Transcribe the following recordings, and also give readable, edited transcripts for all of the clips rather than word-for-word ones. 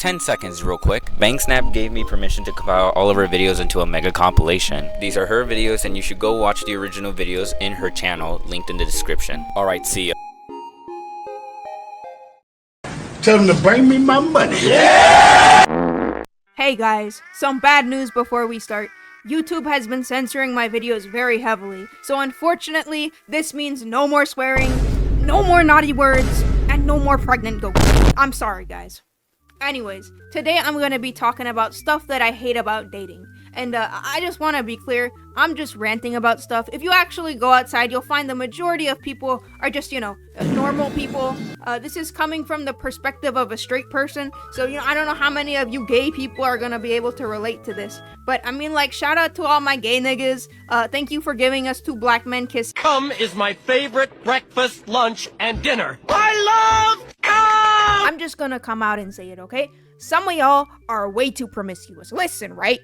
10 seconds real quick. BangSnap gave me permission to compile all of her videos into a mega compilation. These are her videos and you should go watch the original videos in her channel, linked in the description. Alright, see ya. Tell them to bring me my money. Yeah! Hey guys, some bad news before we start. YouTube has been censoring my videos very heavily, so unfortunately, this means no more swearing, no more naughty words, and no more pregnant Goku. I'm sorry guys. Anyways, today I'm gonna be talking about stuff that I hate about dating. And I just want to be clear, I'm just ranting about stuff. If you actually go outside, you'll find the majority of people are just, normal people. This is coming from the perspective of a straight person. So, I don't know how many of you gay people are going to be able to relate to this. But, I mean, shout out to all my gay niggas. Thank you for giving us 2 black men kiss. Cum is my favorite breakfast, lunch, and dinner. I love cum! I'm just gonna come out and say it, okay? Some of y'all are way too promiscuous. Listen, right?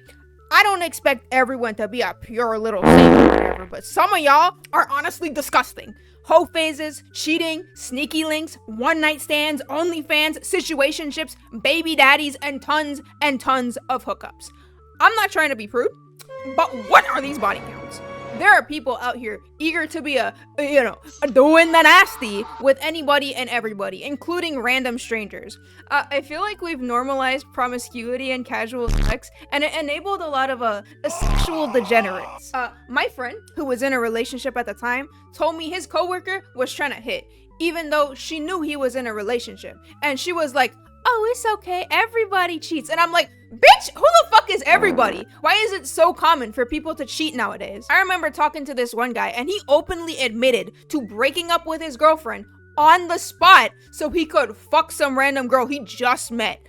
I don't expect everyone to be a pure little saint or whatever, but some of y'all are honestly disgusting. Hoe phases, cheating, sneaky links, one-night stands, OnlyFans, situationships, baby daddies, and tons of hookups. I'm not trying to be prude, but what are these body counts? There are people out here eager to be doing the nasty with anybody and everybody, including random strangers. I feel like we've normalized promiscuity and casual sex, and it enabled a lot of sexual degenerates. My friend, who was in a relationship at the time, told me his coworker was trying to hit, even though she knew he was in a relationship. And she was like, "Oh, it's okay, everybody cheats." And I'm like, bitch, who the fuck is everybody? Why is it so common for people to cheat nowadays? I remember talking to this one guy and he openly admitted to breaking up with his girlfriend on the spot so he could fuck some random girl he just met.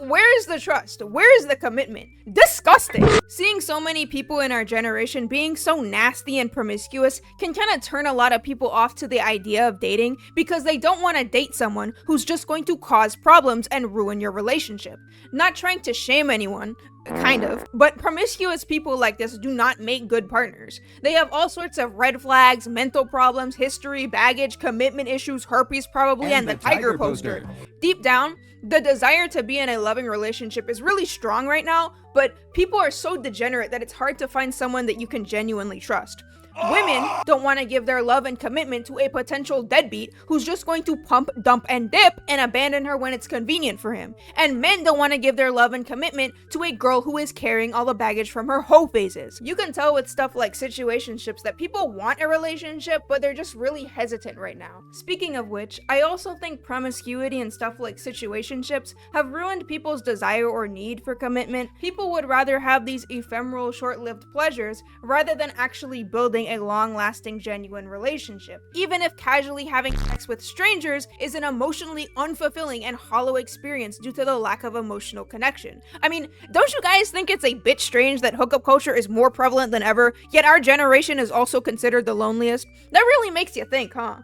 Where is the trust? Where is the commitment? Disgusting! Seeing so many people in our generation being so nasty and promiscuous can kind of turn a lot of people off to the idea of dating because they don't want to date someone who's just going to cause problems and ruin your relationship. Not trying to shame anyone, kind of, but promiscuous people like this do not make good partners. They have all sorts of red flags, mental problems, history, baggage, commitment issues, herpes probably, and the tiger poster. Deep down, the desire to be in a loving relationship is really strong right now, but people are so degenerate that it's hard to find someone that you can genuinely trust. Women don't want to give their love and commitment to a potential deadbeat who's just going to pump, dump, and dip and abandon her when it's convenient for him. And men don't want to give their love and commitment to a girl who is carrying all the baggage from her hoe phases. You can tell with stuff like situationships that people want a relationship, but they're just really hesitant right now. Speaking of which, I also think promiscuity and stuff like situationships have ruined people's desire or need for commitment. People would rather have these ephemeral, short-lived pleasures rather than actually building a long-lasting, genuine relationship, even if casually having sex with strangers is an emotionally unfulfilling and hollow experience due to the lack of emotional connection. I mean, don't you guys think it's a bit strange that hookup culture is more prevalent than ever, yet our generation is also considered the loneliest? That really makes you think, huh?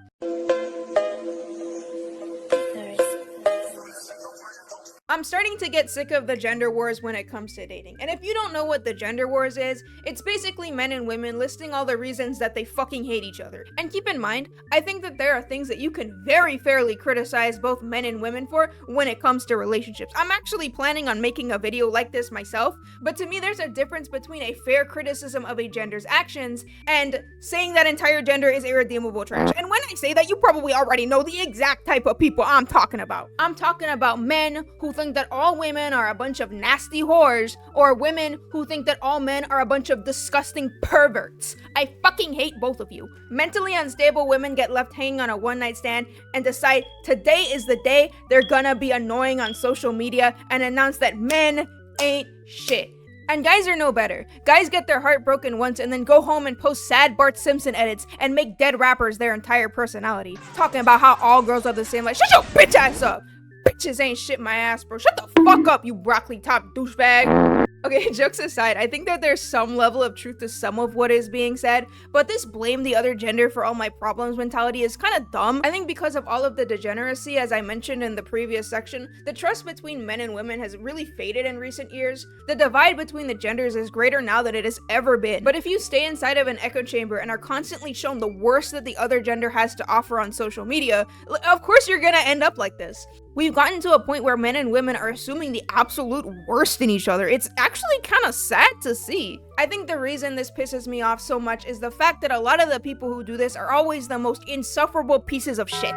I'm starting to get sick of the gender wars when it comes to dating. And if you don't know what the gender wars is, it's basically men and women listing all the reasons that they fucking hate each other. And keep in mind, I think that there are things that you can very fairly criticize both men and women for when it comes to relationships. I'm actually planning on making a video like this myself, but to me there's a difference between a fair criticism of a gender's actions and saying that entire gender is irredeemable trash. And when I say that, you probably already know the exact type of people I'm talking about. I'm talking about men who think that all women are a bunch of nasty whores, or women who think that all men are a bunch of disgusting perverts. I fucking hate both of you. Mentally unstable women get left hanging on a one-night stand and decide today is the day they're gonna be annoying on social media and announce that men ain't shit. And guys are no better. Guys get their heart broken once and then go home and post sad Bart Simpson edits and make dead rappers their entire personality. Talking about how all girls are the same. Like, shut your bitch ass up! Bitches ain't shit my ass, bro. Shut the fuck up, you broccoli top douchebag. Okay, jokes aside, I think that there's some level of truth to some of what is being said, but this blame the other gender for all my problems mentality is kind of dumb. I think because of all of the degeneracy, as I mentioned in the previous section, the trust between men and women has really faded in recent years. The divide between the genders is greater now than it has ever been. But if you stay inside of an echo chamber and are constantly shown the worst that the other gender has to offer on social media, of course you're gonna end up like this. We've gotten to a point where men and women are assuming the absolute worst in each other. It's actually kind of sad to see. I think the reason this pisses me off so much is the fact that a lot of the people who do this are always the most insufferable pieces of shit.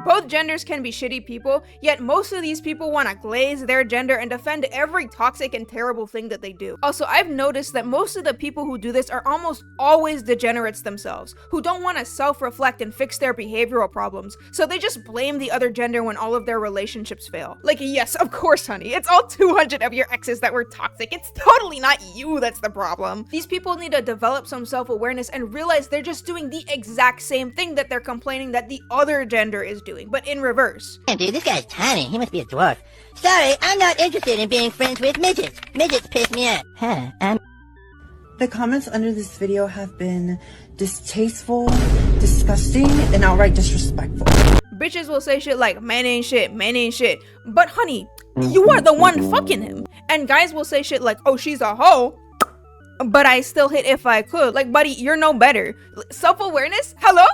Both genders can be shitty people, yet most of these people want to glaze their gender and defend every toxic and terrible thing that they do. Also, I've noticed that most of the people who do this are almost always degenerates themselves, who don't want to self-reflect and fix their behavioral problems, so they just blame the other gender when all of their relationships fail. Like, yes, of course, honey, it's all 200 of your exes that were toxic. It's totally not you that's the problem. These people need to develop some self-awareness and realize they're just doing the exact same thing that they're complaining that the other gender is doing, but in reverse. Damn, dude, this guy's tiny. He must be a dwarf. Sorry, I'm not interested in being friends with midgets. Midgets piss me off. The comments under this video have been distasteful, disgusting, and outright disrespectful. Bitches will say shit like, man ain't shit, but honey, you are the one fucking him. And guys will say shit like, oh, she's a hoe, but I still hit if I could. Like, buddy, you're no better. Self-awareness? Hello?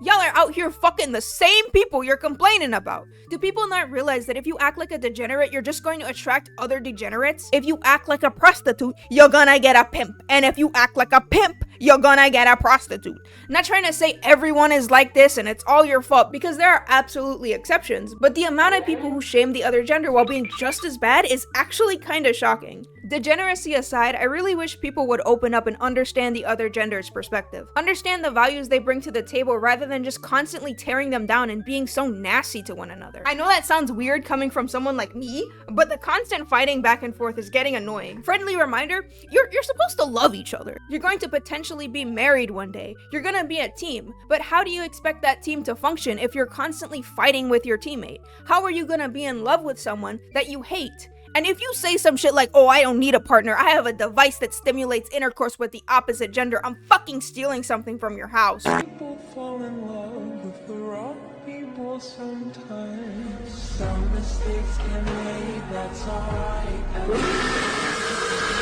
Y'all are out here fucking the same people you're complaining about. Do people not realize that if you act like a degenerate, you're just going to attract other degenerates? If you act like a prostitute, you're gonna get a pimp. And if you act like a pimp, you're gonna get a prostitute. Not trying to say everyone is like this and it's all your fault, because there are absolutely exceptions, but the amount of people who shame the other gender while being just as bad is actually kinda shocking. Degeneracy aside, I really wish people would open up and understand the other gender's perspective. Understand the values they bring to the table rather than just constantly tearing them down and being so nasty to one another. I know that sounds weird coming from someone like me, but the constant fighting back and forth is getting annoying. Friendly reminder, you're supposed to love each other. You're going to potentially be married one day. You're gonna be a team, but how do you expect that team to function if you're constantly fighting with your teammate? How are you gonna be in love with someone that you hate? And if you say some shit like, oh, I don't need a partner, I have a device that stimulates intercourse with the opposite gender, I'm fucking stealing something from your house. People fall in love with the wrong people sometimes. Some mistakes can be made, that's alright.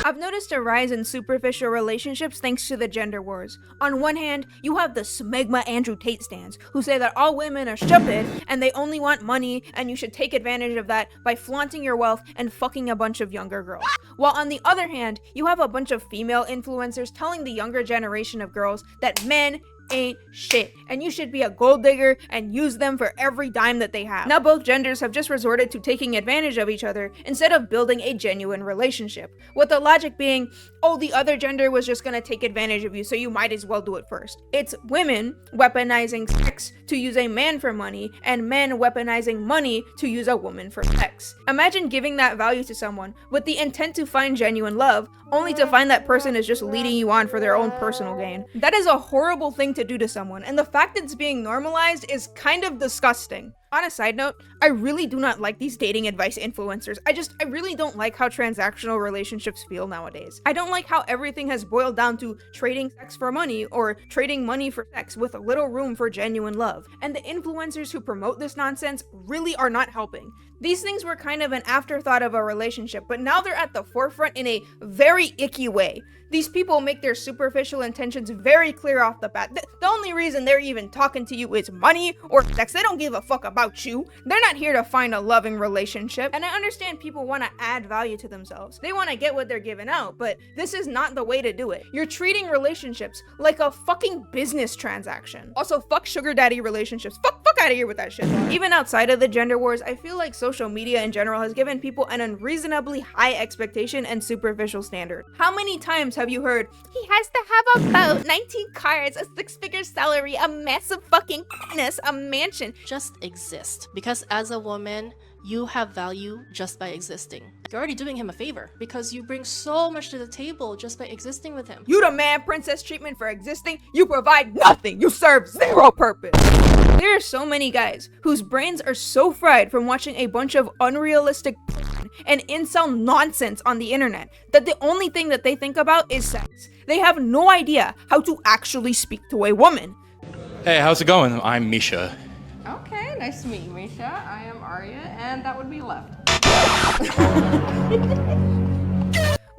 I've noticed a rise in superficial relationships thanks to the gender wars. On one hand, you have the smegma Andrew Tate stans, who say that all women are stupid and they only want money and you should take advantage of that by flaunting your wealth and fucking a bunch of younger girls. While on the other hand, you have a bunch of female influencers telling the younger generation of girls that men ain't shit, and you should be a gold digger and use them for every dime that they have. Now both genders have just resorted to taking advantage of each other instead of building a genuine relationship, with the logic being, oh, the other gender was just gonna take advantage of you, so you might as well do it first. It's women weaponizing sex to use a man for money, and men weaponizing money to use a woman for sex. Imagine giving that value to someone with the intent to find genuine love, only to find that person is just leading you on for their own personal gain. That is a horrible thing to do to someone, and the fact it's being normalized is kind of disgusting. On a side note, I really do not like these dating advice influencers. I really don't like how transactional relationships feel nowadays. I don't like how everything has boiled down to trading sex for money or trading money for sex with little room for genuine love. And the influencers who promote this nonsense really are not helping. These things were kind of an afterthought of a relationship, but now they're at the forefront in a very icky way. These people make their superficial intentions very clear off the bat. The only reason they're even talking to you is money or sex. They don't give a fuck about you. They're not here to find a loving relationship. And I understand people want to add value to themselves. They want to get what they're giving out, but this is not the way to do it. You're treating relationships like a fucking business transaction. Also, fuck sugar daddy relationships. Fuck out of here with that shit. Even outside of the gender wars, I feel like social media in general has given people an unreasonably high expectation and superficial standard. How many times have you heard, he has to have a boat, 19 cars, a 6-figure salary, a massive fucking penis, a mansion? Just exist. Because as a woman, you have value just by existing. You're already doing him a favor because you bring so much to the table just by existing with him. You demand princess treatment for existing, you provide nothing, you serve zero purpose. There are so many guys whose brains are so fried from watching a bunch of unrealistic porn and incel nonsense on the internet that the only thing that they think about is sex. They have no idea how to actually speak to a woman. Hey, how's it going? I'm Misha. Okay, nice to meet you, Misha. I am Arya, and that would be left.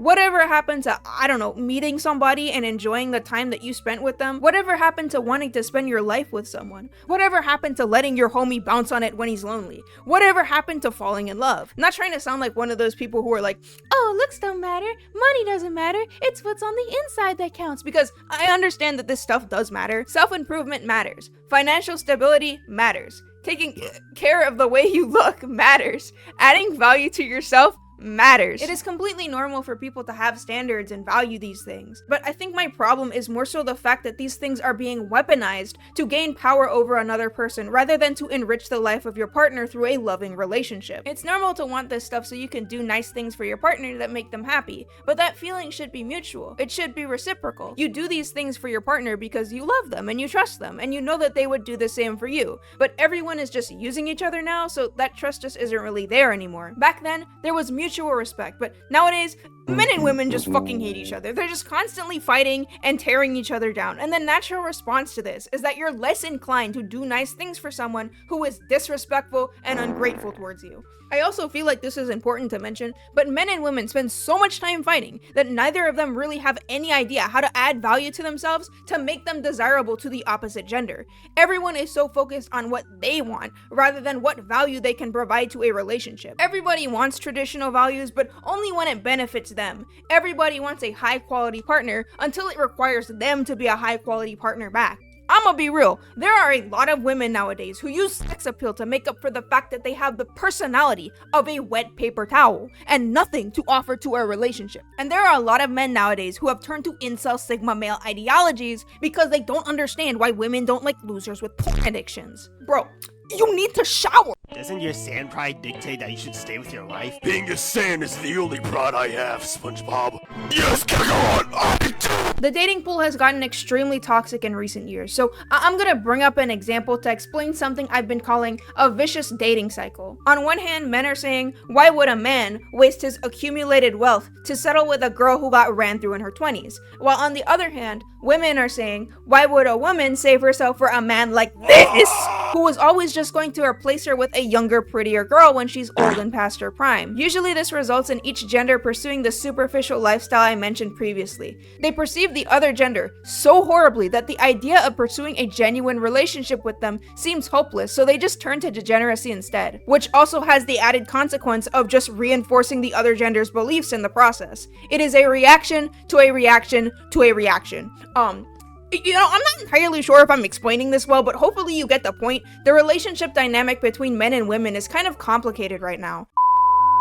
Whatever happened to, I don't know, meeting somebody and enjoying the time that you spent with them? Whatever happened to wanting to spend your life with someone? Whatever happened to letting your homie bounce on it when he's lonely? Whatever happened to falling in love? I'm not trying to sound like one of those people who are like, oh, looks don't matter, money doesn't matter, it's what's on the inside that counts, because I understand that this stuff does matter. Self-improvement matters. Financial stability matters. Taking care of the way you look matters. Adding value to yourself matters. It is completely normal for people to have standards and value these things. But I think my problem is more so the fact that these things are being weaponized to gain power over another person rather than to enrich the life of your partner through a loving relationship. It's normal to want this stuff so you can do nice things for your partner that make them happy, but that feeling should be mutual. It should be reciprocal. You do these things for your partner because you love them and you trust them and you know that they would do the same for you. But everyone is just using each other now, so that trust just isn't really there anymore. Back then, there was mutual respect, but nowadays, men and women just fucking hate each other. They're just constantly fighting and tearing each other down. And the natural response to this is that you're less inclined to do nice things for someone who is disrespectful and ungrateful towards you. I also feel like this is important to mention, but men and women spend so much time fighting that neither of them really have any idea how to add value to themselves to make them desirable to the opposite gender. Everyone is so focused on what they want rather than what value they can provide to a relationship. Everybody wants traditional values, but only when it benefits them. Everybody wants a high quality partner until it requires them to be a high quality partner back. I'ma be real, there are a lot of women nowadays who use sex appeal to make up for the fact that they have the personality of a wet paper towel and nothing to offer to a relationship. And there are a lot of men nowadays who have turned to incel sigma male ideologies because they don't understand why women don't like losers with porn addictions. Bro, you need to shower! Doesn't your sand pride dictate that you should stay with your wife? Being a sand is the only pride I have, SpongeBob. Yes, Kakarot, I do! The dating pool has gotten extremely toxic in recent years, so I'm gonna bring up an example to explain something I've been calling a vicious dating cycle. On one hand, men are saying, why would a man waste his accumulated wealth to settle with a girl who got ran through in her 20s? While on the other hand, women are saying, why would a woman save herself for a man like this, who was always just going to replace her with a younger, prettier girl when she's old and past her prime? Usually this results in each gender pursuing the superficial lifestyle I mentioned previously. They perceive the other gender so horribly that the idea of pursuing a genuine relationship with them seems hopeless, so they just turn to degeneracy instead, which also has the added consequence of just reinforcing the other gender's beliefs in the process. It is a reaction to a reaction to a reaction. You know, I'm not entirely sure if I'm explaining this well, but hopefully you get the point. The relationship dynamic between men and women is kind of complicated right now.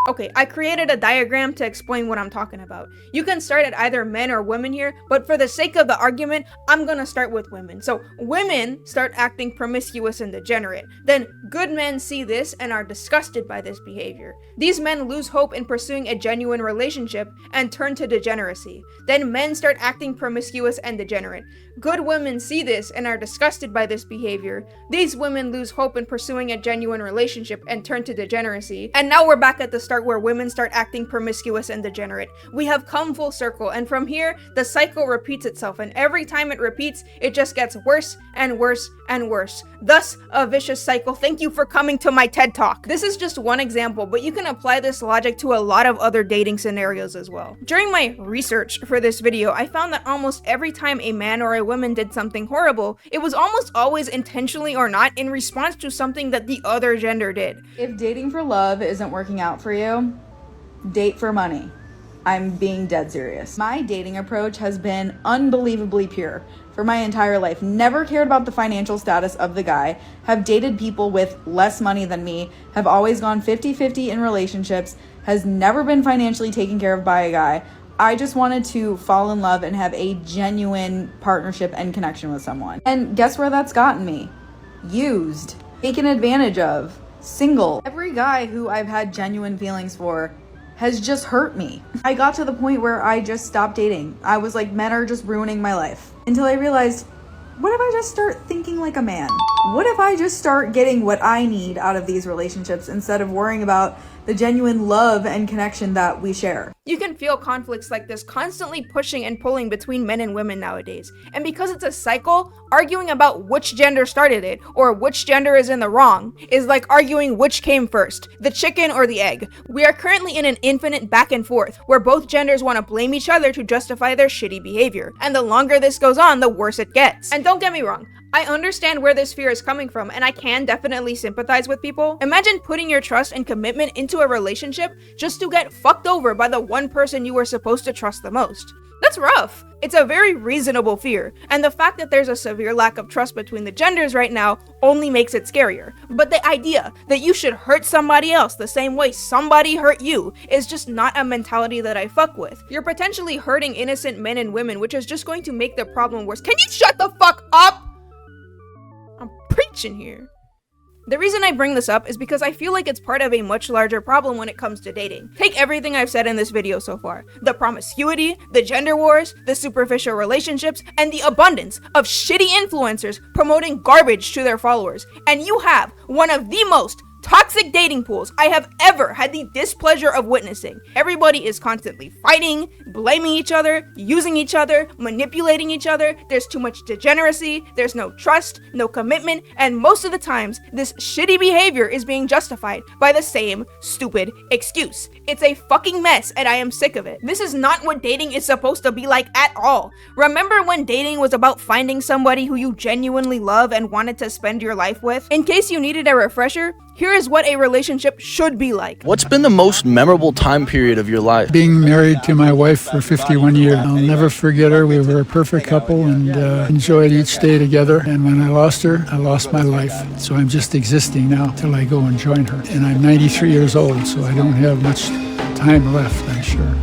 Okay, I created a diagram to explain what I'm talking about. You can start at either men or women here, but for the sake of the argument, I'm gonna start with women. So, women start acting promiscuous and degenerate. Then, good men see this and are disgusted by this behavior. These men lose hope in pursuing a genuine relationship and turn to degeneracy. Then, men start acting promiscuous and degenerate. Good women see this and are disgusted by this behavior. These women lose hope in pursuing a genuine relationship and turn to degeneracy. And now we're back at the start where women start acting promiscuous and degenerate. We have come full circle, and from here, the cycle repeats itself, and every time it repeats, it just gets worse and worse and worse. Thus, a vicious cycle. Thank you for coming to my TED Talk. This is just one example, but you can apply this logic to a lot of other dating scenarios as well. During my research for this video, I found that almost every time a man or a woman did something horrible, it was almost always intentionally or not in response to something that the other gender did. If dating for love isn't working out for you, date for money. I'm being dead serious. My dating approach has been unbelievably pure for my entire life. Never cared about the financial status of the guy, have dated people with less money than me, have always gone 50-50 in relationships, has never been financially taken care of by a guy. I just wanted to fall in love and have a genuine partnership and connection with someone. And guess where that's gotten me? Used, taken advantage of, single. Every guy who I've had genuine feelings for has just hurt me. I got to the point where I just stopped dating. I was like, men are just ruining my life. Until I realized, what if I just start thinking like a man? What if I just start getting what I need out of these relationships instead of worrying about the genuine love and connection that we share. You can feel conflicts like this constantly pushing and pulling between men and women nowadays. And because it's a cycle, arguing about which gender started it or which gender is in the wrong is like arguing which came first, the chicken or the egg. We are currently in an infinite back and forth where both genders want to blame each other to justify their shitty behavior. And the longer this goes on, the worse it gets. And don't get me wrong, I understand where this fear is coming from, and I can definitely sympathize with people. Imagine putting your trust and commitment into a relationship just to get fucked over by the one person you were supposed to trust the most. That's rough. It's a very reasonable fear, and the fact that there's a severe lack of trust between the genders right now only makes it scarier. But the idea that you should hurt somebody else the same way somebody hurt you is just not a mentality that I fuck with. You're potentially hurting innocent men and women, which is just going to make the problem worse. Can you shut the fuck up? I'm preaching here. The reason I bring this up is because I feel like it's part of a much larger problem when it comes to dating. Take everything I've said in this video so far. The promiscuity, the gender wars, the superficial relationships, and the abundance of shitty influencers promoting garbage to their followers. And you have one of the most toxic dating pools I have ever had the displeasure of witnessing. Everybody is constantly fighting, blaming each other, using each other, manipulating each other. There's too much degeneracy, there's no trust, no commitment, and most of the times, this shitty behavior is being justified by the same stupid excuse. It's a fucking mess, and I am sick of it. This is not what dating is supposed to be like at all. Remember when dating was about finding somebody who you genuinely love and wanted to spend your life with? In case you needed a refresher, here is what a relationship should be like. What's been the most memorable time period of your life? Being married to my wife for 51 years. I'll never forget her. We were a perfect couple and enjoyed each day together. And when I lost her, I lost my life. So I'm just existing now till I go and join her. And I'm 93 years old, so I don't have much time left, I'm sure.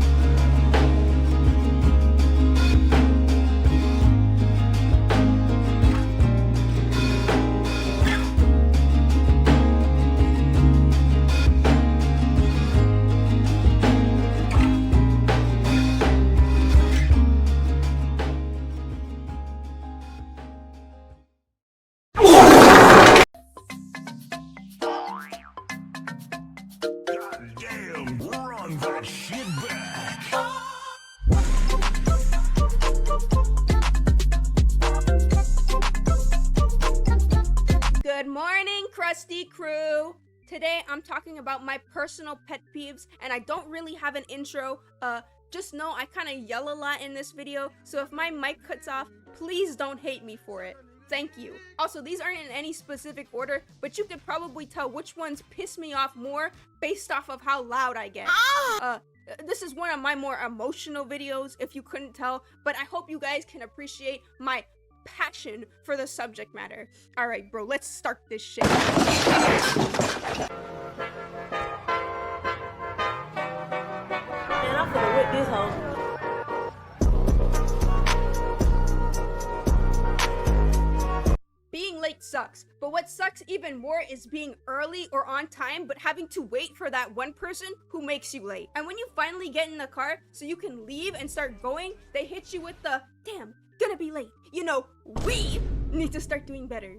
Good morning, Krusty Crew! Today I'm talking about my personal pet peeves, and I don't really have an intro. Just know I kind of yell a lot in this video, so if my mic cuts off, please don't hate me for it. Thank you. Also, these aren't in any specific order, but you could probably tell which ones piss me off more based off of how loud I get. This is one of my more emotional videos, if you couldn't tell, but I hope you guys can appreciate my passion for the subject matter. Alright, bro, let's start this shit. Man, I'm gonna whip this hoe. Being late sucks, but what sucks even more is being early or on time, but having to wait for that one person who makes you late. And when you finally get in the car so you can leave and start going, they hit you with the, damn, gonna be late. You know, we need to start doing better.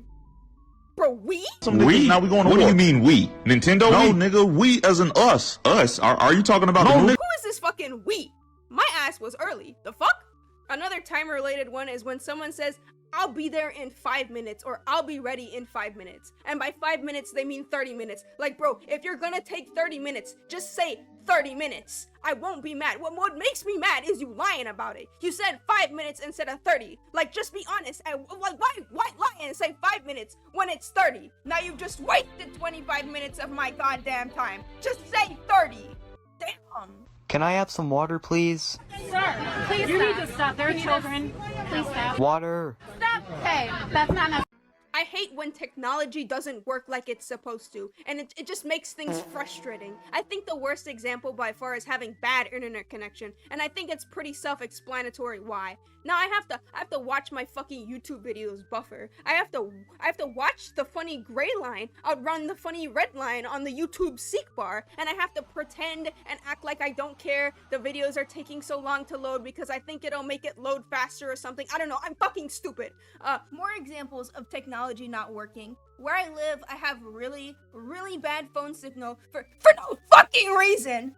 Bro, we? We? Now we going to What war. Do you mean we? Nintendo? No, nigga, we as in us. Us. Are you talking about Who is this fucking we? My ass was early. The fuck? Another time-related one is when someone says, I'll be there in 5 minutes, or I'll be ready in 5 minutes. And by 5 minutes, they mean 30 minutes. Like, bro, if you're gonna take 30 minutes, just say 30 minutes. I won't be mad. What makes me mad is you lying about it. You said 5 minutes instead of 30. Like, just be honest. And, like, why lie and say 5 minutes when it's 30? Now you've just wasted 25 minutes of my goddamn time. Just say 30. Damn. Can I have some water, please? Sir, please you need to stop. There are children. Please stop. Water. Stop. Hey, that's not enough. I hate when technology doesn't work like it's supposed to, and it just makes things frustrating. I think the worst example by far is having bad internet connection, and I think it's pretty self-explanatory why. Now I have to watch my fucking YouTube videos buffer. I have to watch the funny gray line outrun the funny red line on the YouTube seek bar, and I have to pretend and act like I don't care the videos are taking so long to load because I think it'll make it load faster or something. I don't know, I'm fucking stupid. More examples of technology technology not working. Where I live, I have really bad phone signal for no fucking reason.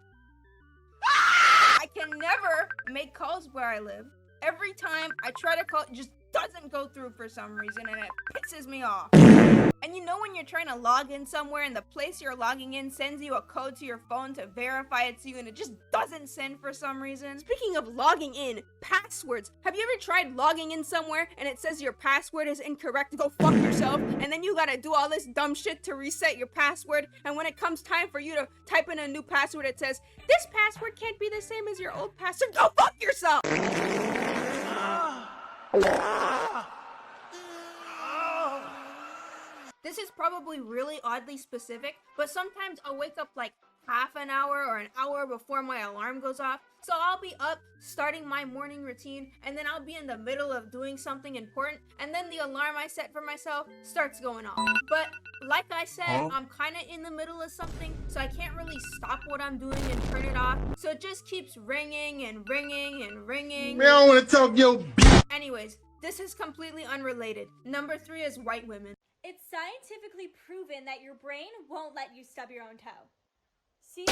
I can never make calls where I live. Every time I try to call, it just doesn't go through for some reason, and it pisses me off. And you know when you're trying to log in somewhere and the place you're logging in sends you a code to your phone to verify it's you and it just doesn't send for some reason? Speaking of logging in, passwords. Have you ever tried logging in somewhere and it says your password is incorrect? Go fuck yourself. And then you gotta do all this dumb shit to reset your password. And when it comes time for you to type in a new password, it says, this password can't be the same as your old password. Go fuck yourself. This is probably really oddly specific, but sometimes I'll wake up like half an hour or an hour before my alarm goes off. So I'll be up starting my morning routine, and then I'll be in the middle of doing something important, and then the alarm I set for myself starts going off. But like I said, I'm kind of in the middle of something, so I can't really stop what I'm doing and turn it off. So it just keeps ringing and ringing and ringing. Man, I don't want to talk yo. Anyways, this is completely unrelated. Number 3 is white women. It's scientifically proven that your brain won't let you stub your own toe. See?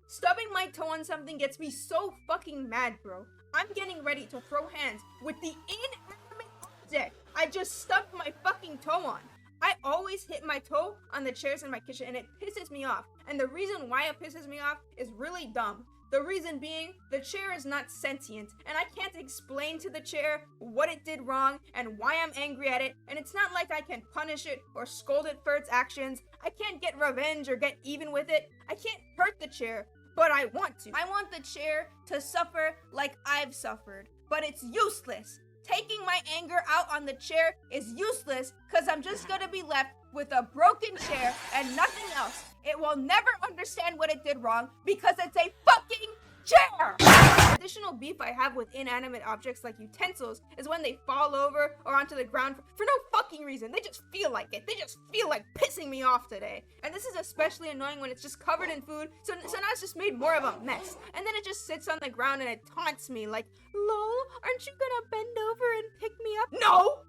Stubbing my toe on something gets me so fucking mad, bro. I'm getting ready to throw hands with the inanimate object I just stubbed my fucking toe on. I always hit my toe on the chairs in my kitchen and it pisses me off. And the reason why it pisses me off is really dumb. The reason being, the chair is not sentient, and I can't explain to the chair what it did wrong and why I'm angry at it, and it's not like I can punish it or scold it for its actions. I can't get revenge or get even with it. I can't hurt the chair, but I want to. I want the chair to suffer like I've suffered, but it's useless. Taking my anger out on the chair is useless because I'm just gonna be left with a broken chair and nothing else. It will never understand what it did wrong because it's a fucking chair! The additional beef I have with inanimate objects like utensils is when they fall over or onto the ground for no fucking reason. They just feel like it. They just feel like pissing me off today. And this is especially annoying when it's just covered in food, so now it's just made more of a mess. And then it just sits on the ground and it taunts me like, lol, aren't you gonna bend over and pick me up? No!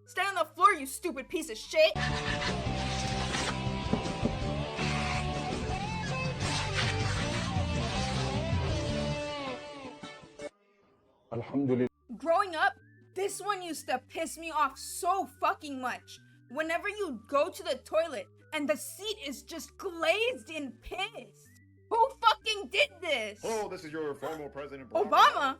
Stay on the floor, you stupid piece of shit! Alhamdulillah. Growing up, this one used to piss me off so fucking much. Whenever you go to the toilet and the seat is just glazed in piss. Who fucking did this? Oh, this is your former president, Obama?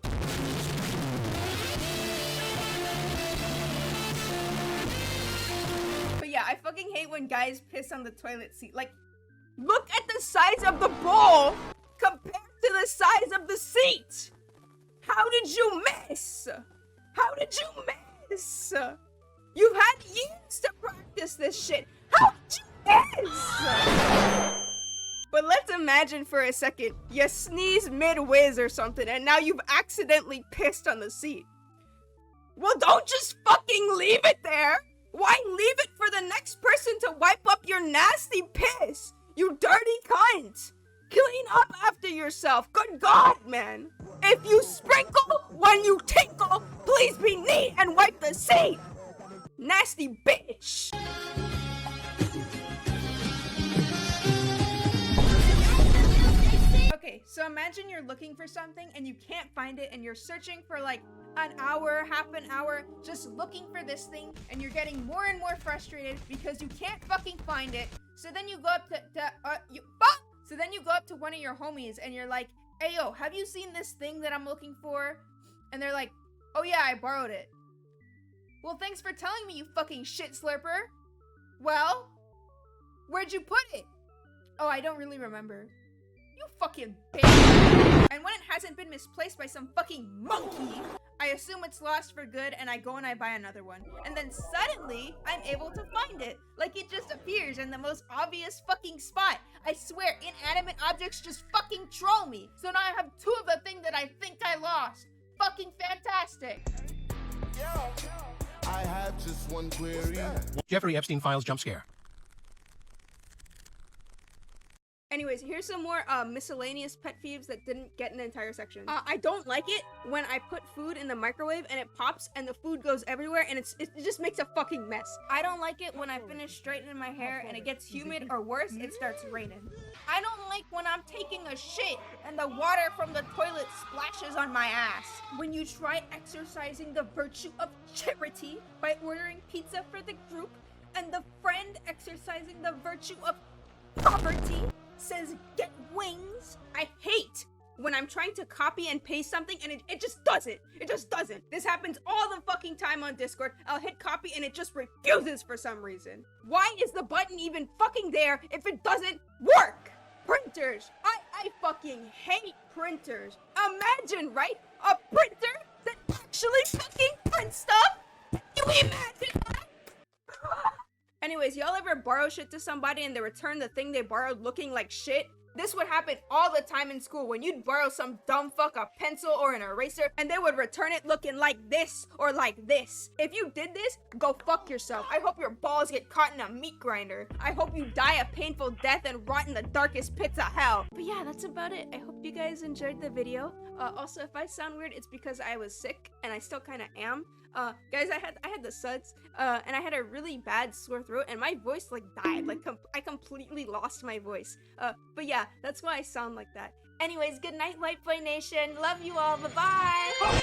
But yeah, I fucking hate when guys piss on the toilet seat. Like, look at the size of the bowl compared to the size of the seat. How did you miss? How did you miss? You've had years to practice this shit. How did you miss? But let's imagine for a second, you sneeze mid-whiz or something, and now you've accidentally pissed on the seat. Well, don't just fucking leave it there. Why leave it for the next person to wipe up your nasty piss? You dirty cunt. Clean up after yourself. Good God, man. If you sprinkle when you tinkle, please be neat and wipe the seat. Nasty bitch. Okay, so imagine you're looking for something and you can't find it and you're searching for like an hour, half an hour, just looking for this thing, and you're getting more and more frustrated because you can't fucking find it. So then you go up So then you go up to one of your homies and you're like, hey yo, have you seen this thing that I'm looking for? And they're like, oh yeah, I borrowed it. Well, thanks for telling me, you fucking shit slurper. Well, where'd you put it? Oh, I don't really remember. You fucking bitch. And when it hasn't been misplaced by some fucking monkey, I assume it's lost for good and I go and I buy another one. And then suddenly, I'm able to find it. Like it just appears in the most obvious fucking spot. I swear, inanimate objects just fucking troll me. So now I have two of the thing that I think I lost. Fucking fantastic. I have just one query. Jeffrey Epstein files jump scare. Anyways, here's some more miscellaneous pet peeves that didn't get an entire section. I don't like it when I put food in the microwave and it pops and the food goes everywhere and it just makes a fucking mess. I don't like it when I finish straightening my hair and it gets humid, or worse, it starts raining. I don't like when I'm taking a shit and the water from the toilet splashes on my ass. When you try exercising the virtue of charity by ordering pizza for the group and the friend exercising the virtue of poverty says get wings. I hate when I'm trying to copy and paste something and it just doesn't. It just doesn't. This happens all the fucking time on Discord. I'll hit copy and it just refuses for some reason. Why is the button even fucking there if it doesn't work? Printers. I fucking hate printers. Imagine, right? A printer that actually fucking prints stuff? Can you imagine that? Anyways, y'all ever borrow shit to somebody and they return the thing they borrowed looking like shit? This would happen all the time in school when you'd borrow some dumb fuck a pencil or an eraser and they would return it looking like this or like this. If you did this, go fuck yourself. I hope your balls get caught in a meat grinder. I hope you die a painful death and rot in the darkest pits of hell. But yeah, that's about it. I hope you guys enjoyed the video. Also, if I sound weird, it's because I was sick and I still kind of am. Guys, I had the suds, and I had a really bad sore throat, and my voice like died. Like I completely lost my voice. But yeah, that's why I sound like that. Anyways, good night, White Boy Nation. Love you all. Bye bye.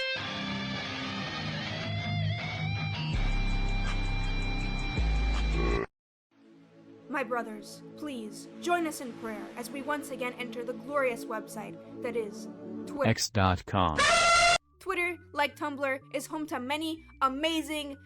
My brothers, please join us in prayer as we once again enter the glorious website that is Twitter. X.com. Twitter, like Tumblr, is home to many amazing,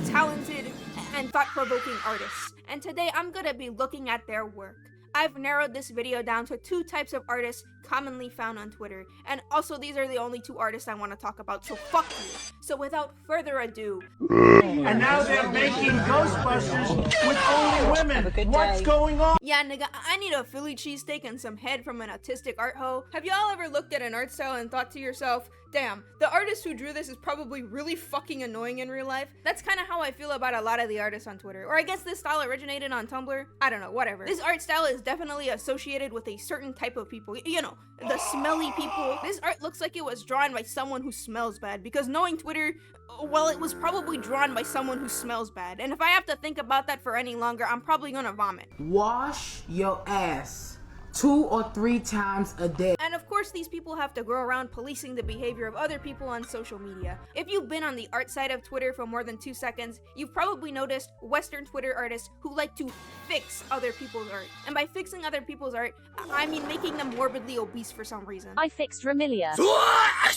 talented, and thought-provoking artists. And today I'm gonna be looking at their work. I've narrowed this video down to 2 types of artists commonly found on Twitter. And also these are the only 2 artists I want to talk about, so fuck you. So without further ado... And now they're making Ghostbusters with only women. What's going on? Yeah, nigga, I need a Philly cheesesteak and some head from an autistic art hoe. Have y'all ever looked at an art style and thought to yourself, damn, the artist who drew this is probably really fucking annoying in real life? That's kind of how I feel about a lot of the artists on Twitter. Or I guess this style originated on Tumblr. I don't know, whatever. This art style is definitely associated with a certain type of people. You know, the smelly people. This art looks like it was drawn by someone who smells bad, because knowing Twitter, well, it was probably drawn by someone who smells bad. And if I have to think about that for any longer, I'm probably gonna vomit. Wash your ass 2 or 3 times a day. And of course, these people have to go around policing the behavior of other people on social media. If you've been on the art side of Twitter for more than 2 seconds, you've probably noticed Western Twitter artists who like to fix other people's art. And by fixing other people's art, I mean making them morbidly obese for some reason. I fixed Ramilia. I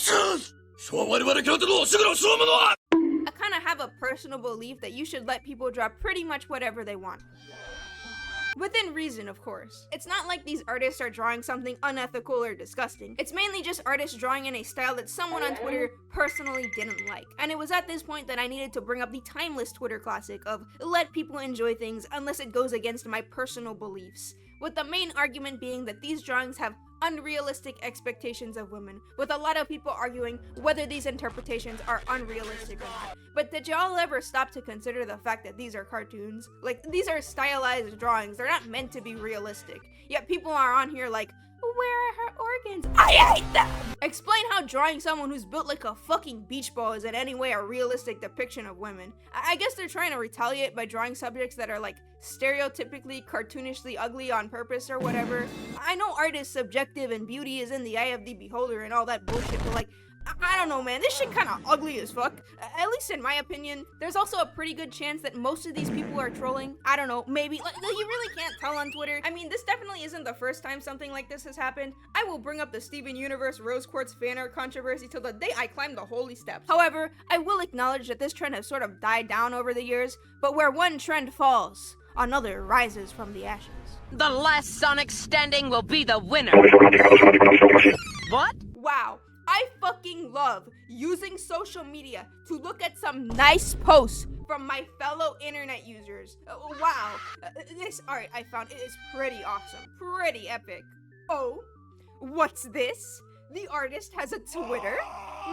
kind of have a personal belief that you should let people draw pretty much whatever they want. Within reason, of course. It's not like these artists are drawing something unethical or disgusting. It's mainly just artists drawing in a style that someone on Twitter personally didn't like. And it was at this point that I needed to bring up the timeless Twitter classic of let people enjoy things unless it goes against my personal beliefs. With the main argument being that these drawings have unrealistic expectations of women, with a lot of people arguing whether these interpretations are unrealistic or not. But did y'all ever stop to consider the fact that these are cartoons? Like, these are stylized drawings, they're not meant to be realistic. Yet people are on here like, where are her organs? I hate them! Explain how drawing someone who's built like a fucking beach ball is in any way a realistic depiction of women. I guess they're trying to retaliate by drawing subjects that are like stereotypically cartoonishly ugly on purpose or whatever. I know art is subjective and beauty is in the eye of the beholder and all that bullshit, but like, I don't know, man, this shit kinda ugly as fuck. At least in my opinion. There's also a pretty good chance that most of these people are trolling. I don't know, maybe. Like, you really can't tell on Twitter. I mean, this definitely isn't the first time something like this has happened. I will bring up the Steven Universe Rose Quartz fan art controversy till the day I climb the holy steps. However, I will acknowledge that this trend has sort of died down over the years, but where one trend falls, another rises from the ashes. The last Sonic standing will be the winner. What? Wow. I fucking love using social media to look at some nice posts from my fellow internet users. Wow, this art I found is pretty awesome, pretty epic. Oh, what's this? The artist has a Twitter?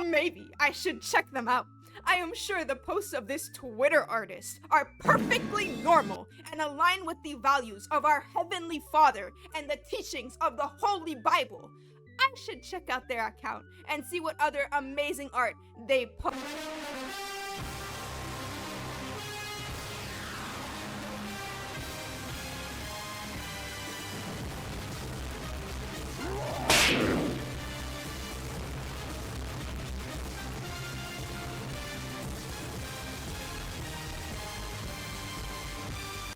Maybe I should check them out. I am sure the posts of this Twitter artist are perfectly normal and align with the values of our Heavenly Father and the teachings of the Holy Bible. I should check out their account and see what other amazing art they post.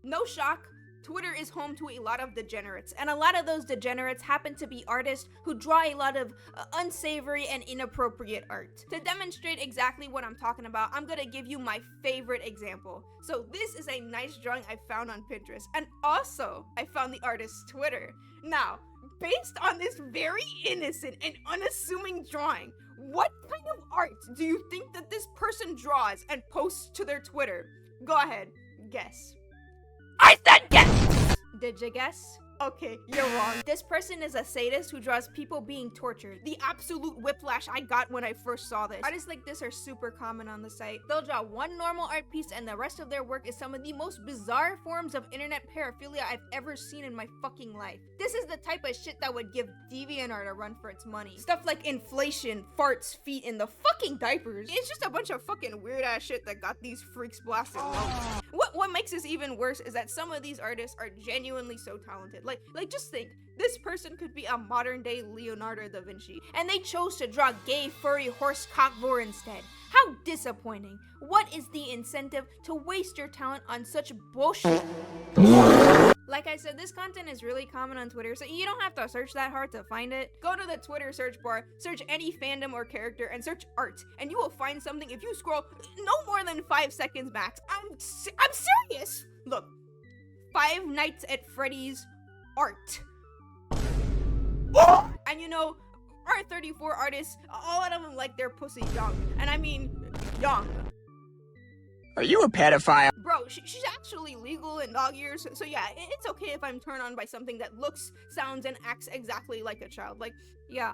No shock, Twitter is home to a lot of degenerates, and a lot of those degenerates happen to be artists who draw a lot of unsavory and inappropriate art. To demonstrate exactly what I'm talking about, I'm gonna give you my favorite example. So this is a nice drawing I found on Pinterest, and also I found the artist's Twitter. Now, based on this very innocent and unassuming drawing, what kind of art do you think that this person draws and posts to their Twitter? Go ahead, guess. I said guess! Did you guess? Okay, you're wrong. This person is a sadist who draws people being tortured. The absolute whiplash I got when I first saw this. Artists like this are super common on the site. They'll draw one normal art piece and the rest of their work is some of the most bizarre forms of internet paraphilia I've ever seen in my fucking life. This is the type of shit that would give DeviantArt a run for its money. Stuff like inflation, farts, feet, and the fucking diapers. It's just a bunch of fucking weird ass shit that got these freaks blasted low. What makes this even worse is that some of these artists are genuinely so talented. Like just think, this person could be a modern day Leonardo da Vinci, and they chose to draw gay furry horse cockvore instead. How disappointing. What is the incentive to waste your talent on such bullshit? Like I said, this content is really common on Twitter, so you don't have to search that hard to find it. Go to the Twitter search bar, search any fandom or character, and search art, and you will find something if you scroll no more than 5 seconds max. I'm serious! Look, Five Nights at Freddy's art. And you know, our 34 artists, a lot of them like their pussy young. And I mean, young. Are you a pedophile? Bro, she's actually legal in dog years, so yeah, it's okay if I'm turned on by something that looks, sounds, and acts exactly like a child. Like, yeah,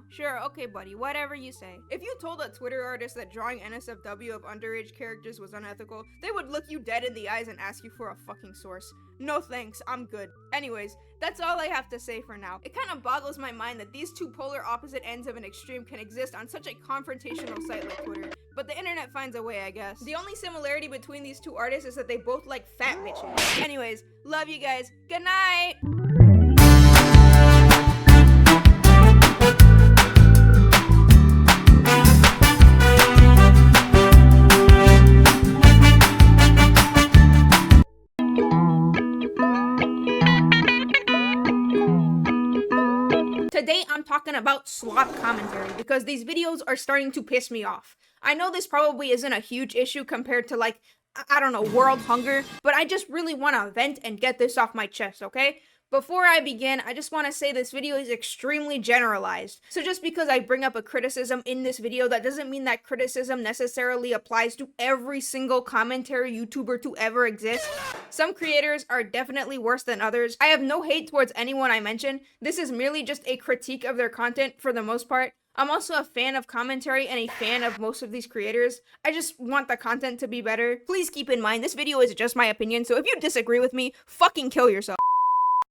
sure, okay buddy, whatever you say. If you told a Twitter artist that drawing NSFW of underage characters was unethical, they would look you dead in the eyes and ask you for a fucking source. No thanks, I'm good. Anyways, that's all I have to say for now. It kind of boggles my mind that these two polar opposite ends of an extreme can exist on such a confrontational site like Twitter. But the internet finds a way, I guess. The only similarity between these two artists is that they both like fat bitches. Anyways, love you guys. Good night! Today I'm talking about slop commentary because these videos are starting to piss me off. I know this probably isn't a huge issue compared to like, I don't know, world hunger, but I just really want to vent and get this off my chest, okay? Before I begin, I just want to say this video is extremely generalized. So just because I bring up a criticism in this video, that doesn't mean that criticism necessarily applies to every single commentary YouTuber to ever exist. Some creators are definitely worse than others. I have no hate towards anyone I mention. This is merely just a critique of their content for the most part. I'm also a fan of commentary and a fan of most of these creators. I just want the content to be better. Please keep in mind, this video is just my opinion, so if you disagree with me, fucking kill yourself.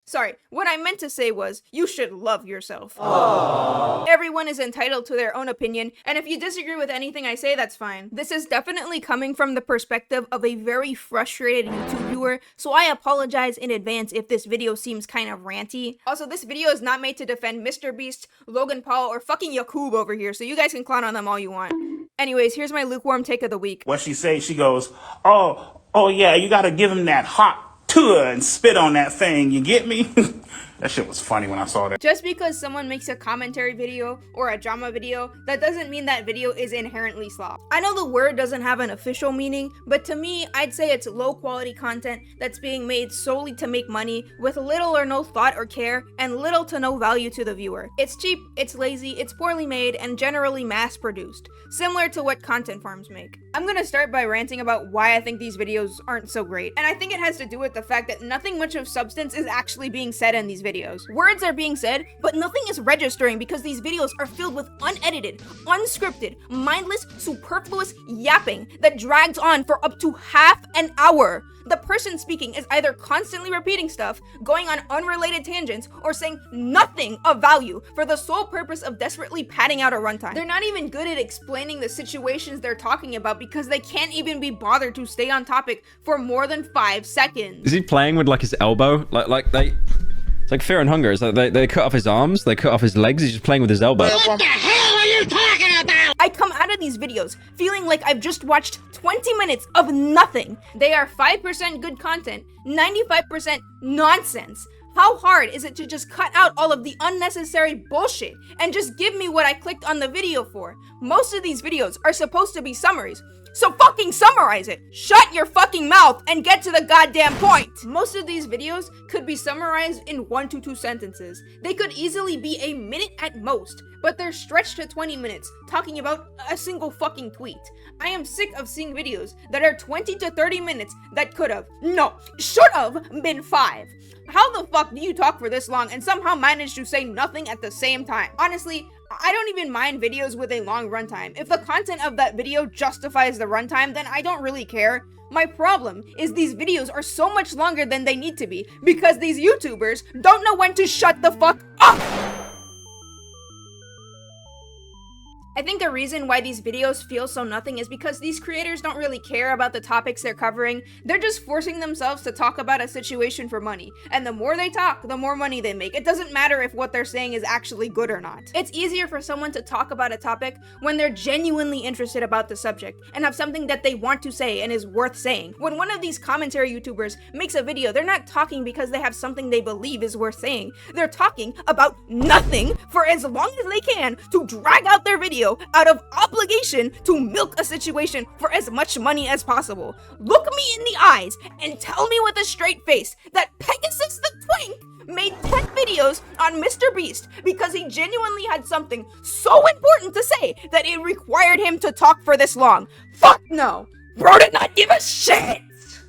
Sorry, what I meant to say was, you should love yourself. Aww. Everyone is entitled to their own opinion, and if you disagree with anything I say, that's fine. This is definitely coming from the perspective of a very frustrated YouTube viewer, so I apologize in advance if this video seems kind of ranty. Also, this video is not made to defend Mr. Beast, Logan Paul, or fucking Yakub over here, so you guys can clown on them all you want. Anyways, here's my lukewarm take of the week. What she say, she goes, oh yeah, you gotta give him that hot tour and spit on that thing, you get me? That shit was funny when I saw that. Just because someone makes a commentary video or a drama video, that doesn't mean that video is inherently slop. I know the word doesn't have an official meaning, but to me, I'd say it's low quality content that's being made solely to make money with little or no thought or care and little to no value to the viewer. It's cheap, it's lazy, it's poorly made, and generally mass produced, similar to what content farms make. I'm gonna start by ranting about why I think these videos aren't so great. And I think it has to do with the fact that nothing much of substance is actually being said in these videos. Words are being said, but nothing is registering because these videos are filled with unedited, unscripted, mindless, superfluous yapping that drags on for up to half an hour. The person speaking is either constantly repeating stuff, going on unrelated tangents, or saying nothing of value for the sole purpose of desperately padding out a runtime. They're not even good at explaining the situations they're talking about because they can't even be bothered to stay on topic for more than 5 seconds. Is he playing with like his elbow? Like they... It's like Fear and Hunger. It's like they cut off his arms, they cut off his legs, he's just playing with his elbow. What the hell are you talking about? I come out of these videos feeling like I've just watched 20 minutes of nothing. They are 5% good content, 95% nonsense. How hard is it to just cut out all of the unnecessary bullshit and just give me what I clicked on the video for? Most of these videos are supposed to be summaries, so fucking summarize it! Shut your fucking mouth and get to the goddamn point! Most of these videos could be summarized in 1 to 2 sentences. They could easily be a minute at most, but they're stretched to 20 minutes talking about a single fucking tweet. I am sick of seeing videos that are 20 to 30 minutes that should have been 5. How the fuck do you talk for this long and somehow manage to say nothing at the same time? Honestly, I don't even mind videos with a long runtime. If the content of that video justifies the runtime, then I don't really care. My problem is these videos are so much longer than they need to be because these YouTubers don't know when to shut the fuck up! I think the reason why these videos feel so nothing is because these creators don't really care about the topics they're covering. They're just forcing themselves to talk about a situation for money. And the more they talk, the more money they make. It doesn't matter if what they're saying is actually good or not. It's easier for someone to talk about a topic when they're genuinely interested about the subject and have something that they want to say and is worth saying. When one of these commentary YouTubers makes a video, they're not talking because they have something they believe is worth saying. They're talking about nothing for as long as they can to drag out their video out of obligation to milk a situation for as much money as possible. Look me in the eyes and tell me with a straight face that Pegasus the Twink made 10 videos on Mr. Beast because he genuinely had something so important to say that it required him to talk for this long. Fuck no! Bro did not give a shit!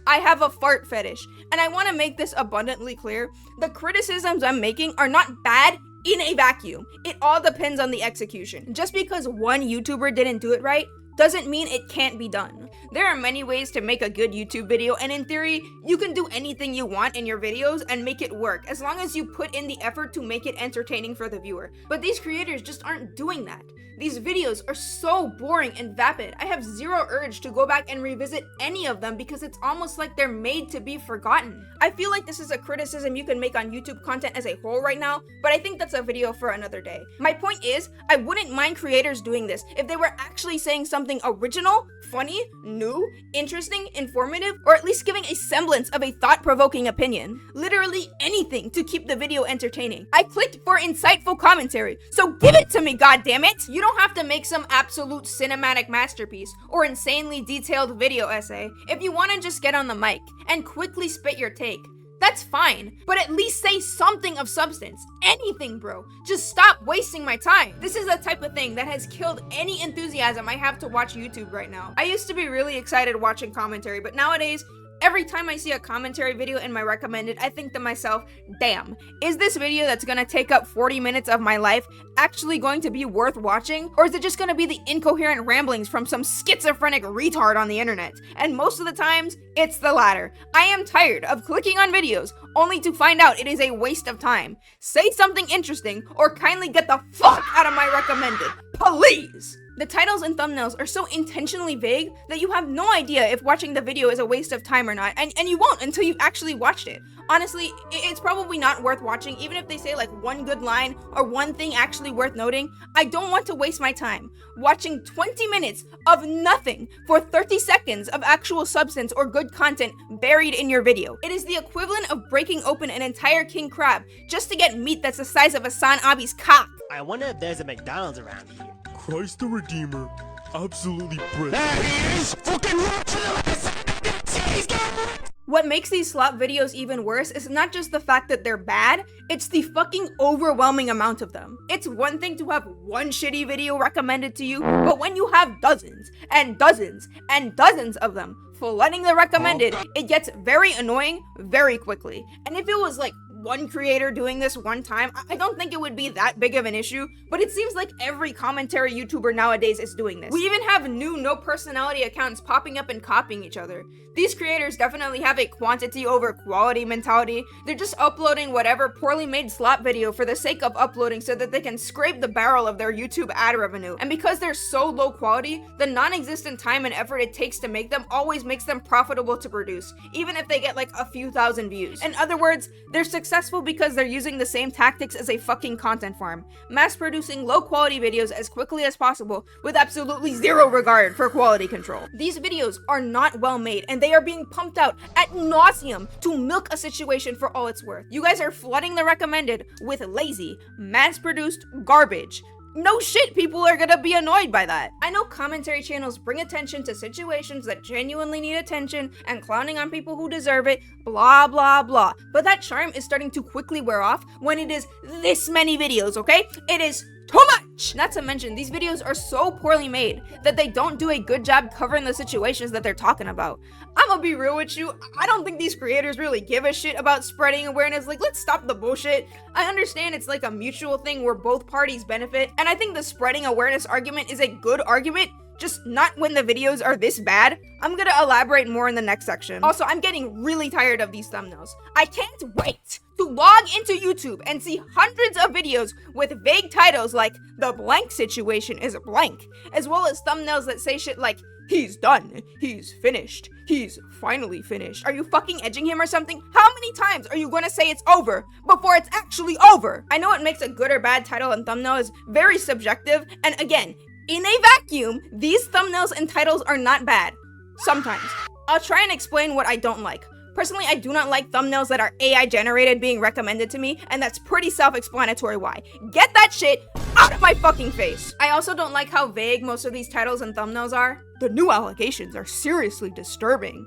I have a fart fetish, and I want to make this abundantly clear. The criticisms I'm making are not bad in a vacuum. It all depends on the execution. Just because one YouTuber didn't do it right doesn't mean it can't be done. There are many ways to make a good YouTube video, and in theory, you can do anything you want in your videos and make it work, as long as you put in the effort to make it entertaining for the viewer. But these creators just aren't doing that. These videos are so boring and vapid. I have zero urge to go back and revisit any of them because it's almost like they're made to be forgotten. I feel like this is a criticism you can make on YouTube content as a whole right now, but I think that's a video for another day. My point is, I wouldn't mind creators doing this if they were actually saying something original, funny, new, interesting, informative, or at least giving a semblance of a thought-provoking opinion. Literally anything to keep the video entertaining. I clicked for insightful commentary, so give it to me, goddammit! You don't have to make some absolute cinematic masterpiece or insanely detailed video essay. If you want to just get on the mic and quickly spit your take, that's fine, but at least say something of substance. Anything, bro. Just stop wasting my time. This is the type of thing that has killed any enthusiasm I have to watch YouTube right now. I used to be really excited watching commentary, but nowadays, every time I see a commentary video in my recommended, I think to myself, damn, is this video that's gonna take up 40 minutes of my life actually going to be worth watching? Or is it just gonna be the incoherent ramblings from some schizophrenic retard on the internet? And most of the times, it's the latter. I am tired of clicking on videos only to find out it is a waste of time. Say something interesting or kindly get the fuck out of my recommended, please! The titles and thumbnails are so intentionally vague that you have no idea if watching the video is a waste of time or not, and you won't until you've actually watched it. Honestly, it's probably not worth watching, even if they say like one good line or one thing actually worth noting. I don't want to waste my time watching 20 minutes of nothing for 30 seconds of actual substance or good content buried in your video. It is the equivalent of breaking open an entire king crab just to get meat that's the size of Hassan Abi's cock. I wonder if there's a McDonald's around here. Christ the Redeemer, absolutely brilliant. There he is! Fucking right to the left side! What makes these slop videos even worse is not just the fact that they're bad, it's the fucking overwhelming amount of them. It's one thing to have one shitty video recommended to you, but when you have dozens and dozens and dozens of them flooding the recommended, it gets very annoying very quickly. And if it was like one creator doing this one time, I don't think it would be that big of an issue, but it seems like every commentary YouTuber nowadays is doing this. We even have new no personality accounts popping up and copying each other. These creators definitely have a quantity over quality mentality. They're just uploading whatever poorly made slop video for the sake of uploading so that they can scrape the barrel of their YouTube ad revenue. And because they're so low quality, the non-existent time and effort it takes to make them always makes them profitable to produce, even if they get like a few thousand views. In other words, they're successful because they're using the same tactics as a fucking content farm, mass producing low quality videos as quickly as possible with absolutely zero regard for quality control. These videos are not well made and they are being pumped out ad nauseum to milk a situation for all it's worth. You guys are flooding the recommended with lazy, mass-produced garbage. No shit, people are gonna be annoyed by that. I know commentary channels bring attention to situations that genuinely need attention and clowning on people who deserve it, blah blah blah. But that charm is starting to quickly wear off when it is this many videos, okay? It is too much! Not to mention, these videos are so poorly made that they don't do a good job covering the situations that they're talking about. I'm gonna be real with you, I don't think these creators really give a shit about spreading awareness. Like, let's stop the bullshit. I understand it's like a mutual thing where both parties benefit, and I think the spreading awareness argument is a good argument, just not when the videos are this bad. I'm gonna elaborate more in the next section. Also, I'm getting really tired of these thumbnails. I can't wait to log into YouTube and see hundreds of videos with vague titles like "the blank situation is blank," as well as thumbnails that say shit like "he's done," "he's finished," "he's finally finished." Are you fucking edging him or something? How many times are you gonna say it's over before it's actually over? I know what makes a good or bad title and thumbnail is very subjective, and again, in a vacuum, these thumbnails and titles are not bad. Sometimes. I'll try and explain what I don't like. Personally, I do not like thumbnails that are AI generated being recommended to me, and that's pretty self-explanatory why. Get that shit out of my fucking face! I also don't like how vague most of these titles and thumbnails are. The new allegations are seriously disturbing.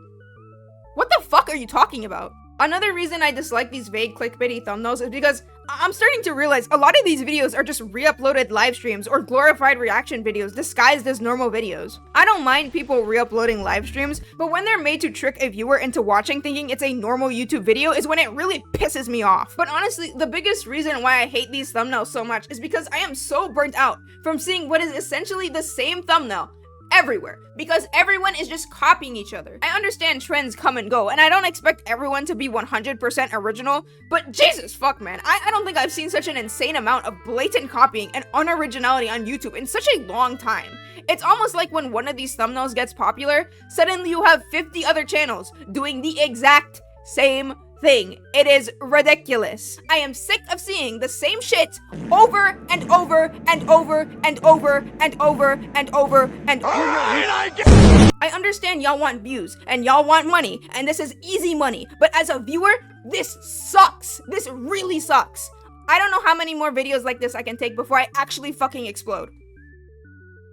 What the fuck are you talking about? Another reason I dislike these vague clickbaity thumbnails is because I'm starting to realize a lot of these videos are just re-uploaded live streams or glorified reaction videos disguised as normal videos. I don't mind people re-uploading live streams, but when they're made to trick a viewer into watching thinking it's a normal YouTube video is when it really pisses me off. But honestly, the biggest reason why I hate these thumbnails so much is because I am so burnt out from seeing what is essentially the same thumbnail everywhere, because everyone is just copying each other. I understand trends come and go, and I don't expect everyone to be 100% original, but Jesus fuck, man, I don't think I've seen such an insane amount of blatant copying and unoriginality on YouTube in such a long time. It's almost like when one of these thumbnails gets popular, suddenly you have 50 other channels doing the exact same thing. It is ridiculous. I am sick of seeing the same shit over and over and over and over and over and over and over. I understand y'all want views and y'all want money, and this is easy money, but as a viewer, this sucks. This really sucks. I don't know how many more videos like this I can take before I actually fucking explode.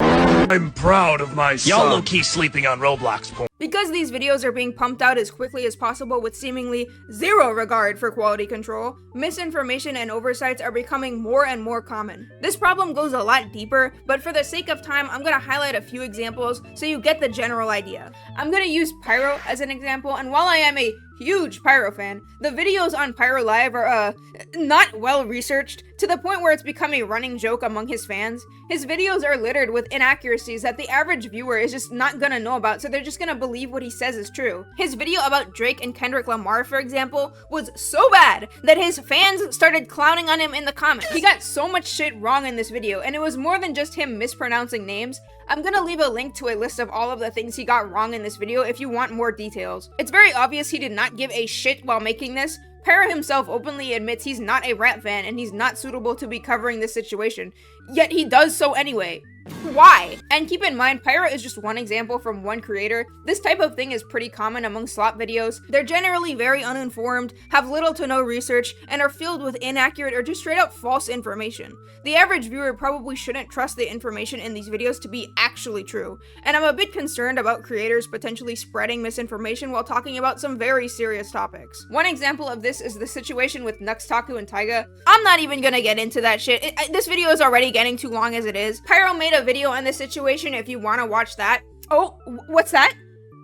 I'm proud of my son. Y'all low-key sleeping on Roblox porn. Because these videos are being pumped out as quickly as possible with seemingly zero regard for quality control, misinformation and oversights are becoming more and more common. This problem goes a lot deeper, but for the sake of time, I'm gonna highlight a few examples so you get the general idea. I'm gonna use Pyro as an example, and while I am a huge Pyro fan, the videos on Pyro Live are, not well researched, to the point where it's become a running joke among his fans. His videos are littered with inaccuracies that the average viewer is just not gonna know about, so they're just gonna believe what he says is true. His video about Drake and Kendrick Lamar, for example, was so bad that his fans started clowning on him in the comments. He got so much shit wrong in this video, and it was more than just him mispronouncing names. I'm gonna leave a link to a list of all of the things he got wrong in this video if you want more details. It's very obvious he did not give a shit while making this. Pyro himself openly admits he's not a rap fan and he's not suitable to be covering this situation, yet he does so anyway. Why? And keep in mind, Pyro is just one example from one creator. This type of thing is pretty common among slop videos. They're generally very uninformed, have little to no research, and are filled with inaccurate or just straight up false information. The average viewer probably shouldn't trust the information in these videos to be actually true, and I'm a bit concerned about creators potentially spreading misinformation while talking about some very serious topics. One example of this is the situation with Nuxtaku and Taiga. I'm not even gonna get into that shit. This video is already getting too long as it is. Pyro made a video on this situation if you want to watch that. Oh, what's that?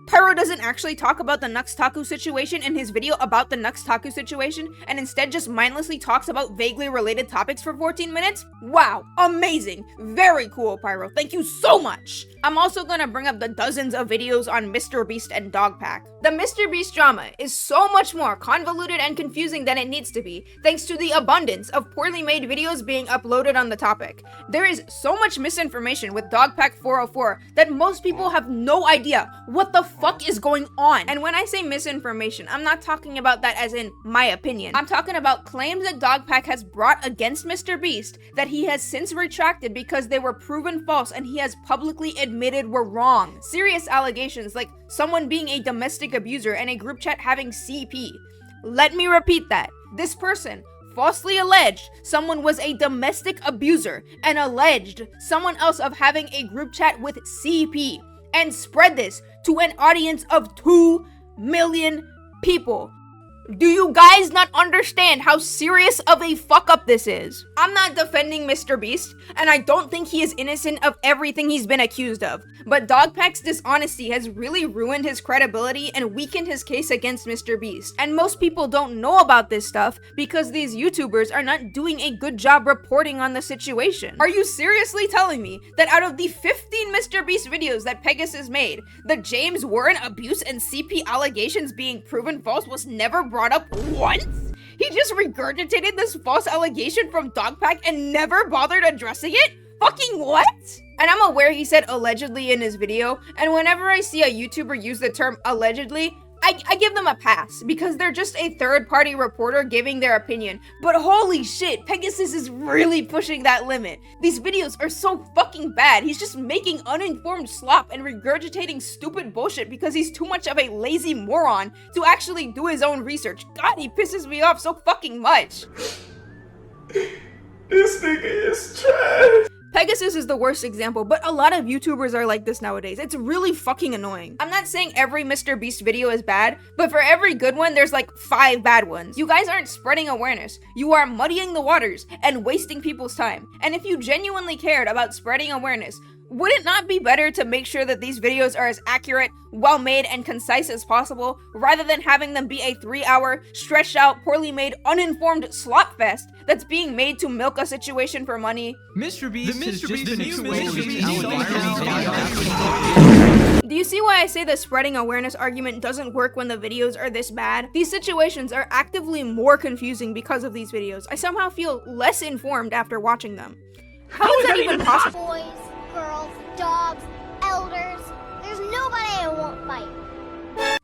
Pyro doesn't actually talk about the Nuxtaku situation in his video about the Nuxtaku situation, and instead just mindlessly talks about vaguely related topics for 14 minutes? Wow, amazing. Very cool, Pyro. Thank you so much. I'm also gonna bring up the dozens of videos on MrBeast and Dogpack. The MrBeast drama is so much more convoluted and confusing than it needs to be, thanks to the abundance of poorly made videos being uploaded on the topic. There is so much misinformation with Dogpack 404 that most people have no idea what the fuck is going on. And when I say misinformation, I'm not talking about that as in my opinion. I'm talking about claims that Dogpack has brought against MrBeast that he has since retracted because they were proven false and he has publicly admitted were wrong. Serious allegations like someone being a domestic abuser and a group chat having CP. Let me repeat that. This person falsely alleged someone was a domestic abuser and alleged someone else of having a group chat with CP and spread this to an audience of 2 million people. Do you guys not understand how serious of a fuck up this is? I'm not defending MrBeast, and I don't think he is innocent of everything he's been accused of, but Dogpack's dishonesty has really ruined his credibility and weakened his case against MrBeast. And most people don't know about this stuff because these YouTubers are not doing a good job reporting on the situation. Are you seriously telling me that out of the 15 MrBeast videos that Pegasus made, the James Warren abuse and CP allegations being proven false was never brought up once? He just regurgitated this false allegation from Dogpack and never bothered addressing it? Fucking what? And I'm aware he said allegedly in his video, and whenever I see a YouTuber use the term allegedly, I give them a pass because they're just a third-party reporter giving their opinion. But holy shit, Pegasus is really pushing that limit. These videos are so fucking bad. He's just making uninformed slop and regurgitating stupid bullshit because he's too much of a lazy moron to actually do his own research. God, he pisses me off so fucking much. This nigga is trash. Pegasus is the worst example, but a lot of YouTubers are like this nowadays. It's really fucking annoying. I'm not saying every MrBeast video is bad, but for every good one, there's like 5 bad ones. You guys aren't spreading awareness. You are muddying the waters and wasting people's time. And if you genuinely cared about spreading awareness, would it not be better to make sure that these videos are as accurate, well-made, and concise as possible, rather than having them be a 3-hour, stretched-out, poorly made, uninformed slop fest that's being made to milk a situation for money? MrBeast has just been exposed. Do you see why I say the spreading awareness argument doesn't work when the videos are this bad? These situations are actively more confusing because of these videos. I somehow feel less informed after watching them. How is that even possible? Boys, girls, dogs, elders. There's nobody I won't fight.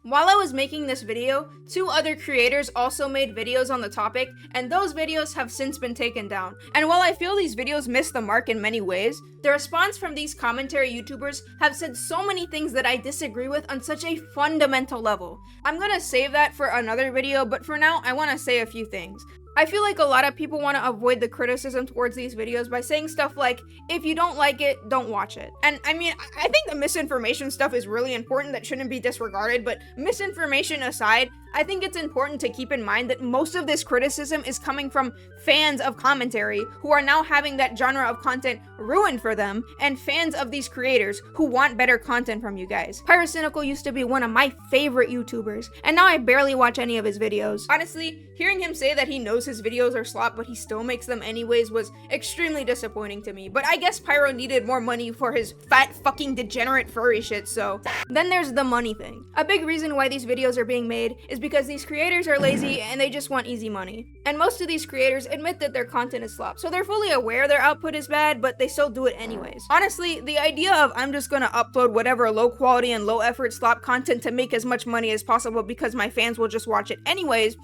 While I was making this video, 2 other creators also made videos on the topic, and those videos have since been taken down. And while I feel these videos miss the mark in many ways, the response from these commentary YouTubers have said so many things that I disagree with on such a fundamental level. I'm gonna save that for another video, but for now, I want to say a few things. I feel like a lot of people want to avoid the criticism towards these videos by saying stuff like, if you don't like it, don't watch it. And I mean, I think the misinformation stuff is really important that shouldn't be disregarded, but misinformation aside, I think it's important to keep in mind that most of this criticism is coming from fans of commentary who are now having that genre of content ruined for them, and fans of these creators who want better content from you guys. Pyrocynical used to be one of my favorite YouTubers, and now I barely watch any of his videos. Honestly, hearing him say that he knows his videos are slop but he still makes them anyways was extremely disappointing to me, but I guess Pyro needed more money for his fat fucking degenerate furry shit, so. Then there's the money thing. A big reason why these videos are being made is because these creators are lazy and they just want easy money. And most of these creators admit that their content is slop, so they're fully aware their output is bad, but they still do it anyways. Honestly, the idea of I'm just gonna upload whatever low quality and low effort slop content to make as much money as possible because my fans will just watch it anyways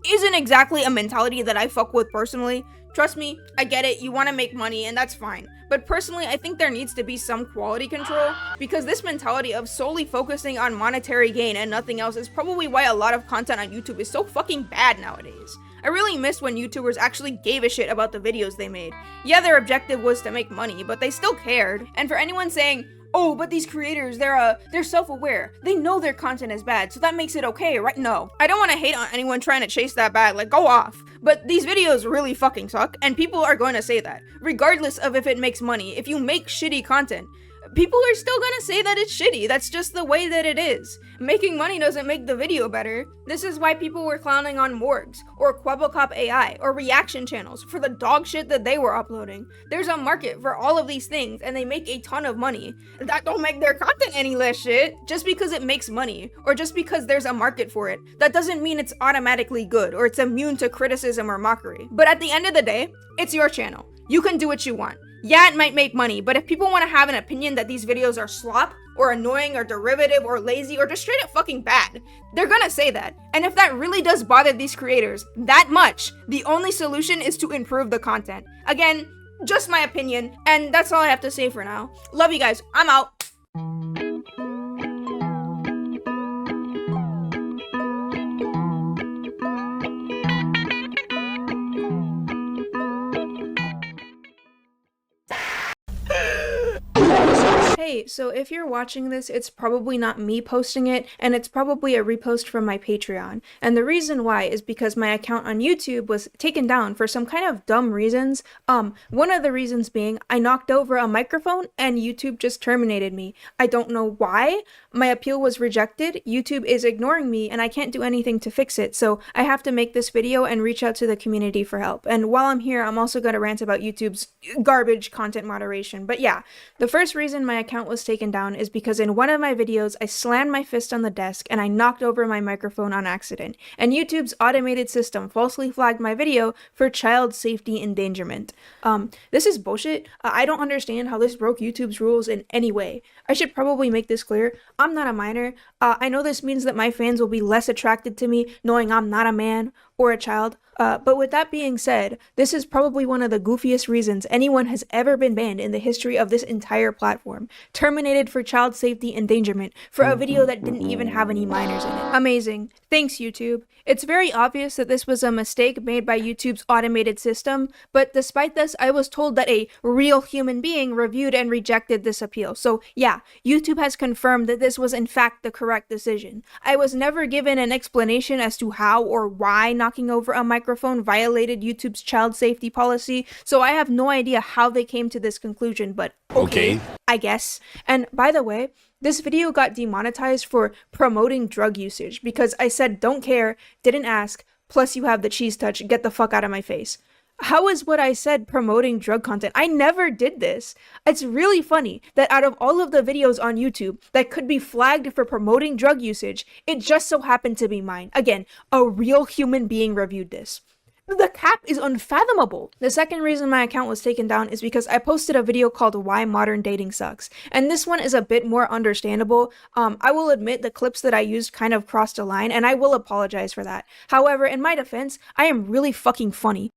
isn't exactly a mentality that I fuck with personally. Trust me, I get it, you want to make money and that's fine. But personally, I think there needs to be some quality control, because this mentality of solely focusing on monetary gain and nothing else is probably why a lot of content on YouTube is so fucking bad nowadays. I really miss when YouTubers actually gave a shit about the videos they made. Yeah, their objective was to make money, but they still cared. And for anyone saying, oh, but these creators, they're self-aware. They know their content is bad, so that makes it okay, right? No. I don't want to hate on anyone trying to chase that bag, like, go off. But these videos really fucking suck, and people are going to say that. Regardless of if it makes money, if you make shitty content, people are still gonna say that it's shitty. That's just the way that it is. Making money doesn't make the video better. This is why people were clowning on Morgs, or Quabblecop AI, or reaction channels for the dog shit that they were uploading. There's a market for all of these things, and they make a ton of money. That don't make their content any less shit. Just because it makes money, or just because there's a market for it, that doesn't mean it's automatically good, or it's immune to criticism or mockery. But at the end of the day, it's your channel. You can do what you want. Yeah, it might make money, but if people want to have an opinion that these videos are slop, or annoying, or derivative, or lazy, or just straight up fucking bad, they're gonna say that. And if that really does bother these creators that much, the only solution is to improve the content. Again, just my opinion, and that's all I have to say for now. Love you guys, I'm out. Hey, so if you're watching this, it's probably not me posting it, and it's probably a repost from my Patreon. And the reason why is because my account on YouTube was taken down for some kind of dumb reasons. One of the reasons being I knocked over a microphone and YouTube just terminated me. I don't know why. My appeal was rejected, YouTube is ignoring me, and I can't do anything to fix it, so I have to make this video and reach out to the community for help. And while I'm here, I'm also going to rant about YouTube's garbage content moderation. But yeah, the first reason my account was taken down is because in one of my videos, I slammed my fist on the desk and I knocked over my microphone on accident, and YouTube's automated system falsely flagged my video for child safety endangerment. This is bullshit. I don't understand how this broke YouTube's rules in any way. I should probably make this clear. I'm not a minor. I know this means that my fans will be less attracted to me knowing I'm not a man or a child. But with that being said, this is probably one of the goofiest reasons anyone has ever been banned in the history of this entire platform. Terminated for child safety endangerment for a video that didn't even have any minors in it. Amazing. Thanks, YouTube. It's very obvious that this was a mistake made by YouTube's automated system, but despite this, I was told that a real human being reviewed and rejected this appeal. So yeah, YouTube has confirmed that this was in fact the correct decision. I was never given an explanation as to how or why knocking over a microphone violated YouTube's child safety policy, so I have no idea how they came to this conclusion, but okay, I guess. And by the way, this video got demonetized for promoting drug usage because I said don't care, didn't ask, plus you have the cheese touch, get the fuck out of my face. How is what I said promoting drug content? I never did this. It's really funny that out of all of the videos on YouTube that could be flagged for promoting drug usage, it just so happened to be mine. Again, a real human being reviewed this. The cap is unfathomable. The second reason my account was taken down is because I posted a video called Why Modern Dating Sucks, and this one is a bit more understandable. I will admit the clips that I used kind of crossed a line, and I will apologize for that. However, in my defense, I am really fucking funny.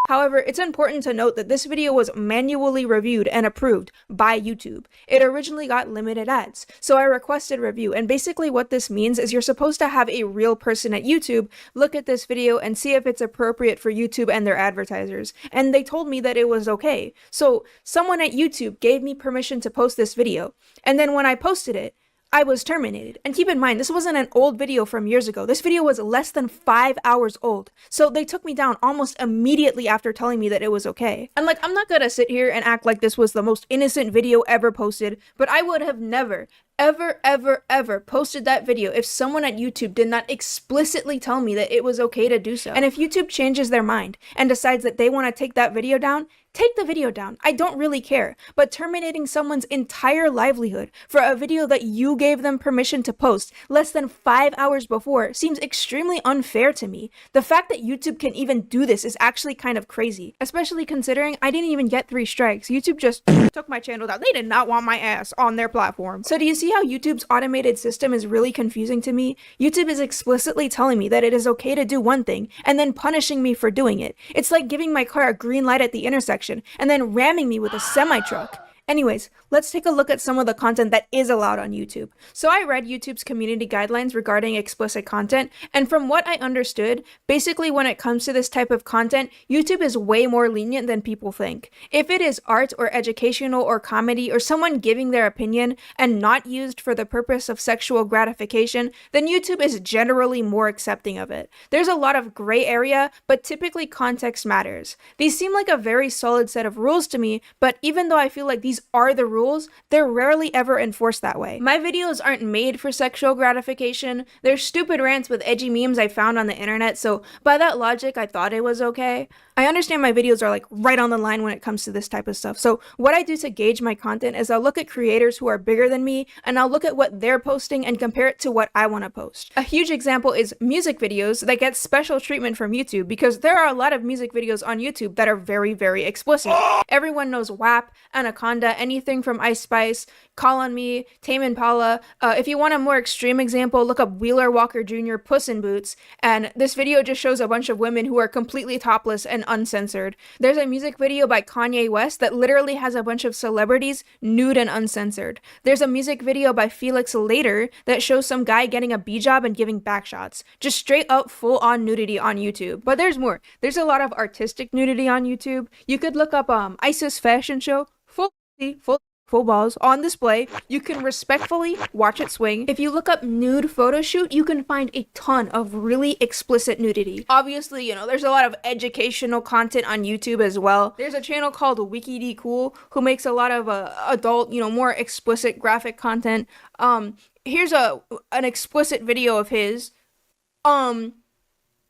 However, it's important to note that this video was manually reviewed and approved by YouTube. It originally got limited ads, so I requested review, and basically what this means is you're supposed to have a real person at YouTube look at this video and see if it's appropriate for YouTube and their advertisers, and they told me that it was okay. So someone at YouTube gave me permission to post this video, and then when I posted it, I was terminated. And keep in mind, this wasn't an old video from years ago. This video was less than 5 hours old. So they took me down almost immediately after telling me that it was okay. And like, I'm not gonna sit here and act like this was the most innocent video ever posted, but I would have never, ever posted that video if someone at YouTube did not explicitly tell me that it was okay to do so. And if YouTube changes their mind and decides that they want to take that video down, take the video down. I don't really care. But terminating someone's entire livelihood for a video that you gave them permission to post less than 5 hours before seems extremely unfair to me. The fact that YouTube can even do this is actually kind of crazy, especially considering I didn't even get 3 strikes. YouTube just took my channel down. They did not want my ass on their platform. So do you see how YouTube's automated system is really confusing to me? YouTube is explicitly telling me that it is okay to do one thing and then punishing me for doing it. It's like giving my car a green light at the intersection and then ramming me with a semi-truck. Anyways, let's take a look at some of the content that is allowed on YouTube. So I read YouTube's community guidelines regarding explicit content, and from what I understood, basically when it comes to this type of content, YouTube is way more lenient than people think. If it is art or educational or comedy or someone giving their opinion and not used for the purpose of sexual gratification, then YouTube is generally more accepting of it. There's a lot of gray area, but typically context matters. These seem like a very solid set of rules to me, but even though I feel like these are the rules, they're rarely ever enforced that way. My videos aren't made for sexual gratification. They're stupid rants with edgy memes I found on the internet, so by that logic, I thought it was okay. I understand my videos are like right on the line when it comes to this type of stuff, so what I do to gauge my content is I'll look at creators who are bigger than me, and I'll look at what they're posting and compare it to what I want to post. A huge example is music videos that get special treatment from YouTube, because there are a lot of music videos on YouTube that are very, very explicit. Everyone knows WAP, Anaconda, anything from Ice Spice, Call on Me, Tame Impala. If you want a more extreme example, look up Wheeler Walker Jr. Puss in Boots, and this video just shows a bunch of women who are completely topless and uncensored. There's a music video by Kanye West that literally has a bunch of celebrities nude and uncensored. There's a music video by Felix Leiter that shows some guy getting a B-job and giving backshots. Just straight up full-on nudity on YouTube. But there's more. There's a lot of artistic nudity on YouTube. You could look up Isis Fashion Show, full balls on display. You can respectfully watch it swing. If you look up nude photo shoot, you can find a ton of really explicit nudity. Obviously, you know, there's a lot of educational content on YouTube as well. There's a channel called WikiDcool who makes a lot of adult, you know, more explicit graphic content. Here's an explicit video of his.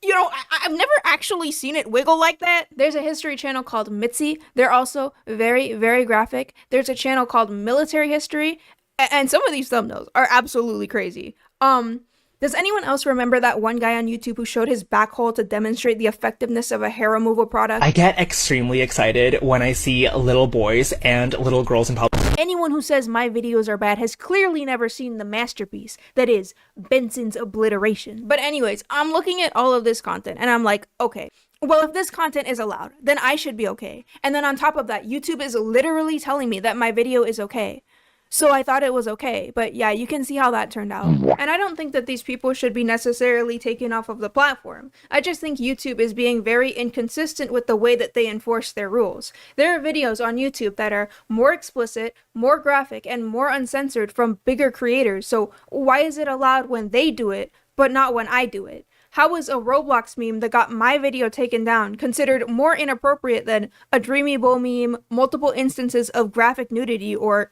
You know, I've never actually seen it wiggle like that. There's a history channel called Mitzi. They're also very, very graphic. There's a channel called Military History, and some of these thumbnails are absolutely crazy. Does anyone else remember that one guy on YouTube who showed his back hole to demonstrate the effectiveness of a hair removal product? I get extremely excited when I see little boys and little girls in public. Anyone who says my videos are bad has clearly never seen the masterpiece that is Benson's Obliteration. But anyways, I'm looking at all of this content and I'm like, okay, well, if this content is allowed, then I should be okay. And then on top of that, YouTube is literally telling me that my video is okay. So I thought it was okay, but yeah, you can see how that turned out. And I don't think that these people should be necessarily taken off of the platform. I just think YouTube is being very inconsistent with the way that they enforce their rules. There are videos on YouTube that are more explicit, more graphic, and more uncensored from bigger creators, so why is it allowed when they do it, but not when I do it? How is a Roblox meme that got my video taken down considered more inappropriate than a Dreamy Bow meme, multiple instances of graphic nudity, or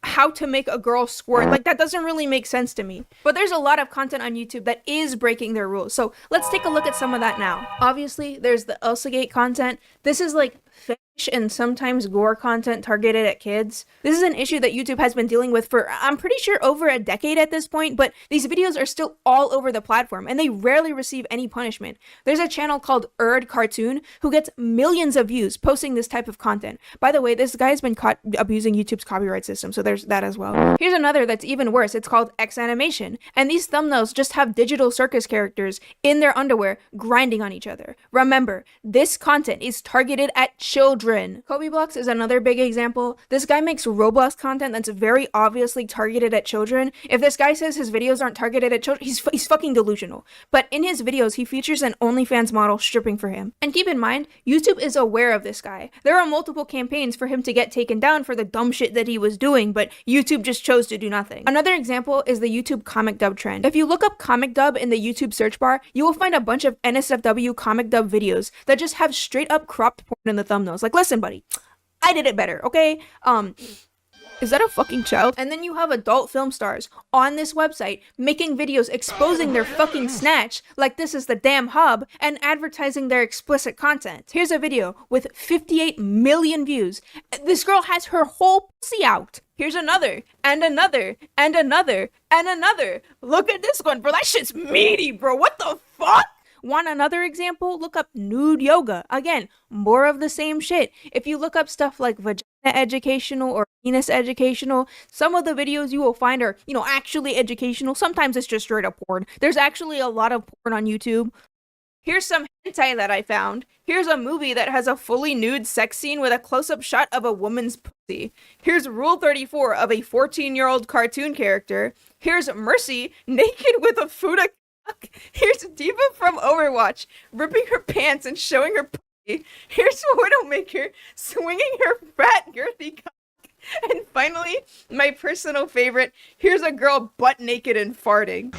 how to make a girl squirt? Like, that doesn't really make sense to me. But there's a lot of content on YouTube that is breaking their rules, so let's take a look at some of that now. Obviously, there's the Elsagate content. This is like fetish and sometimes gore content targeted at kids. This is an issue that YouTube has been dealing with for, I'm pretty sure, over a decade at this point, but these videos are still all over the platform and they rarely receive any punishment. There's a channel called Erd Cartoon who gets millions of views posting this type of content. By the way, this guy's been caught abusing YouTube's copyright system, so there's that as well. Here's another that's even worse. It's called X Animation, and these thumbnails just have digital circus characters in their underwear grinding on each other. Remember, this content is targeted at children. Kobe is another big example. This guy makes Roblox content that's very obviously targeted at children. If this guy says his videos aren't targeted at children, he's fucking delusional. But in his videos, he features an OnlyFans model stripping for him. And keep in mind, YouTube is aware of this guy. There are multiple campaigns for him to get taken down for the dumb shit that he was doing, but YouTube just chose to do nothing. Another example is the YouTube comic dub trend. If you look up comic dub in the YouTube search bar, you will find a bunch of NSFW comic dub videos that just have straight up cropped porn in the thumbnails. Like, listen, buddy, I did it better, okay? Is that a fucking child? And then you have adult film stars on this website making videos exposing their fucking snatch like this is the damn hub and advertising their explicit content. Here's a video with 58 million views. This girl has her whole pussy out. Here's another, and another, and another, and another. Look at this one, bro. That shit's meaty, bro. What the fuck? Want another example? Look up nude yoga. Again, more of the same shit. If you look up stuff like vagina educational or penis educational, some of the videos you will find are, you know, actually educational. Sometimes it's just straight up porn. There's actually a lot of porn on YouTube. Here's some hentai that I found. Here's a movie that has a fully nude sex scene with a close-up shot of a woman's pussy. Here's Rule 34 of a 14-year-old cartoon character. Here's Mercy naked with a Fuda cock. Here's Diva from Overwatch ripping her pants and showing her pussy. Here's Widowmaker swinging her fat girthy cock. And finally, my personal favorite, here's a girl butt naked and farting.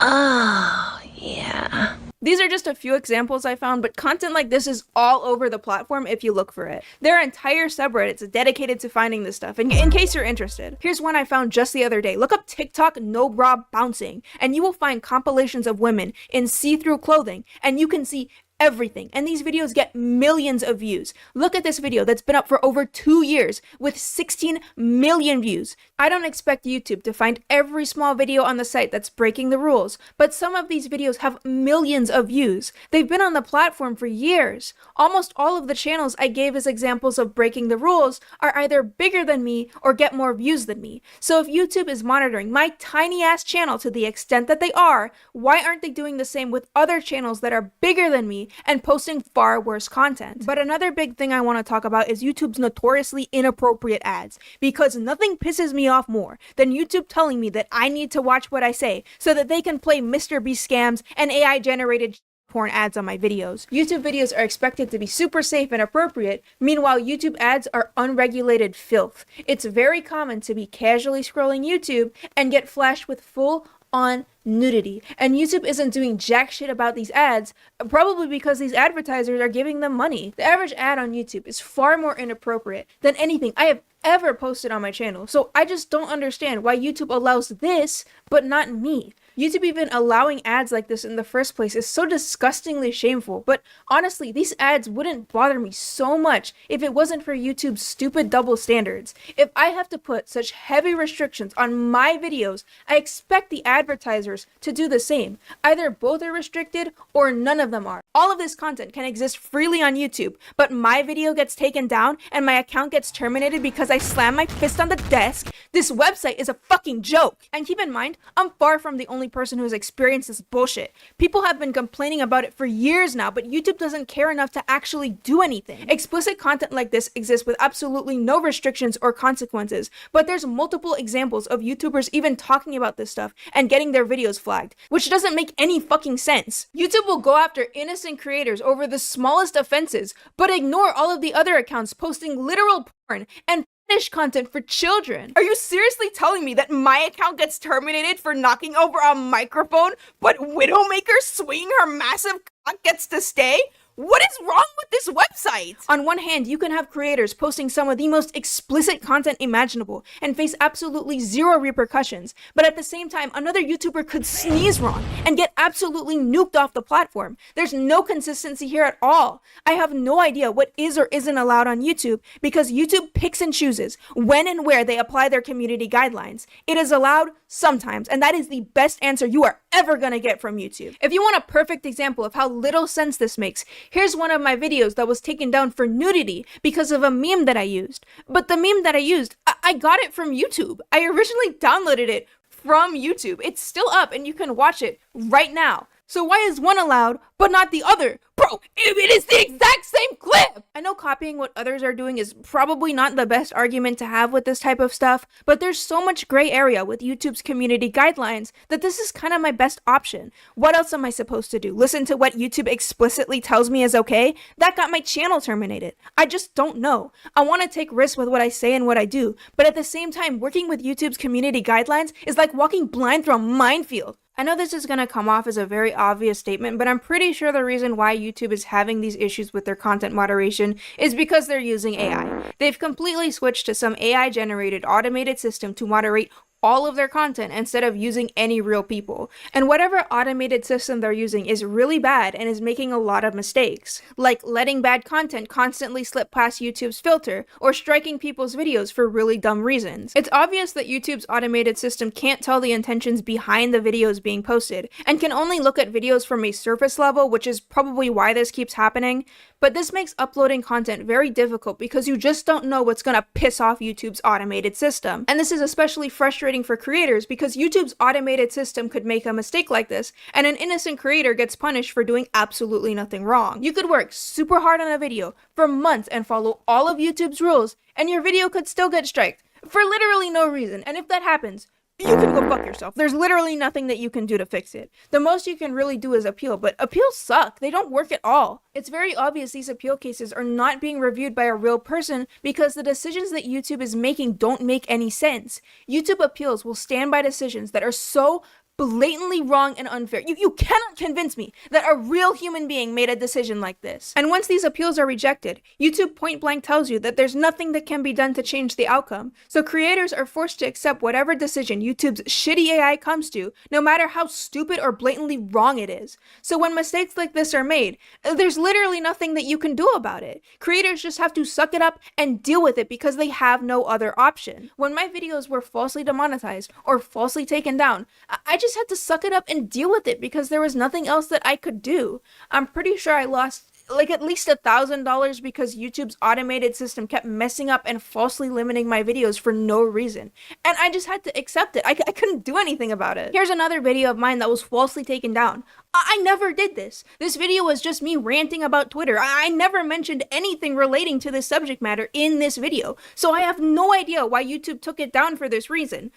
Oh, yeah. These are just a few examples I found, but content like this is all over the platform if you look for it. There are entire subreddits dedicated to finding this stuff, in case you're interested. Here's one I found just the other day. Look up TikTok no bra bouncing, and you will find compilations of women in see-through clothing, and you can see everything, and these videos get millions of views. Look at this video that's been up for over 2 years with 16 million views. I don't expect YouTube to find every small video on the site that's breaking the rules, but some of these videos have millions of views. They've been on the platform for years. Almost all of the channels I gave as examples of breaking the rules are either bigger than me or get more views than me. So if YouTube is monitoring my tiny ass channel to the extent that they are, why aren't they doing the same with other channels that are bigger than me and posting far worse content? But another big thing I want to talk about is YouTube's notoriously inappropriate ads, because nothing pisses me off more than YouTube telling me that I need to watch what I say so that they can play Mr. Beast scams and AI generated porn ads on my videos. YouTube videos are expected to be super safe and appropriate, meanwhile YouTube ads are unregulated filth. It's very common to be casually scrolling YouTube and get flashed with full on nudity, and YouTube isn't doing jack shit about these ads, probably because these advertisers are giving them money. The average ad on YouTube is far more inappropriate than anything I have ever posted on my channel, so I just don't understand why YouTube allows this but not me. YouTube even allowing ads like this in the first place is so disgustingly shameful, but honestly, these ads wouldn't bother me so much if it wasn't for YouTube's stupid double standards. If I have to put such heavy restrictions on my videos, I expect the advertisers to do the same. Either both are restricted or none of them are. All of this content can exist freely on YouTube, but my video gets taken down and my account gets terminated because I slam my fist on the desk. This website is a fucking joke. And keep in mind, I'm far from the only person who has experienced this bullshit. People have been complaining about it for years now, but YouTube doesn't care enough to actually do anything. Explicit content like this exists with absolutely no restrictions or consequences, but there's multiple examples of YouTubers even talking about this stuff and getting their videos flagged, which doesn't make any fucking sense. YouTube will go after innocent creators over the smallest offenses, but ignore all of the other accounts posting literal porn and content for children. Are you seriously telling me that my account gets terminated for knocking over a microphone, but Widowmaker swinging her massive cock gets to stay? What is wrong with this website? On one hand, you can have creators posting some of the most explicit content imaginable and face absolutely zero repercussions, but at the same time, another YouTuber could sneeze wrong and get absolutely nuked off the platform. There's no consistency here at all. I have no idea what is or isn't allowed on YouTube because YouTube picks and chooses when and where they apply their community guidelines. It is allowed sometimes, and that is the best answer you are ever gonna get from YouTube. If you want a perfect example of how little sense this makes, here's one of my videos that was taken down for nudity because of a meme that I used. But the meme that I used, I got it from YouTube. I originally downloaded it from YouTube. It's still up and you can watch it right now. So why is one allowed, but not the other? Bro, it is the exact same clip! I know copying what others are doing is probably not the best argument to have with this type of stuff, but there's so much gray area with YouTube's community guidelines that this is kind of my best option. What else am I supposed to do? Listen to what YouTube explicitly tells me is okay? That got my channel terminated. I just don't know. I want to take risks with what I say and what I do, but at the same time, working with YouTube's community guidelines is like walking blind through a minefield. I know this is going to come off as a very obvious statement, but I'm pretty sure the reason why YouTube is having these issues with their content moderation is because they're using AI. They've completely switched to some AI-generated automated system to moderate all of their content instead of using any real people. And whatever automated system they're using is really bad and is making a lot of mistakes, like letting bad content constantly slip past YouTube's filter or striking people's videos for really dumb reasons. It's obvious that YouTube's automated system can't tell the intentions behind the videos being posted and can only look at videos from a surface level, which is probably why this keeps happening. But this makes uploading content very difficult because you just don't know what's gonna piss off YouTube's automated system. And this is especially frustrating for creators because YouTube's automated system could make a mistake like this, and an innocent creator gets punished for doing absolutely nothing wrong. You could work super hard on a video for months and follow all of YouTube's rules, and your video could still get striked for literally no reason. And if that happens, you can go fuck yourself. There's literally nothing that you can do to fix it. The most you can really do is appeal, but appeals suck. They don't work at all. It's very obvious these appeal cases are not being reviewed by a real person because the decisions that YouTube is making don't make any sense. YouTube appeals will stand by decisions that are so blatantly wrong and unfair. You cannot convince me that a real human being made a decision like this. And once these appeals are rejected, YouTube point blank tells you that there's nothing that can be done to change the outcome. So creators are forced to accept whatever decision YouTube's shitty AI comes to, no matter how stupid or blatantly wrong it is. So when mistakes like this are made, there's literally nothing that you can do about it. Creators just have to suck it up and deal with it because they have no other option. When my videos were falsely demonetized or falsely taken down, I just had to suck it up and deal with it because there was nothing else that I could do. I'm pretty sure I lost like at least $1,000 because YouTube's automated system kept messing up and falsely limiting my videos for no reason. And I just had to accept it. I couldn't do anything about it. Here's another video of mine that was falsely taken down. I never did this. This video was just me ranting about Twitter. I never mentioned anything relating to this subject matter in this video. So I have no idea why YouTube took it down for this reason.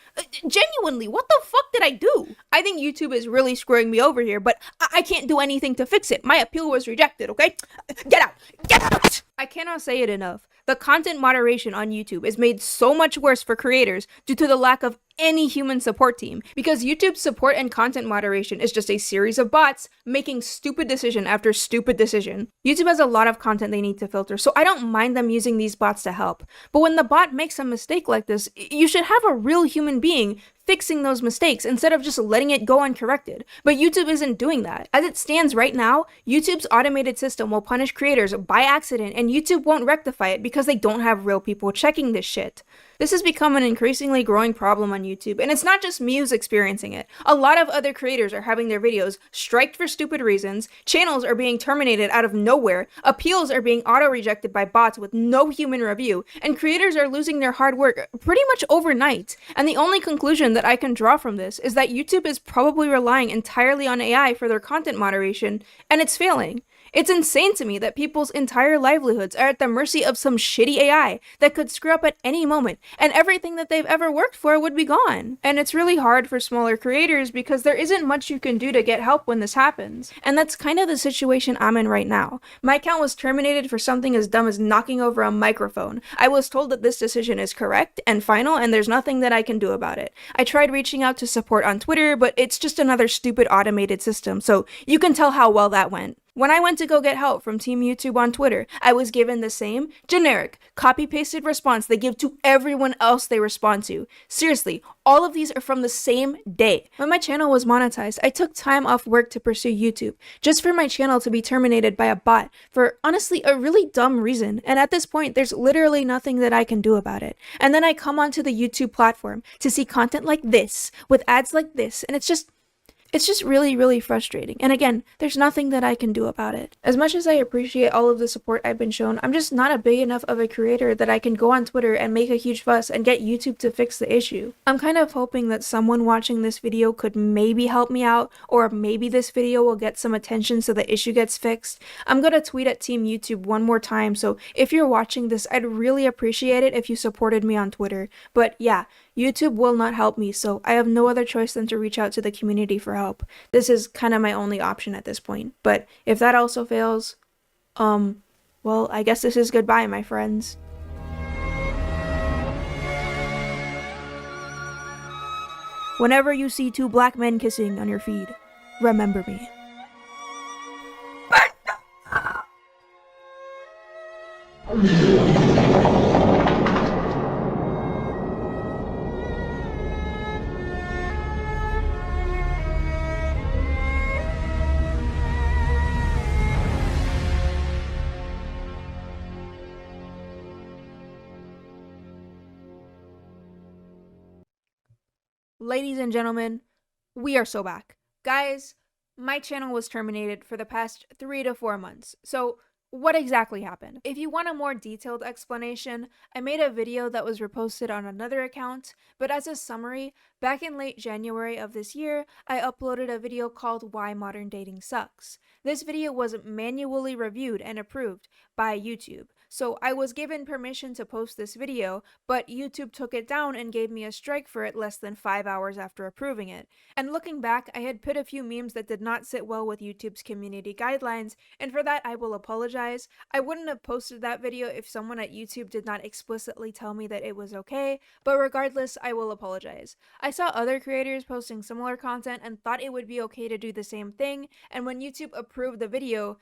Genuinely, what the fuck did I do? I think YouTube is really screwing me over here, but I can't do anything to fix it. My appeal was rejected, okay? Get out! Get out! I cannot say it enough. The content moderation on YouTube is made so much worse for creators due to the lack of any human support team, because YouTube's support and content moderation is just a series of bots making stupid decision after stupid decision. YouTube has a lot of content they need to filter, so I don't mind them using these bots to help. But when the bot makes a mistake like this, you should have a real human being fixing those mistakes instead of just letting it go uncorrected. But YouTube isn't doing that. As it stands right now, YouTube's automated system will punish creators by accident, and YouTube won't rectify it because they don't have real people checking this shit. This has become an increasingly growing problem on YouTube, and it's not just me who's experiencing it. A lot of other creators are having their videos striked for stupid reasons, channels are being terminated out of nowhere, appeals are being auto-rejected by bots with no human review, and creators are losing their hard work pretty much overnight. And the only conclusion that I can draw from this is that YouTube is probably relying entirely on AI for their content moderation, and it's failing. It's insane to me that people's entire livelihoods are at the mercy of some shitty AI that could screw up at any moment, and everything that they've ever worked for would be gone. And it's really hard for smaller creators because there isn't much you can do to get help when this happens. And that's kind of the situation I'm in right now. My account was terminated for something as dumb as knocking over a microphone. I was told that this decision is correct and final, and there's nothing that I can do about it. I tried reaching out to support on Twitter, but it's just another stupid automated system, so you can tell how well that went. When I went to go get help from Team YouTube on Twitter, I was given the same generic, copy-pasted response they give to everyone else they respond to. Seriously, all of these are from the same day. When my channel was monetized, I took time off work to pursue YouTube, just for my channel to be terminated by a bot for, honestly, a really dumb reason. And at this point, there's literally nothing that I can do about it. And then I come onto the YouTube platform to see content like this, with ads like this, and it's just really, really frustrating. And again, there's nothing that I can do about it. As much as I appreciate all of the support I've been shown, I'm just not a big enough of a creator that I can go on Twitter and make a huge fuss and get YouTube to fix the issue. I'm kind of hoping that someone watching this video could maybe help me out, or maybe this video will get some attention so the issue gets fixed. I'm gonna tweet at Team YouTube one more time, so if you're watching this, I'd really appreciate it if you supported me on Twitter. But yeah, YouTube will not help me, so I have no other choice than to reach out to the community for help. This is kind of my only option at this point. But if that also fails, well, I guess this is goodbye, my friends. Whenever you see two black men kissing on your feed, remember me. Ladies and gentlemen, we are so back. Guys, my channel was terminated for the past 3 to 4 months. So what exactly happened? If you want a more detailed explanation, I made a video that was reposted on another account, but as a summary, back in late January of this year, I uploaded a video called Why Modern Dating Sucks. This video was manually reviewed and approved by YouTube. So I was given permission to post this video, but YouTube took it down and gave me a strike for it less than 5 hours after approving it. And looking back, I had put a few memes that did not sit well with YouTube's community guidelines, and for that I will apologize. I wouldn't have posted that video if someone at YouTube did not explicitly tell me that it was okay, but regardless, I will apologize. I saw other creators posting similar content and thought it would be okay to do the same thing, and when YouTube approved the video,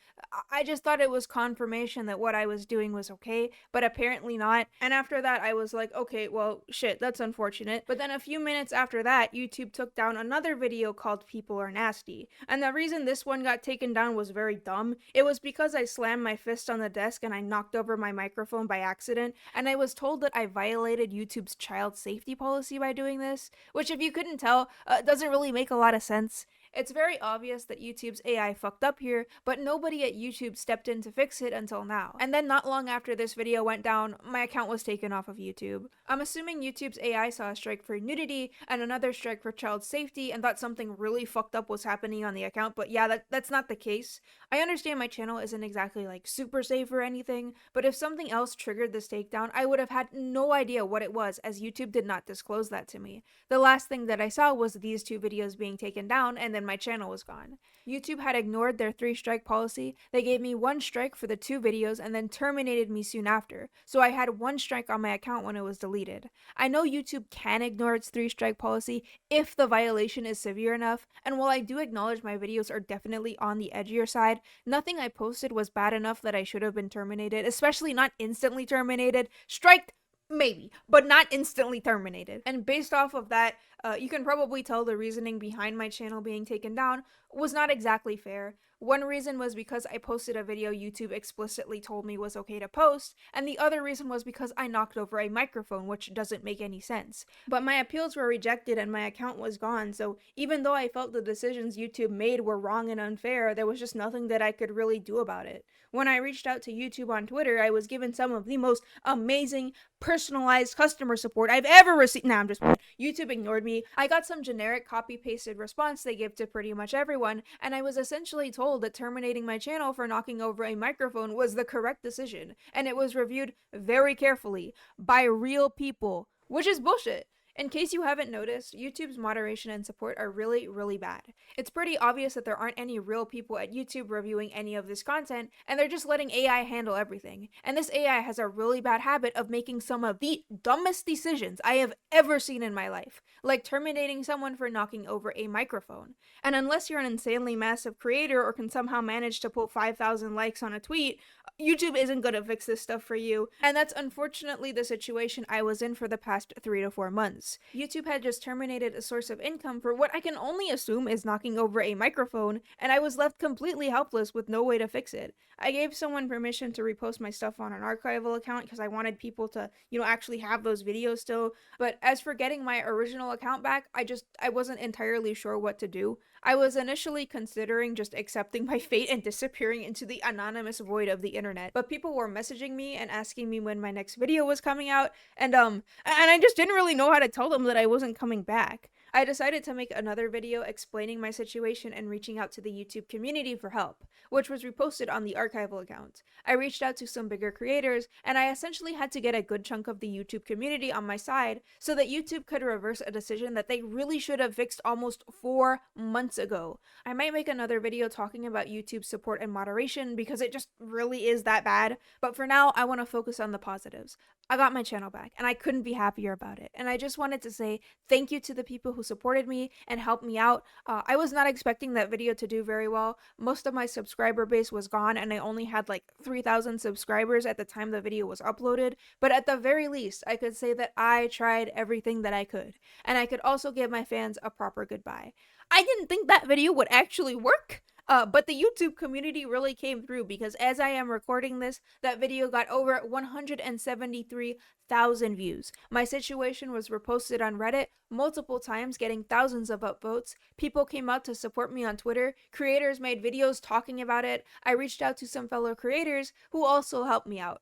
I just thought it was confirmation that what I was doing was okay, but apparently not. And after that, I was like, okay, well, shit, that's unfortunate. But then a few minutes after that, YouTube took down another video called People Are Nasty. And the reason this one got taken down was very dumb. It was because I slammed my fist on the desk and I knocked over my microphone by accident, and I was told that I violated YouTube's child safety policy by doing this, which if you couldn't tell, doesn't really make a lot of sense. It's very obvious that YouTube's AI fucked up here, but nobody at YouTube stepped in to fix it until now. And then not long after this video went down, my account was taken off of YouTube. I'm assuming YouTube's AI saw a strike for nudity and another strike for child safety and thought something really fucked up was happening on the account, but yeah, that's not the case. I understand my channel isn't exactly like super safe or anything, but if something else triggered this takedown, I would have had no idea what it was, as YouTube did not disclose that to me. The last thing that I saw was these 2 videos being taken down, and then my channel was gone. YouTube had ignored their 3-strike policy. They gave me 1 strike for the 2 videos and then terminated me soon after, so I had 1 strike on my account when it was deleted. I know YouTube can ignore its 3-strike policy if the violation is severe enough, and while I do acknowledge my videos are definitely on the edgier side, nothing I posted was bad enough that I should have been terminated, especially not instantly terminated. Striked? Maybe, but not instantly terminated. And based off of that, you can probably tell the reasoning behind my channel being taken down was not exactly fair. One reason was because I posted a video YouTube explicitly told me was okay to post, and the other reason was because I knocked over a microphone, which doesn't make any sense. But my appeals were rejected and my account was gone, so even though I felt the decisions YouTube made were wrong and unfair, there was just nothing that I could really do about it. When I reached out to YouTube on Twitter, I was given some of the most amazing, personalized customer support I've ever received. Nah, I'm just kidding. YouTube ignored me. I got some generic copy-pasted response they give to pretty much everyone, and I was essentially told that terminating my channel for knocking over a microphone was the correct decision, and it was reviewed very carefully by real people, which is bullshit. In case you haven't noticed, YouTube's moderation and support are really, really bad. It's pretty obvious that there aren't any real people at YouTube reviewing any of this content, and they're just letting AI handle everything. And this AI has a really bad habit of making some of the dumbest decisions I have ever seen in my life, like terminating someone for knocking over a microphone. And unless you're an insanely massive creator or can somehow manage to pull 5,000 likes on a tweet, YouTube isn't gonna fix this stuff for you, and that's unfortunately the situation I was in for the past 3 to 4 months. YouTube had just terminated a source of income for what I can only assume is knocking over a microphone, and I was left completely helpless with no way to fix it. I gave someone permission to repost my stuff on an archival account because I wanted people to, actually have those videos still, but as for getting my original account back, I wasn't entirely sure what to do. I was initially considering just accepting my fate and disappearing into the anonymous void of the internet, but people were messaging me and asking me when my next video was coming out, and I just didn't really know how to tell them that I wasn't coming back. I decided to make another video explaining my situation and reaching out to the YouTube community for help, which was reposted on the archival account. I reached out to some bigger creators, and I essentially had to get a good chunk of the YouTube community on my side so that YouTube could reverse a decision that they really should have fixed almost 4 months ago. I might make another video talking about YouTube support and moderation because it just really is that bad, but for now I want to focus on the positives. I got my channel back, and I couldn't be happier about it, and I just wanted to say thank you to the people who who supported me and helped me out. I was not expecting that video to do very well. Most of my subscriber base was gone and I only had like 3,000 subscribers at the time the video was uploaded. But at the very least, I could say that I tried everything that I could. And I could also give my fans a proper goodbye. I didn't think that video would actually work. But the YouTube community really came through because as I am recording this, that video got over 173,000 views. My situation was reposted on Reddit multiple times, getting thousands of upvotes. People came out to support me on Twitter. Creators made videos talking about it. I reached out to some fellow creators who also helped me out.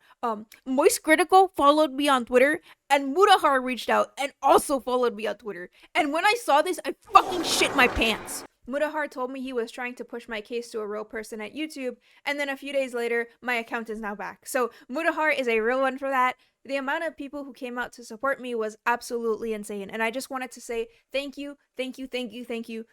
Moist Critical followed me on Twitter, and Mutahar reached out and also followed me on Twitter. And when I saw this, I fucking shit my pants. Mutahar told me he was trying to push my case to a real person at YouTube, and then a few days later, my account is now back. So Mutahar is a real one for that. The amount of people who came out to support me was absolutely insane, and I just wanted to say thank you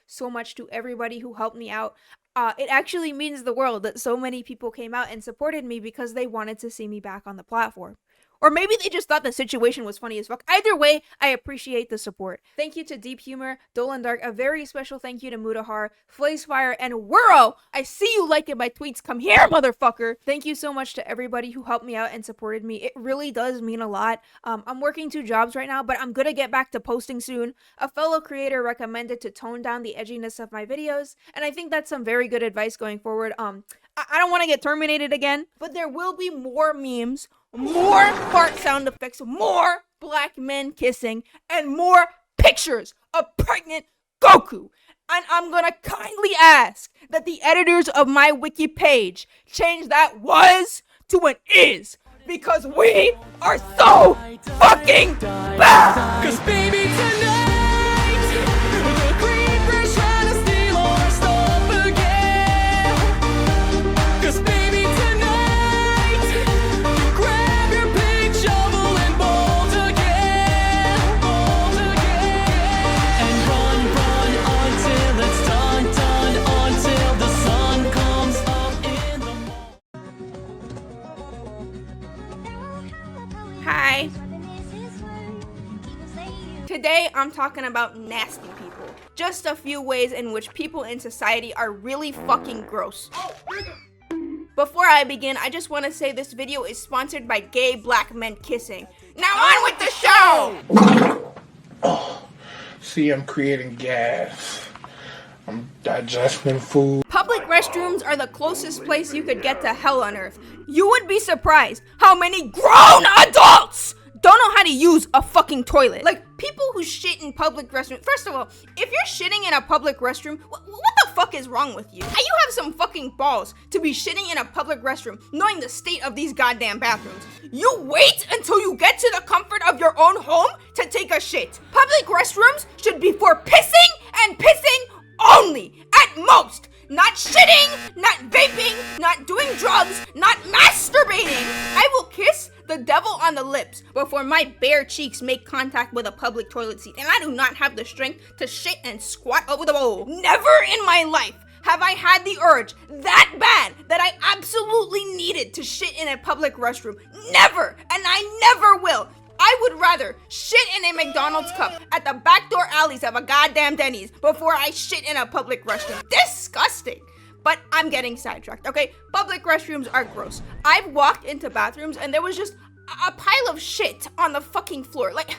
so much to everybody who helped me out. It actually means the world that so many people came out and supported me because they wanted to see me back on the platform. Or maybe they just thought the situation was funny as fuck. Either way, I appreciate the support. Thank you to Deep Humor, Dolan Dark, a very special thank you to Mutahar, Flazefire, and Whirl! I see you liking my tweets. Come here, motherfucker! Thank you so much to everybody who helped me out and supported me. It really does mean a lot. I'm working 2 jobs right now, but I'm gonna get back to posting soon. A fellow creator recommended to tone down the edginess of my videos, and I think that's some very good advice going forward. I don't want to get terminated again, but there will be more memes, more fart sound effects, more black men kissing, and more pictures of pregnant Goku. And I'm gonna kindly ask that the editors of my wiki page change that was to an is, because we are so fucking bad! 'Cause baby tonight, the creeper's trying to steal our stuff again. 'Cause baby tonight, you grab your big shovel and bolt again, and run until it's done, until the sun comes up in the morning. Hi. Today I'm talking about nasty people. Just a few ways in which people in society are really fucking gross. Before I begin, I just want to say this video is sponsored by gay black men kissing. Now on with the show! See, I'm creating gas. I'm digesting food. Public restrooms are the closest place you could get to hell on earth. You would be surprised how many grown adults don't know how to use a fucking toilet. Like, people who shit in public restrooms. First of all, if you're shitting in a public restroom, what the fuck is wrong with you? You have some fucking balls to be shitting in a public restroom, knowing the state of these goddamn bathrooms. You wait until you get to the comfort of your own home to take a shit. Public restrooms should be for pissing and pissing only, at most. Not shitting, not vaping, not doing drugs, not masturbating. I will kiss the devil on the lips before my bare cheeks make contact with a public toilet seat, and I do not have the strength to shit and squat over the bowl. Never in my life have I had the urge that bad that I absolutely needed to shit in a public restroom. Never, and I never will. I would rather shit in a McDonald's cup at the backdoor alleys of a goddamn Denny's before I shit in a public restroom. Disgusting. But I'm getting sidetracked, okay? Public restrooms are gross. I've walked into bathrooms and there was just a pile of shit on the fucking floor. Like,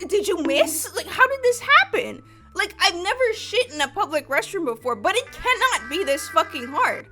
did you miss? Like, how did this happen? Like, I've never shit in a public restroom before, but it cannot be this fucking hard.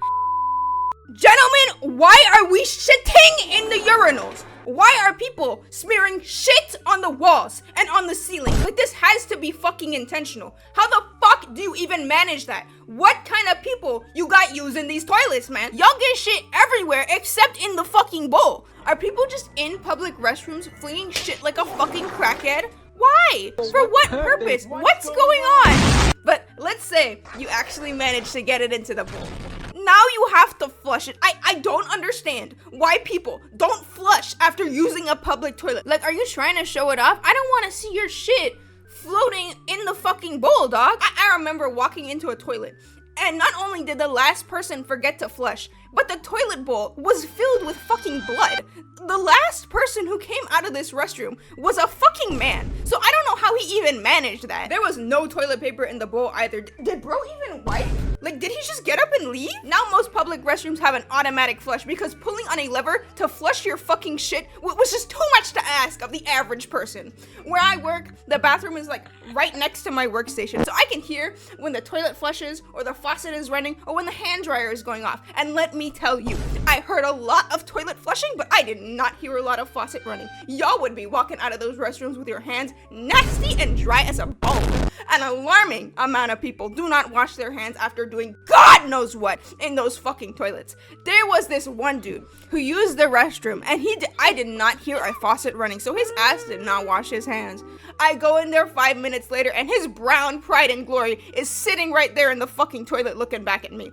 Gentlemen, why are we shitting in the urinals? Why are people smearing shit on the walls and on the ceiling? Like, this has to be fucking intentional. How the fuck do you even manage that? What kind of people you got using these toilets, man? Y'all get shit everywhere except in the fucking bowl. Are people just in public restrooms flinging shit like a fucking crackhead? Why? For what purpose? What's going on? But let's say you actually managed to get it into the bowl. Now you have to flush it. I don't understand why people don't flush after using a public toilet. Like, are you trying to show it off? I don't want to see your shit floating in the fucking bowl, dog. I remember walking into a toilet, and not only did the last person forget to flush, but the toilet bowl was filled with fucking blood. The last person who came out of this restroom was a fucking man. So I don't know how he even managed that. There was no toilet paper in the bowl either. Did bro even wipe? Like, did he just get up and leave? Now most public restrooms have an automatic flush because pulling on a lever to flush your fucking shit was just too much to ask of the average person. Where I work, the bathroom is like right next to my workstation, so I can hear when the toilet flushes or the faucet is running or when the hand dryer is going off. And let me tell you, I heard a lot of toilet flushing, but I did not hear a lot of faucet running. Y'all would be walking out of those restrooms with your hands nasty and dry as a bone. An alarming amount of people do not wash their hands after doing God knows what in those fucking toilets. There was this one dude who used the restroom and I did not hear a faucet running, so his ass did not wash his hands. I go in there 5 minutes later and his brown pride and glory is sitting right there in the fucking toilet looking back at me.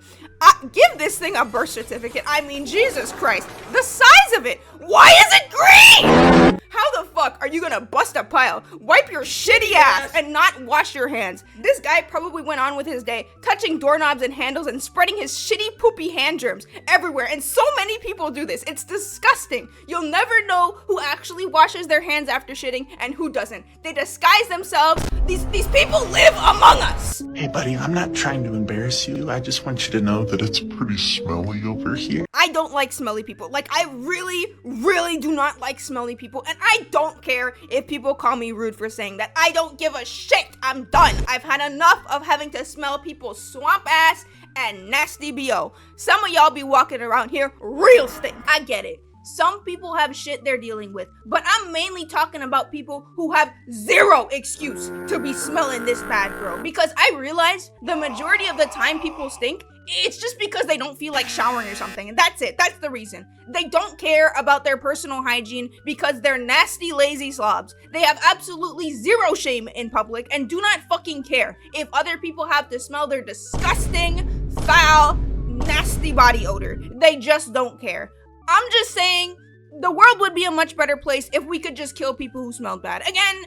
Give this thing a birth certificate. I mean, Jesus Christ, the size of it. Why is it green? How the fuck are you gonna bust a pile, wipe your shitty ass, and not wash your hands? This guy probably went on with his day, touching doorknobs and handles and spreading his shitty poopy hand germs everywhere, and so many people do this. It's disgusting. You'll never know who actually washes their hands after shitting and who doesn't. They disguise themselves. These people live among us. Hey buddy, I'm not trying to embarrass you. I just want you to know that it's pretty smelly over here. I don't like smelly people. Like, I really do not like smelly people, and I don't care if people call me rude for saying that. I don't give a shit. I'm done. I've had enough of having to smell people's swamp ass and nasty BO. Some of y'all be walking around here real stink. I get it. Some people have shit they're dealing with, but I'm mainly talking about people who have zero excuse to be smelling this bad, bro. Because I realize the majority of the time people stink, it's just because they don't feel like showering or something, and that's it. That's the reason. They don't care about their personal hygiene because they're nasty, lazy slobs. They have absolutely zero shame in public and do not fucking care if other people have to smell their disgusting, foul, nasty body odor. They just don't care. I'm just saying, the world would be a much better place if we could just kill people who smelled bad. Again,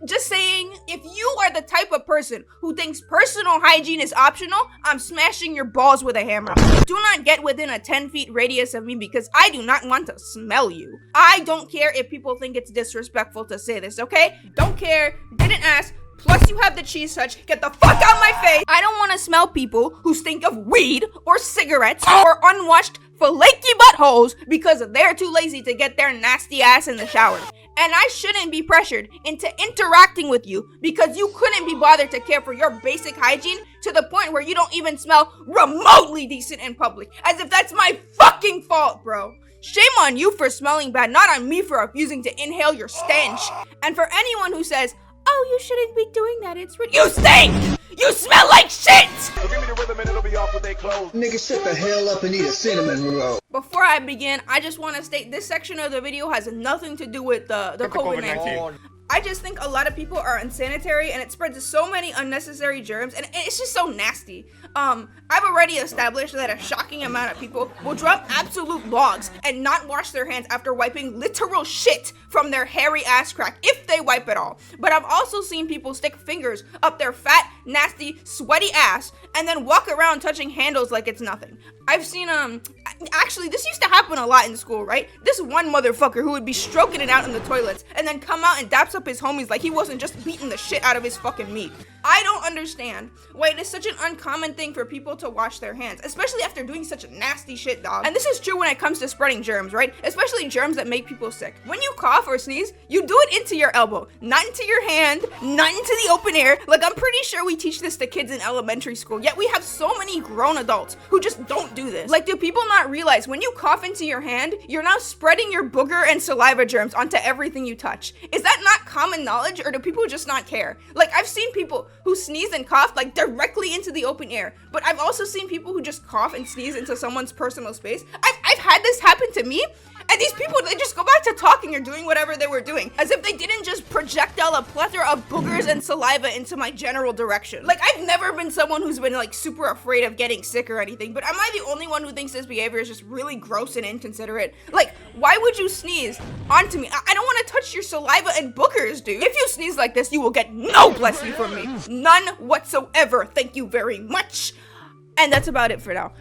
just saying, if you are the type of person who thinks personal hygiene is optional, I'm smashing your balls with a hammer. Do not get within a 10 feet radius of me because I do not want to smell you. I don't care if people think it's disrespectful to say this, okay? Don't care, didn't ask. Plus you have the cheese touch. Get the fuck out my face. I don't want to smell people who stink of weed or cigarettes or unwashed flaky buttholes because they're too lazy to get their nasty ass in the shower. And I shouldn't be pressured into interacting with you because you couldn't be bothered to care for your basic hygiene to the point where you don't even smell remotely decent in public. As if that's my fucking fault, bro. Shame on you for smelling bad, not on me for refusing to inhale your stench. And for anyone who says, oh, you shouldn't be doing that, it's you stink! You smell like shit! So give me the rhythm and it'll be off with their clothes. Nigga, shut the hell up and eat a cinnamon roll. Before I begin, I just want to state this section of the video has nothing to do with the COVID-19. I just think a lot of people are unsanitary and it spreads so many unnecessary germs and it's just so nasty. I've already established that a shocking amount of people will drop absolute logs and not wash their hands after wiping literal shit from their hairy ass crack, if they wipe at all. But I've also seen people stick fingers up their fat, nasty, sweaty ass and then walk around touching handles like it's nothing. I've seen, actually this used to happen a lot in school, right? This one motherfucker who would be stroking it out in the toilets and then come out and daps up his homies like he wasn't just beating the shit out of his fucking meat. I don't understand why it is such an uncommon thing for people to wash their hands, especially after doing such nasty shit, dog. And this is true when it comes to spreading germs, right? Especially germs that make people sick. When you cough or sneeze, you do it into your elbow, not into your hand, not into the open air. Like, I'm pretty sure we teach this to kids in elementary school, yet we have so many grown adults who just don't do this. Like, do people not realize when you cough into your hand, you're now spreading your booger and saliva germs onto everything you touch? Is that not common knowledge, or do people just not care? Like, I've seen people who sneeze and cough like directly into the open air, but I've also seen people who just cough and sneeze into someone's personal space. I've had this happen to me, and these people, they just go back to talking or doing whatever they were doing, as if they didn't just projectile a plethora of boogers and saliva into my general direction. Like, I've never been someone who's been like super afraid of getting sick or anything, but am I the only one who thinks this behavior is just really gross and inconsiderate? Like, why would you sneeze onto me? I don't want to touch your saliva and boogers, dude. If you sneeze like this, you will get no blessing from me. None whatsoever. Thank you very much. And that's about it for now.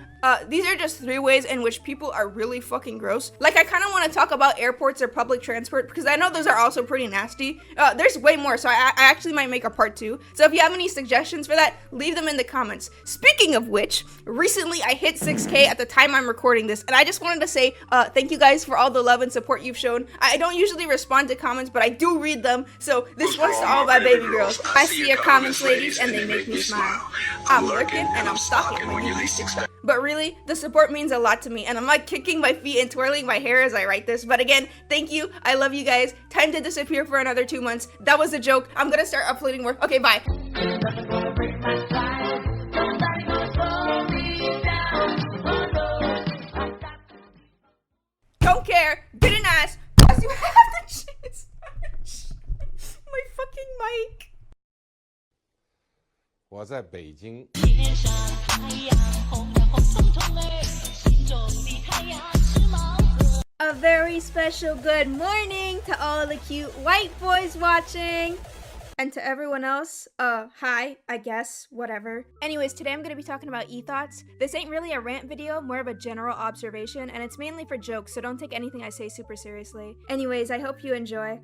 These are just 3 ways in which people are really fucking gross. Like, I kind of want to talk about airports or public transport because I know those are also pretty nasty. There's way more, so I actually might make a part 2. So if you have any suggestions for that, leave them in the comments. Speaking of which, recently I hit 6K at the time I'm recording this, and I just wanted to say thank you guys for all the love and support you've shown. I don't usually respond to comments, but I do read them, so this one's to all my baby girls. I see your comments, ladies, and they make me smile. I'm lurking and I'm stalking when you least expect. But really, the support means a lot to me, and I'm like kicking my feet and twirling my hair as I write this. But again, thank you. I love you guys. Time to disappear for another 2 months. That was a joke. I'm gonna start uploading more. Okay, bye. Don't care. Didn't ask. Plus you have the chance. My fucking mic. 我在北京。 A very special good morning to all of the cute white boys watching. And to everyone else, hi, I guess, whatever. Anyways, today I'm gonna be talking about e-thoughts. This ain't really a rant video, more of a general observation, and it's mainly for jokes, so don't take anything I say super seriously. Anyways, I hope you enjoy.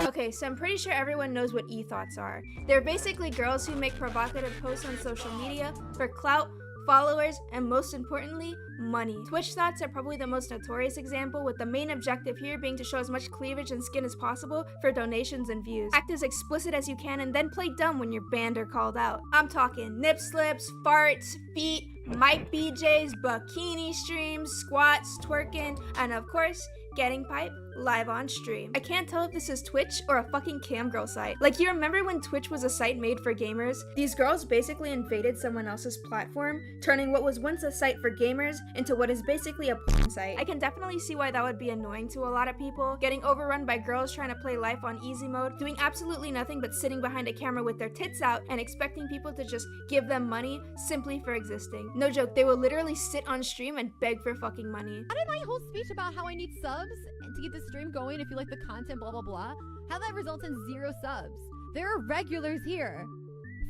Okay, so I'm pretty sure everyone knows what e-thoughts are. They're basically girls who make provocative posts on social media for clout, followers, and most importantly, money. Twitch thoughts are probably the most notorious example, with the main objective here being to show as much cleavage and skin as possible for donations and views. Act as explicit as you can and then play dumb when you're banned or called out. I'm talking nip slips, farts, feet, mic BJs, bikini streams, squats, twerking, and of course, getting pipe live on stream. I can't tell if this is Twitch or a fucking cam girl site. Like, you remember when Twitch was a site made for gamers? These girls basically invaded someone else's platform, turning what was once a site for gamers into what is basically a porn site. I can definitely see why that would be annoying to a lot of people, getting overrun by girls trying to play life on easy mode, doing absolutely nothing but sitting behind a camera with their tits out and expecting people to just give them money simply for existing. No joke, they will literally sit on stream and beg for fucking money. I did my whole speech about how I need subs to keep the stream going if you like the content, blah blah blah. How that results in 0 subs. There are regulars here.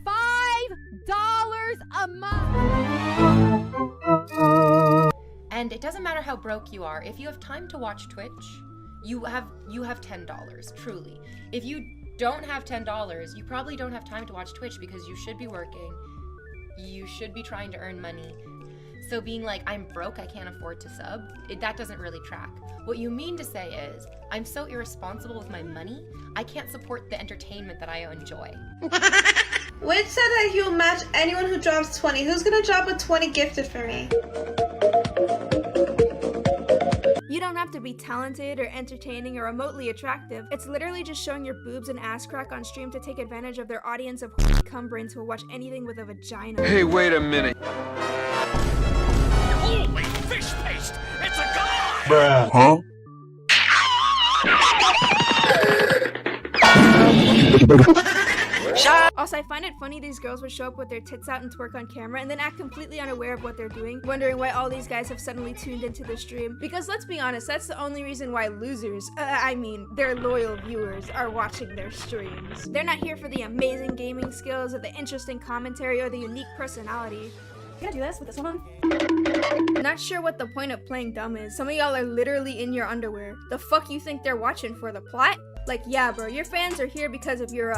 $5 a month. And it doesn't matter how broke you are. If you have time to watch Twitch, you have $10, truly. If you don't have $10, you probably don't have time to watch Twitch because you should be working. You should be trying to earn money. So being like, I'm broke, I can't afford to sub, that doesn't really track. What you mean to say is, I'm so irresponsible with my money, I can't support the entertainment that I enjoy. Which said that he'll match anyone who drops 20. Who's gonna drop a 20 gifted for me? You don't have to be talented or entertaining or remotely attractive. It's literally just showing your boobs and ass crack on stream to take advantage of their audience of cumbrins who will watch anything with a vagina. Hey, wait a minute. Holy fish paste! It's a god! Bruh. Huh? Also, I find it funny these girls would show up with their tits out and twerk on camera and then act completely unaware of what they're doing, wondering why all these guys have suddenly tuned into the stream. Because let's be honest, that's the only reason why losers, their loyal viewers, are watching their streams. They're not here for the amazing gaming skills or the interesting commentary or the unique personality. Can I do this with this one on? Not sure what the point of playing dumb is. Some of y'all are literally in your underwear. The fuck you think they're watching for? The plot? Like, yeah, bro, your fans are here because of your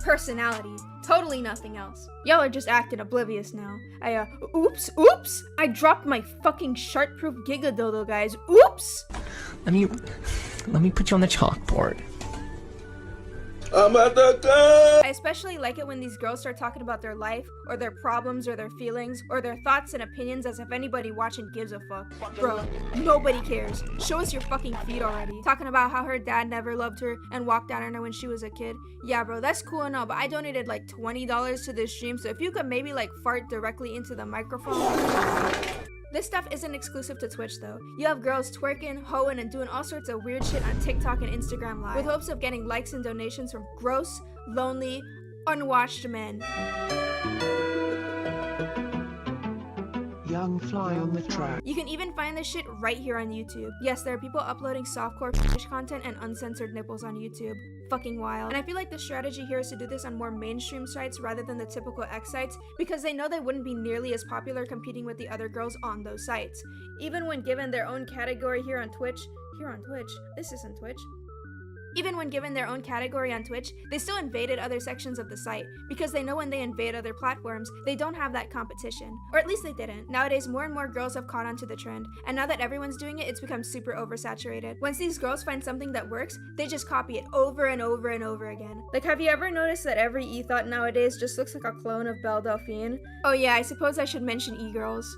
personality. Totally nothing else. Y'all are just acting oblivious now. Oops, I dropped my fucking shark-proof Gigadodo, guys. Oops! Let me put you on the chalkboard. I'm at the gun! I especially like it when these girls start talking about their life, or their problems, or their feelings, or their thoughts and opinions as if anybody watching gives a fuck. Bro, nobody cares. Show us your fucking feet already. Talking about how her dad never loved her and walked out on her when she was a kid. Yeah, bro, that's cool and all, but I donated like $20 to this stream, so if you could maybe like fart directly into the microphone. This stuff isn't exclusive to Twitch though. You have girls twerking, hoeing, and doing all sorts of weird shit on TikTok and Instagram Live with hopes of getting likes and donations from gross, lonely, unwashed men. Young young fly on the track. You can even find this shit right here on YouTube. Yes, there are people uploading softcore fetish content and uncensored nipples on YouTube. Fucking wild. And I feel like the strategy here is to do this on more mainstream sites rather than the typical X sites, because they know they wouldn't be nearly as popular competing with the other girls on those sites. Even when given their own category here on Twitch, this isn't Twitch. Even when given their own category on Twitch, they still invaded other sections of the site, because they know when they invade other platforms, they don't have that competition. Or at least they didn't. Nowadays, more and more girls have caught on to the trend, and now that everyone's doing it, it's become super oversaturated. Once these girls find something that works, they just copy it over and over and over again. Like, have you ever noticed that every e-thought nowadays just looks like a clone of Belle Delphine? Oh yeah, I suppose I should mention e-girls.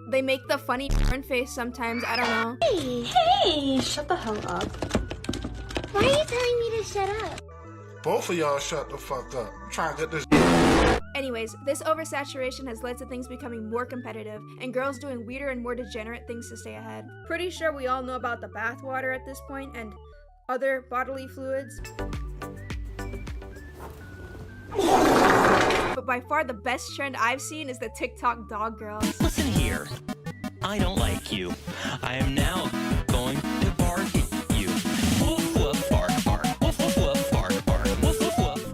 They make the funny porn face sometimes, I don't know. Hey, shut the hell up. Why are you telling me to shut up? Both of y'all shut the fuck up. I'm trying to get this. Anyways, this oversaturation has led to things becoming more competitive, and girls doing weirder and more degenerate things to stay ahead. Pretty sure we all know about the bathwater at this point, and other bodily fluids. But by far the best trend I've seen is the TikTok dog girls. Listen here. I don't like you. I am now going to bark at you. Woof woof bark bark. Woof woof woof bark bark. Woof woof woof.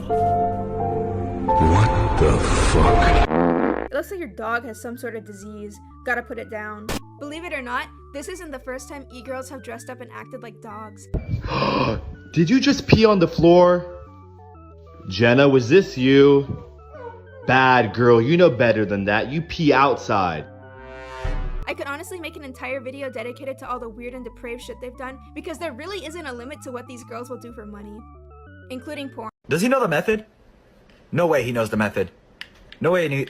What the fuck? It looks like your dog has some sort of disease. Gotta put it down. Believe it or not, this isn't the first time e-girls have dressed up and acted like dogs. Did you just pee on the floor? Jenna, was this you? Bad girl, you know better than that. You pee outside. I could honestly make an entire video dedicated to all the weird and depraved shit they've done, because there really isn't a limit to what these girls will do for money. Including porn. Does he know the method? No way he knows the method. No way he...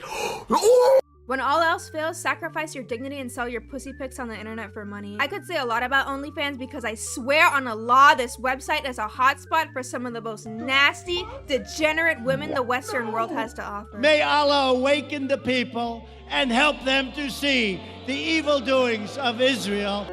When all else fails, sacrifice your dignity and sell your pussy pics on the internet for money. I could say a lot about OnlyFans because I swear on Allah, this website is a hotspot for some of the most nasty, degenerate women the Western world has to offer. May Allah awaken the people and help them to see the evil doings of Israel.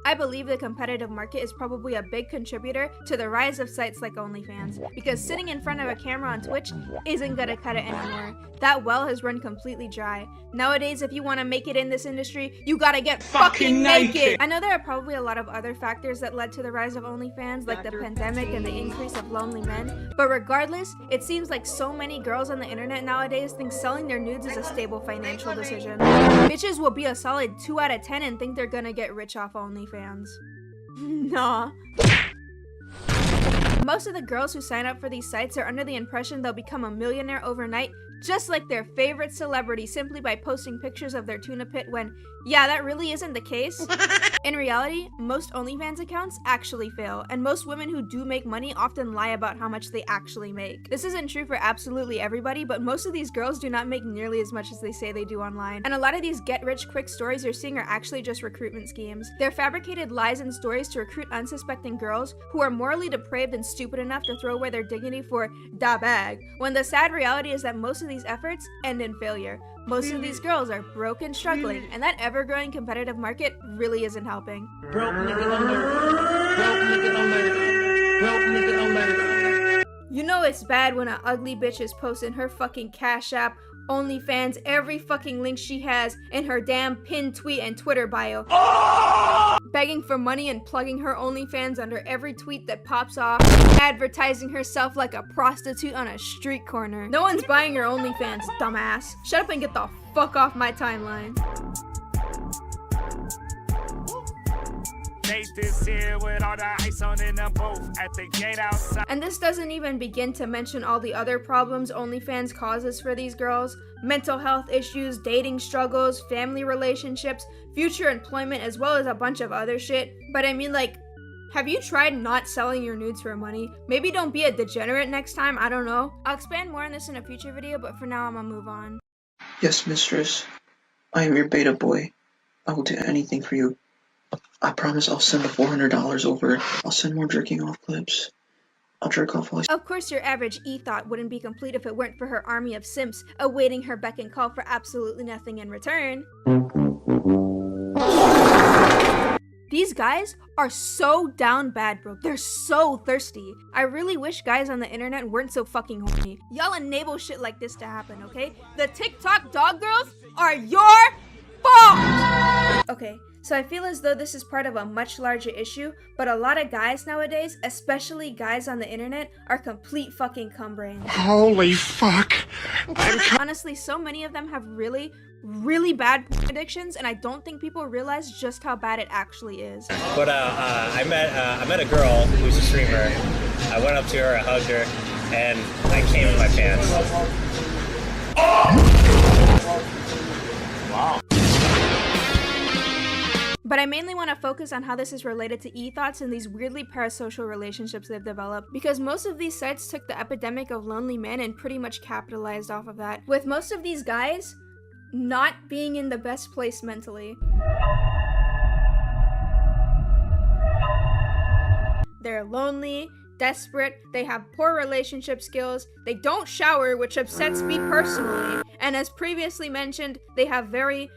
I believe the competitive market is probably a big contributor to the rise of sites like OnlyFans, because sitting in front of a camera on Twitch isn't gonna cut it anymore. That well has run completely dry. Nowadays, if you want to make it in this industry, you gotta get fucking naked! I know there are probably a lot of other factors that led to the rise of OnlyFans, like the pandemic and the increase of lonely men, but regardless, it seems like so many girls on the internet nowadays think selling their nudes is a stable financial decision. Bitches will be a solid 2 out of 10 and think they're gonna get rich off OnlyFans. Nah. Most of the girls who sign up for these sites are under the impression they'll become a millionaire overnight, just like their favorite celebrity, simply by posting pictures of their tuna pit when, yeah, that really isn't the case. In reality, most OnlyFans accounts actually fail, and most women who do make money often lie about how much they actually make. This isn't true for absolutely everybody, but most of these girls do not make nearly as much as they say they do online. And a lot of these get-rich-quick stories you're seeing are actually just recruitment schemes. They're fabricated lies and stories to recruit unsuspecting girls who are morally depraved and stupid enough to throw away their dignity for da bag, when the sad reality is that most of these efforts end in failure. Most of these girls are broke and struggling, and that ever-growing competitive market really isn't helping. Broke nigga alert. Broke nigga alert. Broke nigga alert. You know it's bad when an ugly bitch is posting her fucking Cash App, OnlyFans, every fucking link she has in her damn pinned tweet and Twitter bio. Begging for money and plugging her OnlyFans under every tweet that pops off, advertising herself like a prostitute on a street corner. No one's buying your OnlyFans, dumbass. Shut up and get the fuck off my timeline. Here with all the ice on in them both at the gate outside. And this doesn't even begin to mention all the other problems OnlyFans causes for these girls. Mental health issues, dating struggles, family relationships, future employment, as well as a bunch of other shit. But I mean, like, have you tried not selling your nudes for money? Maybe don't be a degenerate next time, I don't know. I'll expand more on this in a future video, but for now I'm gonna move on. Yes, mistress. I am your beta boy. I will do anything for you. I promise I'll send the $400 over. I'll send more jerking off clips. I'll jerk off while Of course, your average e-thought wouldn't be complete if it weren't for her army of simps awaiting her beck and call for absolutely nothing in return. These guys are so down bad, bro. They're so thirsty. I really wish guys on the internet weren't so fucking horny. Y'all enable shit like this to happen, okay? The TikTok dog girls are your fault! Okay, so I feel as though this is part of a much larger issue, but a lot of guys nowadays, especially guys on the internet, are complete fucking cumbrains. Holy fuck. Honestly, so many of them have really bad addictions, and I don't think people realize just how bad it actually is. But I met a girl who's a streamer. I went up to her, I hugged her, and I came in my pants. Wow. But I mainly want to focus on how this is related to e-thoughts and these weirdly parasocial relationships they've developed, because most of these sites took the epidemic of lonely men and pretty much capitalized off of that, with most of these guys not being in the best place mentally. They're lonely, desperate, they have poor relationship skills, they don't shower, which upsets me personally, and as previously mentioned, they have very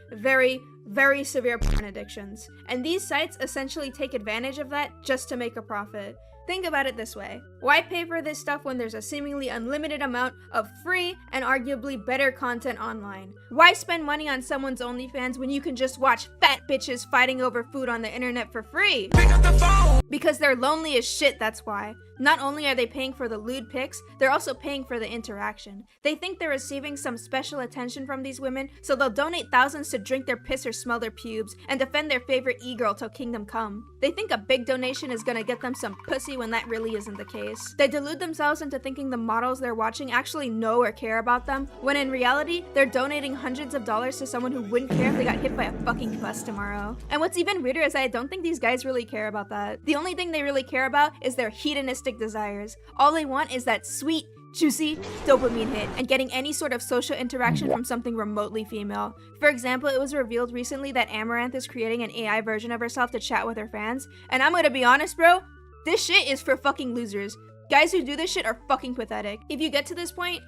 severe porn addictions. And these sites essentially take advantage of that just to make a profit. Think about it this way. Why pay for this stuff when there's a seemingly unlimited amount of free and arguably better content online? Why spend money on someone's OnlyFans when you can just watch fat bitches fighting over food on the internet for free? Pick up the phone! Because they're lonely as shit, that's why. Not only are they paying for the lewd pics, they're also paying for the interaction. They think they're receiving some special attention from these women, so they'll donate thousands to drink their piss or smell their pubes and defend their favorite e-girl till kingdom come. They think a big donation is gonna get them some pussy when that really isn't the case. They delude themselves into thinking the models they're watching actually know or care about them, when in reality, they're donating hundreds of dollars to someone who wouldn't care if they got hit by a fucking bus tomorrow. And what's even weirder is I don't think these guys really care about that. The only thing they really care about is their hedonistic desires. All they want is that sweet, juicy dopamine hit and getting any sort of social interaction from something remotely female. For example, it was revealed recently that Amaranth is creating an AI version of herself to chat with her fans, and I'm gonna be honest, bro, this shit is for fucking losers. Guys who do this shit are fucking pathetic. If you get to this point,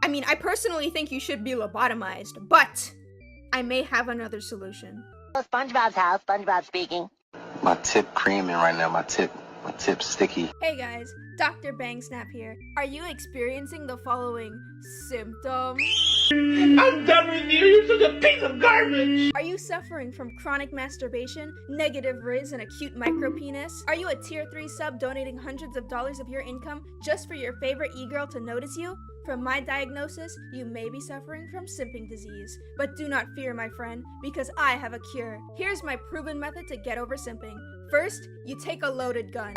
I mean, I personally think you should be lobotomized, but I may have another solution. SpongeBob's house, SpongeBob speaking. My tip creaming right now, my tip sticky. Hey guys, Dr. Bangsnap here. Are you experiencing the following symptoms? I'm done with you, you're such a piece of garbage! Are you suffering from chronic masturbation, negative riz, and acute micropenis? Are you a tier 3 sub donating hundreds of dollars of your income just for your favorite e-girl to notice you? From my diagnosis, you may be suffering from simping disease. But do not fear, my friend, because I have a cure. Here's my proven method to get over simping. First, you take a loaded gun.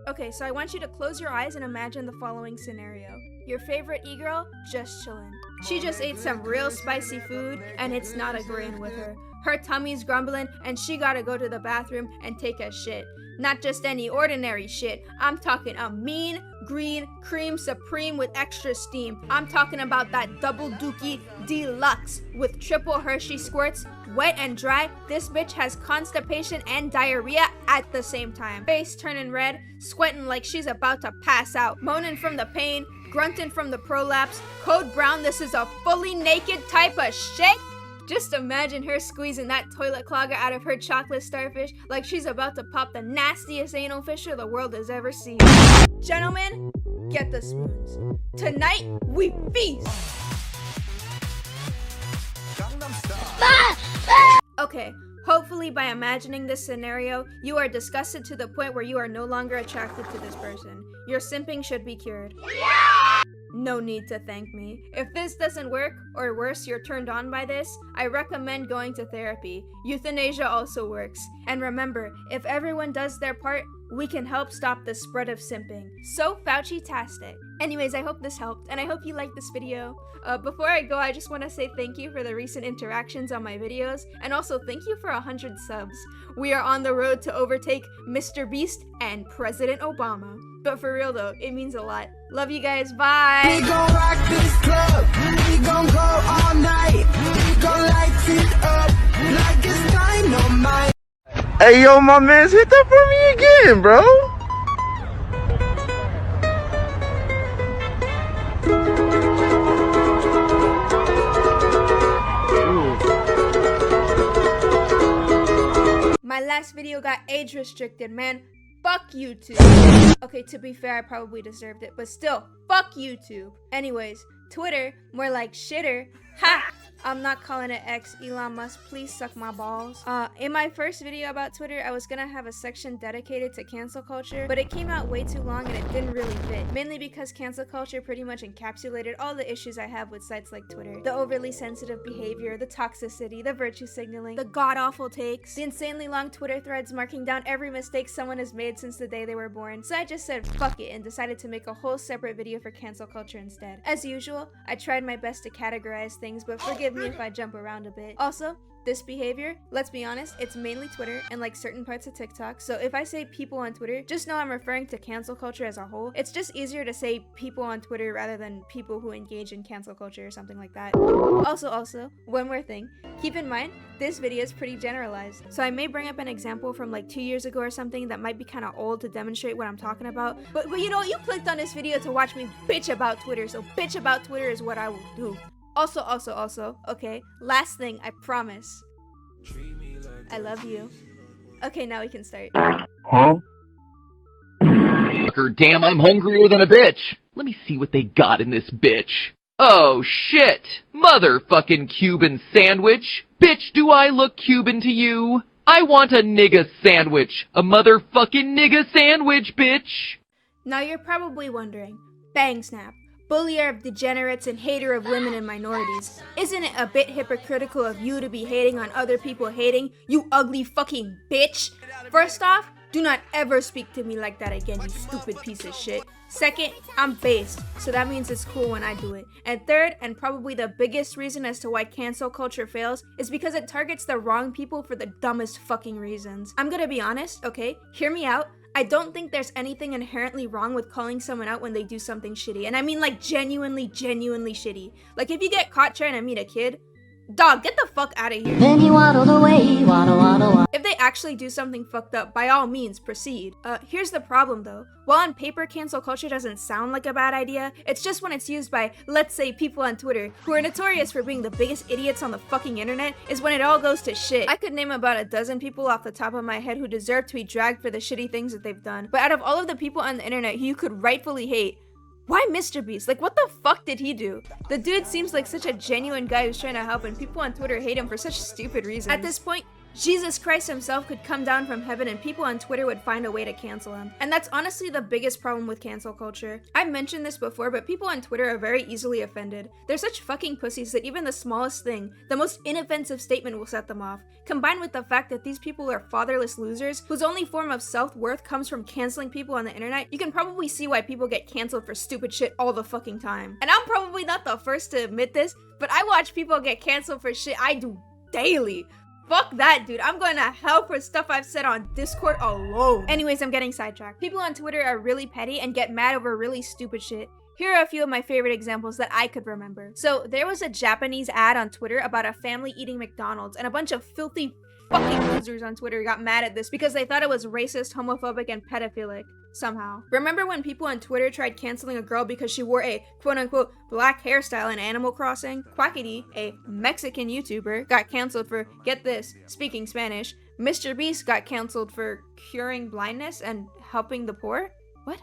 Okay, so I want you to close your eyes and imagine the following scenario. Your favorite e-girl, just chillin'. She just ate some real spicy food, and it's not agreeing with her. Her tummy's grumbling, and she gotta go to the bathroom and take a shit. Not just any ordinary shit. I'm talking a mean, green, cream supreme with extra steam. I'm talking about that double dookie deluxe with triple Hershey squirts, wet and dry. This bitch has constipation and diarrhea at the same time. Face turning red, sweating like she's about to pass out, moaning from the pain, grunting from the prolapse. Code brown, this is a fully naked type of shit. Just imagine her squeezing that toilet clogger out of her chocolate starfish like she's about to pop the nastiest anal fisher the world has ever seen. Gentlemen, get the spoons. Tonight, we feast! Okay, hopefully by imagining this scenario, you are disgusted to the point where you are no longer attracted to this person. Your simping should be cured. No need to thank me. If this doesn't work, or worse, you're turned on by this, I recommend going to therapy. Euthanasia also works. And remember, if everyone does their part, we can help stop the spread of simping. So Fauci-tastic. Anyways, I hope this helped, and I hope you liked this video. Before I go, I just want to say thank you for the recent interactions on my videos, and also thank you for 100 subs. We are on the road to overtake Mr. Beast and President Obama. But for real though, it means a lot. Love you guys, bye! We gon' rock this club, we gon' go all night, we gon' light it up like it's dynamite. Hey yo, my mans, hit that for me again, bro. Ooh. My last video got age restricted, man. Fuck YouTube. Okay, to be fair, I probably deserved it, but still, fuck YouTube. Anyways, Twitter, more like shitter. Ha! I'm not calling it X. Elon Musk, please suck my balls. In my first video about Twitter, I was gonna have a section dedicated to cancel culture, but it came out way too long and it didn't really fit. Mainly because cancel culture pretty much encapsulated all the issues I have with sites like Twitter. The overly sensitive behavior, the toxicity, the virtue signaling, the god-awful takes, the insanely long Twitter threads marking down every mistake someone has made since the day they were born. So I just said fuck it and decided to make a whole separate video for cancel culture instead. As usual, I tried my best to categorize things, but forgive me if I jump around a bit. Also, this behavior, let's be honest, it's mainly Twitter and like certain parts of TikTok. So if I say people on Twitter, just know I'm referring to cancel culture as a whole. It's just easier to say people on Twitter rather than people who engage in cancel culture or something like that. Also, one more thing. Keep in mind, this video is pretty generalized. So I may bring up an example from like 2 years ago or something that might be kind of old to demonstrate what I'm talking about. But you know, you clicked on this video to watch me bitch about Twitter. So bitch about Twitter is what I will do. Also, okay, last thing, I promise. I love you. Okay, now we can start. Huh? Damn, I'm hungrier than a bitch. Let me see what they got in this bitch. Oh shit! Motherfucking Cuban sandwich! Bitch, do I look Cuban to you? I want a nigga sandwich! A motherfucking nigga sandwich, bitch! Now you're probably wondering, bang snap, bullier of degenerates and hater of women and minorities. Isn't it a bit hypocritical of you to be hating on other people hating, you ugly fucking bitch? First off, do not ever speak to me like that again, you stupid piece of shit. Second, I'm based, so that means it's cool when I do it. And third, and probably the biggest reason as to why cancel culture fails, is because it targets the wrong people for the dumbest fucking reasons. I'm gonna be honest, okay? Hear me out. I don't think there's anything inherently wrong with calling someone out when they do something shitty. And I mean like genuinely shitty. Like if you get caught trying to meet a kid, dog, get the fuck out of here. Then he waddled away, waddle. If they actually do something fucked up, by all means, proceed. Here's the problem though. While on paper cancel culture doesn't sound like a bad idea, it's just when it's used by, let's say, people on Twitter, who are notorious for being the biggest idiots on the fucking internet, is when it all goes to shit. I could name about a dozen people off the top of my head who deserve to be dragged for the shitty things that they've done. But out of all of the people on the internet who you could rightfully hate, why Mr. Beast? Like, what the fuck did he do? The dude seems like such a genuine guy who's trying to help, and people on Twitter hate him for such stupid reasons. At this point, Jesus Christ himself could come down from heaven and people on Twitter would find a way to cancel him. And that's honestly the biggest problem with cancel culture. I've mentioned this before, but people on Twitter are very easily offended. They're such fucking pussies that even the smallest thing, the most inoffensive statement will set them off. Combined with the fact that these people are fatherless losers, whose only form of self-worth comes from canceling people on the internet, you can probably see why people get canceled for stupid shit all the fucking time. And I'm probably not the first to admit this, but I watch people get canceled for shit I do daily. Fuck that, dude. I'm going to hell for stuff I've said on Discord alone. Anyways, I'm getting sidetracked. People on Twitter are really petty and get mad over really stupid shit. Here are a few of my favorite examples that I could remember. So, there was a Japanese ad on Twitter about a family eating McDonald's, and a bunch of filthy fucking losers on Twitter got mad at this because they thought it was racist, homophobic, and pedophilic. Somehow. Remember when people on Twitter tried canceling a girl because she wore a quote-unquote black hairstyle in Animal Crossing? Quackity, a Mexican YouTuber, got canceled for, get this, speaking Spanish. Mr. Beast got canceled for curing blindness and helping the poor? What?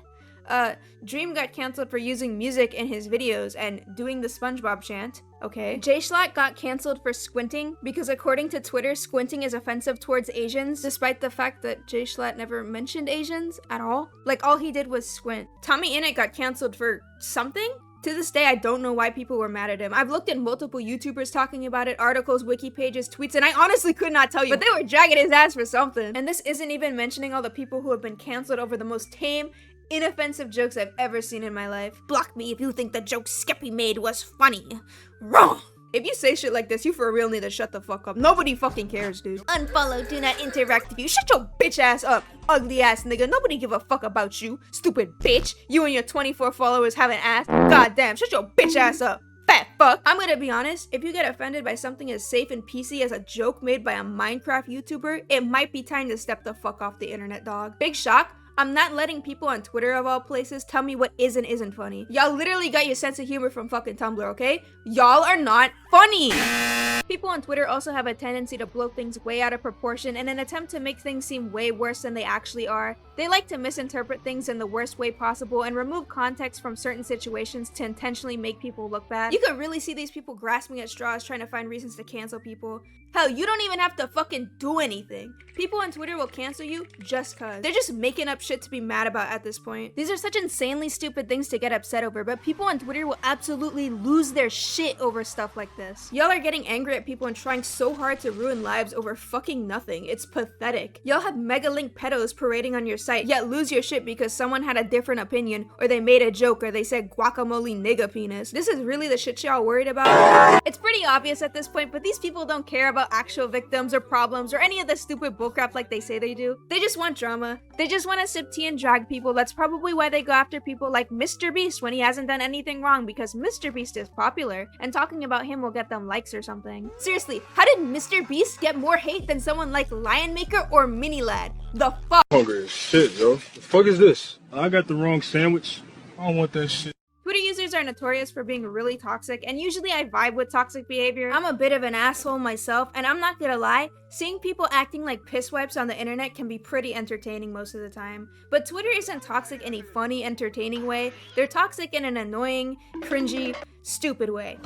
Dream got canceled for using music in his videos and doing the SpongeBob chant. Okay. J-Schlatt got canceled for squinting because according to Twitter, squinting is offensive towards Asians, despite the fact that J-Schlatt never mentioned Asians at all. Like, all he did was squint. Tommy Innit got canceled for something? To this day, I don't know why people were mad at him. I've looked at multiple YouTubers talking about it, articles, wiki pages, tweets, and I honestly could not tell you, but they were dragging his ass for something. And this isn't even mentioning all the people who have been canceled over the most tame, inoffensive jokes I've ever seen in my life. Block me if you think the joke Skeppy made was funny. Wrong! If you say shit like this, you for real need to shut the fuck up. Nobody fucking cares, dude. Unfollow, do not interact with you. Shut your bitch ass up, ugly ass nigga. Nobody give a fuck about you, stupid bitch. You and your 24 followers have an ass. Goddamn, shut your bitch ass up. Fat fuck. I'm gonna be honest, if you get offended by something as safe and PC as a joke made by a Minecraft YouTuber, it might be time to step the fuck off the internet, dog. Big shock. I'm not letting people on Twitter of all places tell me what is and isn't funny. Y'all literally got your sense of humor from fucking Tumblr, okay? Y'all are not funny! People on Twitter also have a tendency to blow things way out of proportion in an attempt to make things seem way worse than they actually are. They like to misinterpret things in the worst way possible and remove context from certain situations to intentionally make people look bad. You can really see these people grasping at straws trying to find reasons to cancel people. Hell, you don't even have to fucking do anything. People on Twitter will cancel you just cause. They're just making up shit to be mad about at this point. These are such insanely stupid things to get upset over, but people on Twitter will absolutely lose their shit over stuff like this. Y'all are getting angry at people and trying so hard to ruin lives over fucking nothing. It's pathetic. Y'all have mega-link pedos parading on your site, yet lose your shit because someone had a different opinion, or they made a joke, or they said guacamole nigga penis. This is really the shit y'all worried about? It's pretty obvious at this point, but these people don't care about actual victims or problems or any of the stupid bullcrap like they say they do. They just want drama. They just want to sip tea and drag people. That's probably why they go after people like Mr. Beast when he hasn't done anything wrong, because Mr. Beast is popular and talking about him will get them likes or something. Seriously, how did Mr. Beast get more hate than someone like Lion Maker or Mini Lad? The fuck? Hungry as shit, yo. The fuck is this? I got the wrong sandwich. I don't want that shit. Twitter users are notorious for being really toxic, and usually I vibe with toxic behavior. I'm a bit of an asshole myself, and I'm not gonna lie, seeing people acting like pisswipes on the internet can be pretty entertaining most of the time. But Twitter isn't toxic in a funny, entertaining way. They're toxic in an annoying, cringy, stupid way.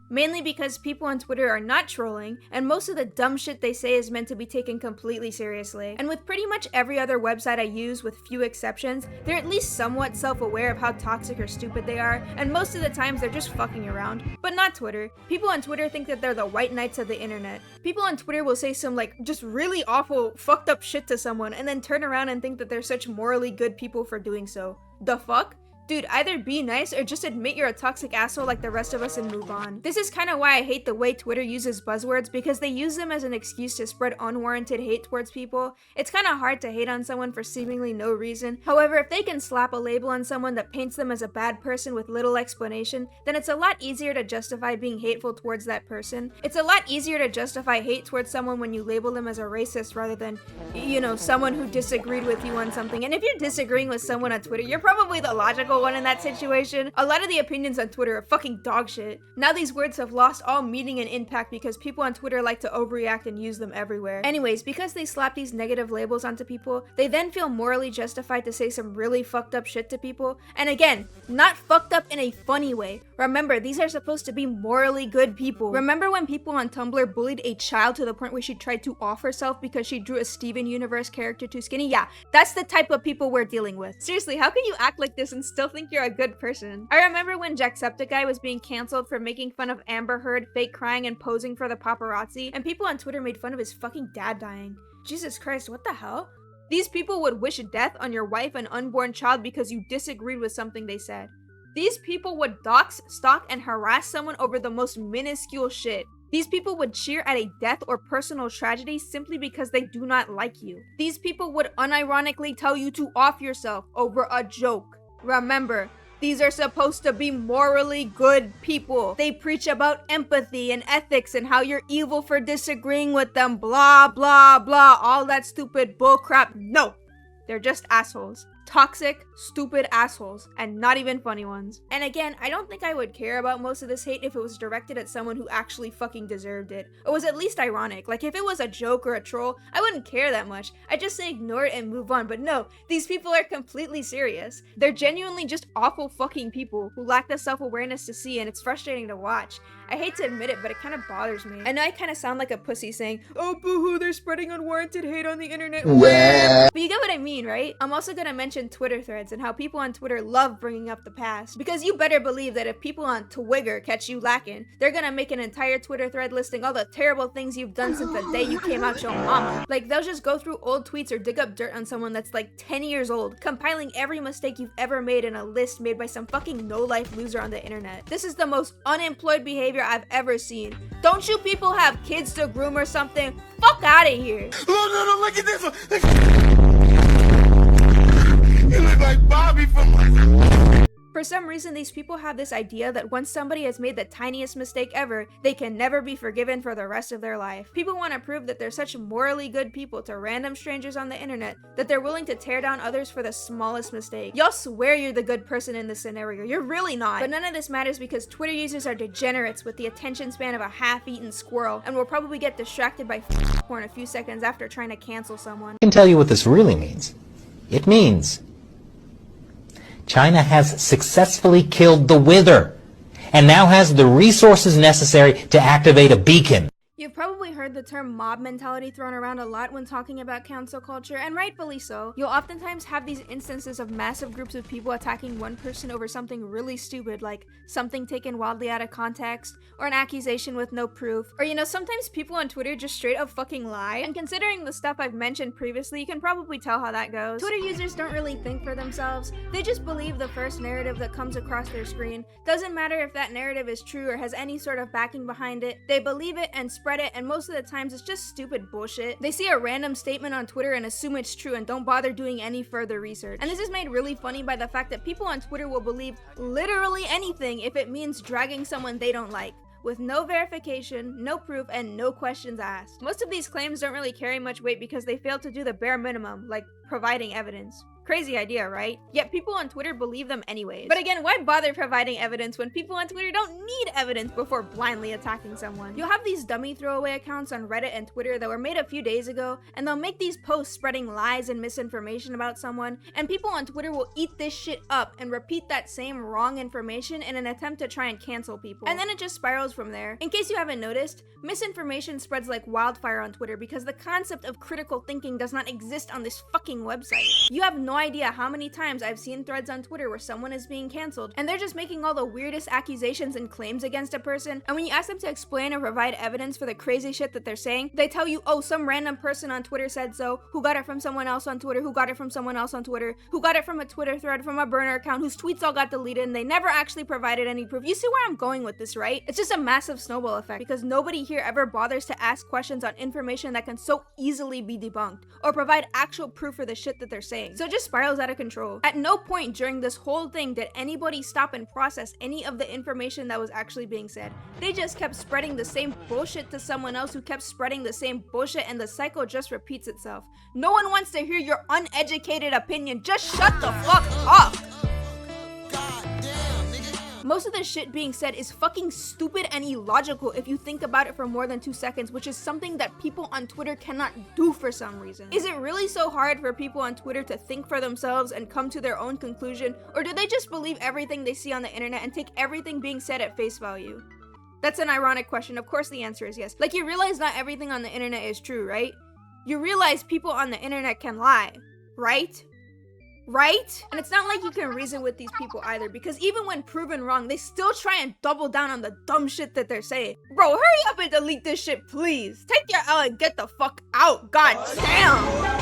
Mainly because people on Twitter are not trolling, and most of the dumb shit they say is meant to be taken completely seriously. And with pretty much every other website I use, with few exceptions, they're at least somewhat self-aware of how toxic or stupid they are, and most of the times they're just fucking around. But not Twitter. People on Twitter think that they're the white knights of the internet. People on Twitter will say some like just really awful, fucked up shit to someone, and then turn around and think that they're such morally good people for doing so. The fuck? Dude, either be nice or just admit you're a toxic asshole like the rest of us and move on. This is kind of why I hate the way Twitter uses buzzwords, because they use them as an excuse to spread unwarranted hate towards people. It's kind of hard to hate on someone for seemingly no reason. However, if they can slap a label on someone that paints them as a bad person with little explanation, then it's a lot easier to justify being hateful towards that person. It's a lot easier to justify hate towards someone when you label them as a racist rather than, you know, someone who disagreed with you on something. And if you're disagreeing with someone on Twitter, you're probably the logical one in that situation. A lot of the opinions on Twitter are fucking dog shit. Now these words have lost all meaning and impact because people on Twitter like to overreact and use them everywhere. Anyways, because they slap these negative labels onto people, they then feel morally justified to say some really fucked up shit to people. And again, not fucked up in a funny way. Remember, these are supposed to be morally good people. Remember when people on Tumblr bullied a child to the point where she tried to off herself because she drew a Steven Universe character too skinny? Yeah, that's the type of people we're dealing with. Seriously, how can you act like this and still think you're a good person? I remember when Jacksepticeye was being cancelled for making fun of Amber Heard fake crying and posing for the paparazzi, and people on Twitter made fun of his fucking dad dying. Jesus Christ, what the hell? These people would wish death on your wife and unborn child because you disagreed with something they said. These people would dox, stalk, and harass someone over the most minuscule shit. These people would cheer at a death or personal tragedy simply because they do not like you. These people would unironically tell you to off yourself over a joke. Remember, these are supposed to be morally good people. They preach about empathy and ethics and how you're evil for disagreeing with them, blah, blah, blah, all that stupid bullcrap. No, they're just assholes. Toxic, stupid assholes, and not even funny ones. And again, I don't think I would care about most of this hate if it was directed at someone who actually fucking deserved it. Or was at least ironic. Like if it was a joke or a troll, I wouldn't care that much. I'd just say ignore it and move on. But no, these people are completely serious. They're genuinely just awful fucking people who lack the self-awareness to see, and it's frustrating to watch. I hate to admit it, but it kind of bothers me. I know I kind of sound like a pussy saying, oh boo-hoo, they're spreading unwarranted hate on the internet. But you get what I mean, right? I'm also gonna mention Twitter threads and how people on Twitter love bringing up the past. Because you better believe that if people on Twigger catch you lacking, they're gonna make an entire Twitter thread listing all the terrible things you've done since the day you came out your mama. Like they'll just go through old tweets or dig up dirt on someone that's like 10 years old, compiling every mistake you've ever made in a list made by some fucking no-life loser on the internet. This is the most unemployed behavior I've ever seen. Don't you people have kids to groom or something? Fuck out of here. No, look at this one. You look like Bobby from... For some reason, these people have this idea that once somebody has made the tiniest mistake ever, they can never be forgiven for the rest of their life. People want to prove that they're such morally good people to random strangers on the internet that they're willing to tear down others for the smallest mistake. Y'all swear you're the good person in this scenario. You're really not. But none of this matters because Twitter users are degenerates with the attention span of a half-eaten squirrel and will probably get distracted by porn a few seconds after trying to cancel someone. I can tell you what this really means. It means China has successfully killed the Wither and now has the resources necessary to activate a beacon. You've probably heard the term mob mentality thrown around a lot when talking about cancel culture, and rightfully so. You'll oftentimes have these instances of massive groups of people attacking one person over something really stupid, like something taken wildly out of context, or an accusation with no proof, or sometimes people on Twitter just straight up fucking lie. And considering the stuff I've mentioned previously, you can probably tell how that goes. Twitter users don't really think for themselves. They just believe the first narrative that comes across their screen. Doesn't matter if that narrative is true or has any sort of backing behind it. They believe it and spread it, and most of the times it's just stupid bullshit. They see a random statement on Twitter and assume it's true and don't bother doing any further research. And this is made really funny by the fact that people on Twitter will believe literally anything if it means dragging someone they don't like, with no verification, no proof, and no questions asked. Most of these claims don't really carry much weight because they fail to do the bare minimum, like providing evidence. Crazy idea, right? Yet people on Twitter believe them anyways. But again, why bother providing evidence when people on Twitter don't need evidence before blindly attacking someone? You'll have these dummy throwaway accounts on Reddit and Twitter that were made a few days ago, and they'll make these posts spreading lies and misinformation about someone, and people on Twitter will eat this shit up and repeat that same wrong information in an attempt to try and cancel people. And then it just spirals from there. In case you haven't noticed, misinformation spreads like wildfire on Twitter because the concept of critical thinking does not exist on this fucking website. You have no idea how many times I've seen threads on Twitter where someone is being canceled and they're just making all the weirdest accusations and claims against a person, and when you ask them to explain or provide evidence for the crazy shit that they're saying, they tell you, oh, some random person on Twitter said so, who got it from someone else on Twitter, who got it from someone else on Twitter, who got it from a Twitter thread from a burner account whose tweets all got deleted, and they never actually provided any proof. You see where I'm going with this, right? It's just a massive snowball effect because nobody here ever bothers to ask questions on information that can so easily be debunked or provide actual proof for the shit that they're saying. So it just spirals out of control. At no point during this whole thing did anybody stop and process any of the information that was actually being said. They just kept spreading the same bullshit to someone else who kept spreading the same bullshit, and the cycle just repeats itself. No one wants to hear your uneducated opinion. Just shut the fuck up! Most of the shit being said is fucking stupid and illogical if you think about it for more than 2 seconds, which is something that people on Twitter cannot do for some reason. Is it really so hard for people on Twitter to think for themselves and come to their own conclusion, or do they just believe everything they see on the internet and take everything being said at face value? That's an ironic question. Of course the answer is yes. Like, you realize not everything on the internet is true, right? You realize people on the internet can lie, right? Right? And it's not like you can reason with these people either, because even when proven wrong, they still try and double down on the dumb shit that they're saying. Bro, hurry up and delete this shit, please. Take your L and get the fuck out. God damn.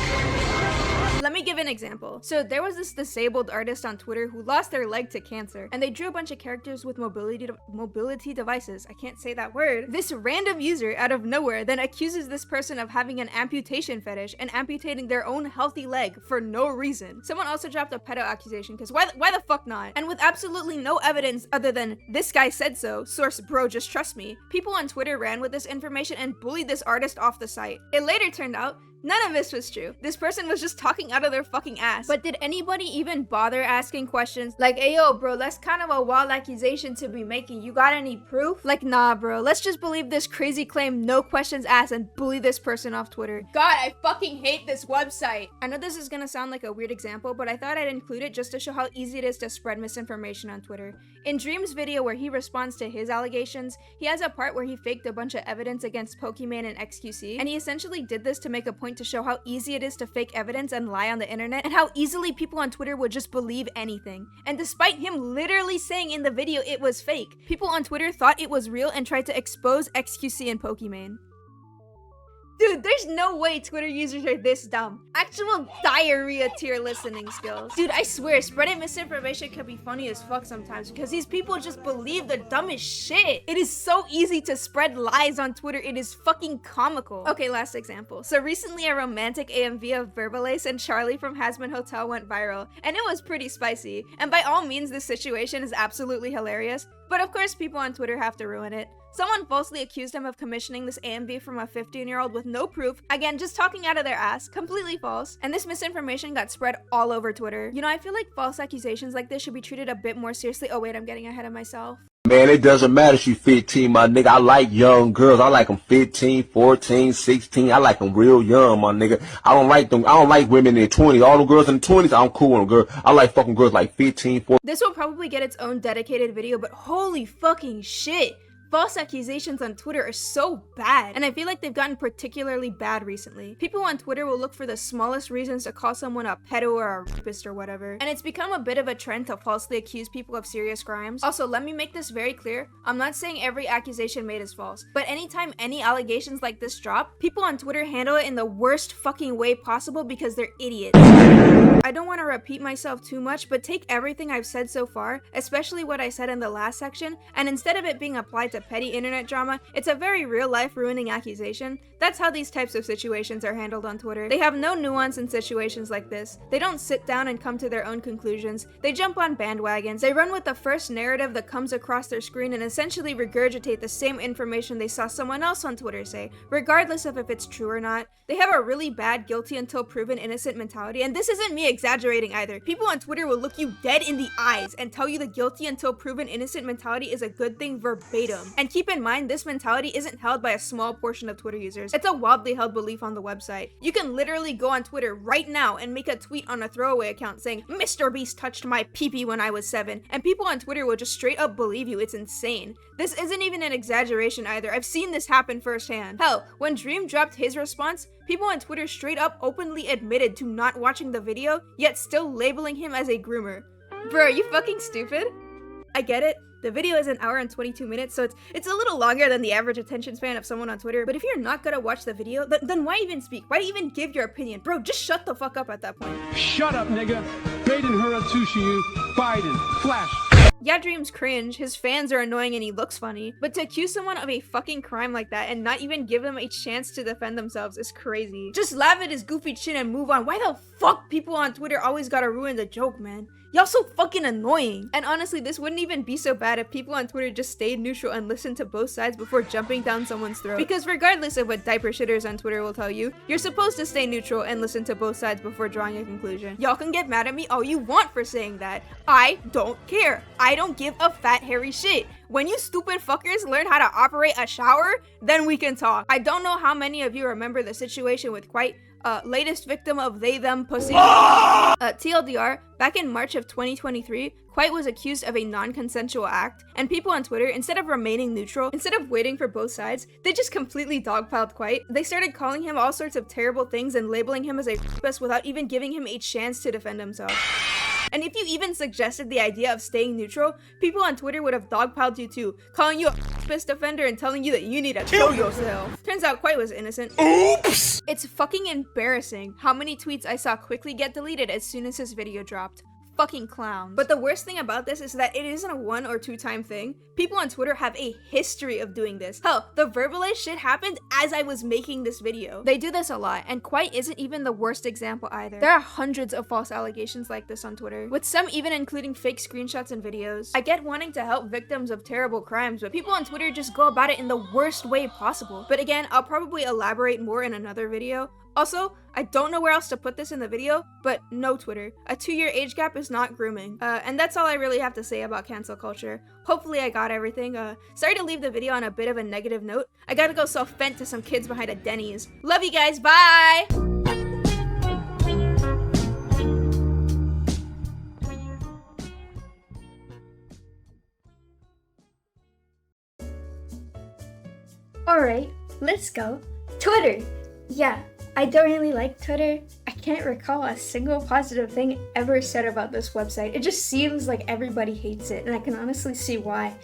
Let me give an example. So there was this disabled artist on Twitter who lost their leg to cancer, and they drew a bunch of characters with mobility devices. I can't say that word. This random user out of nowhere then accuses this person of having an amputation fetish and amputating their own healthy leg for no reason. Someone also dropped a pedo accusation, because why the fuck not? And with absolutely no evidence other than this guy said so, source bro, just trust me, people on Twitter ran with this information and bullied this artist off the site. It later turned out none of this was true. This person was just talking out of their fucking ass. But did anybody even bother asking questions like, hey yo bro, that's kind of a wild accusation to be making. You got any proof? Like, nah bro, let's just believe this crazy claim, no questions asked, and bully this person off Twitter. God, I fucking hate this website. I know this is gonna sound like a weird example, but I thought I'd include it just to show how easy it is to spread misinformation on Twitter. In Dream's video where he responds to his allegations, he has a part where he faked a bunch of evidence against Pokimane and XQC, and he essentially did this to make a point to show how easy it is to fake evidence and lie on the internet, and how easily people on Twitter would just believe anything. And despite him literally saying in the video it was fake, people on Twitter thought it was real and tried to expose XQC and Pokimane. Dude, there's no way Twitter users are this dumb. Actual diarrhea tier listening skills. Dude, I swear, spreading misinformation can be funny as fuck sometimes because these people just believe the dumbest shit. It is so easy to spread lies on Twitter, it is fucking comical. Okay, last example. So recently a romantic AMV of Verbalace and Charlie from Hasman Hotel went viral, and it was pretty spicy. And by all means, this situation is absolutely hilarious. But of course, people on Twitter have to ruin it. Someone falsely accused him of commissioning this AMV from a 15-year-old with no proof. Again, just talking out of their ass, completely false. And this misinformation got spread all over Twitter. You know, I feel like false accusations like this should be treated a bit more seriously. Oh wait, I'm getting ahead of myself. Man, it doesn't matter if you 15, my nigga. I like young girls. I like them 15, 14, 16. I like them real young, my nigga. I don't like women in their 20s. All the girls in the 20s, I'm cool with them, girl. I like fucking girls like 15, 14. This will probably get its own dedicated video, but holy fucking shit. False accusations on Twitter are so bad, and I feel like they've gotten particularly bad recently. People on Twitter will look for the smallest reasons to call someone a pedo or a rapist or whatever, and it's become a bit of a trend to falsely accuse people of serious crimes. Also, let me make this very clear, I'm not saying every accusation made is false, but anytime any allegations like this drop, people on Twitter handle it in the worst fucking way possible because they're idiots. I don't want to repeat myself too much, but take everything I've said so far, especially what I said in the last section, and instead of it being applied to petty internet drama, it's a very real-life ruining accusation. That's how these types of situations are handled on Twitter. They have no nuance in situations like this. They don't sit down and come to their own conclusions. They jump on bandwagons. They run with the first narrative that comes across their screen and essentially regurgitate the same information they saw someone else on Twitter say, regardless of if it's true or not. They have a really bad guilty until proven innocent mentality, and this isn't me exaggerating either. People on Twitter will look you dead in the eyes and tell you the guilty until proven innocent mentality is a good thing verbatim. And keep in mind, this mentality isn't held by a small portion of Twitter users. It's a widely held belief on the website. You can literally go on Twitter right now and make a tweet on a throwaway account saying, Mr. Beast touched my pee-pee when I was 7, and people on Twitter will just straight up believe you. It's insane. This isn't even an exaggeration either. I've seen this happen firsthand. Hell, when Dream dropped his response, people on Twitter straight up openly admitted to not watching the video, yet still labeling him as a groomer. Bro, are you fucking stupid? I get it. The video is 1 hour and 22 minutes, so it's a little longer than the average attention span of someone on Twitter, but if you're not gonna watch the video, then why even speak? Why even give your opinion? Bro, just shut the fuck up at that point. Shut up, nigga. Baden Huratushiyu, Biden, Flash. Yeah, Dream's cringe, his fans are annoying and he looks funny, but to accuse someone of a fucking crime like that and not even give them a chance to defend themselves is crazy. Just laugh at his goofy chin and move on. Why the fuck people on Twitter always gotta ruin the joke, man? Y'all so fucking annoying. And honestly, this wouldn't even be so bad if people on Twitter just stayed neutral and listened to both sides before jumping down someone's throat. Because regardless of what diaper shitters on Twitter will tell you, you're supposed to stay neutral and listen to both sides before drawing a conclusion. Y'all can get mad at me all you want for saying that. I don't care. I don't give a fat hairy shit. When you stupid fuckers learn how to operate a shower, then we can talk. I don't know how many of you remember the situation with Quite, latest victim of they them pussy. TLDR, back in March of 2023, Quite was accused of a non-consensual act, and people on Twitter, instead of remaining neutral, instead of waiting for both sides, they just completely dogpiled Quite. They started calling him all sorts of terrible things and labeling him as a rapist without even giving him a chance to defend himself. And if you even suggested the idea of staying neutral, people on Twitter would have dogpiled you too, calling you a rapist offender and telling you that you need to kill yourself. Turns out Quite was innocent. Oops! It's fucking embarrassing how many tweets I saw quickly get deleted as soon as his video dropped. Fucking clowns. But the worst thing about this is that it isn't a 1 or 2 time thing. People on Twitter have a history of doing this. Hell, the Verbalace shit happened as I was making this video. They do this a lot, and Quite isn't even the worst example either. There are hundreds of false allegations like this on Twitter, with some even including fake screenshots and videos. I get wanting to help victims of terrible crimes, but people on Twitter just go about it in the worst way possible. But again, I'll probably elaborate more in another video. Also, I don't know where else to put this in the video, but no Twitter. A 2-year age gap is not grooming. And that's all I really have to say about cancel culture. Hopefully I got everything. Sorry to leave the video on a bit of a negative note. I gotta go sell Fent to some kids behind a Denny's. Love you guys, bye! Alright, let's go. Twitter! Yeah, I don't really like Twitter. I can't recall a single positive thing ever said about this website. It just seems like everybody hates it, and I can honestly see why.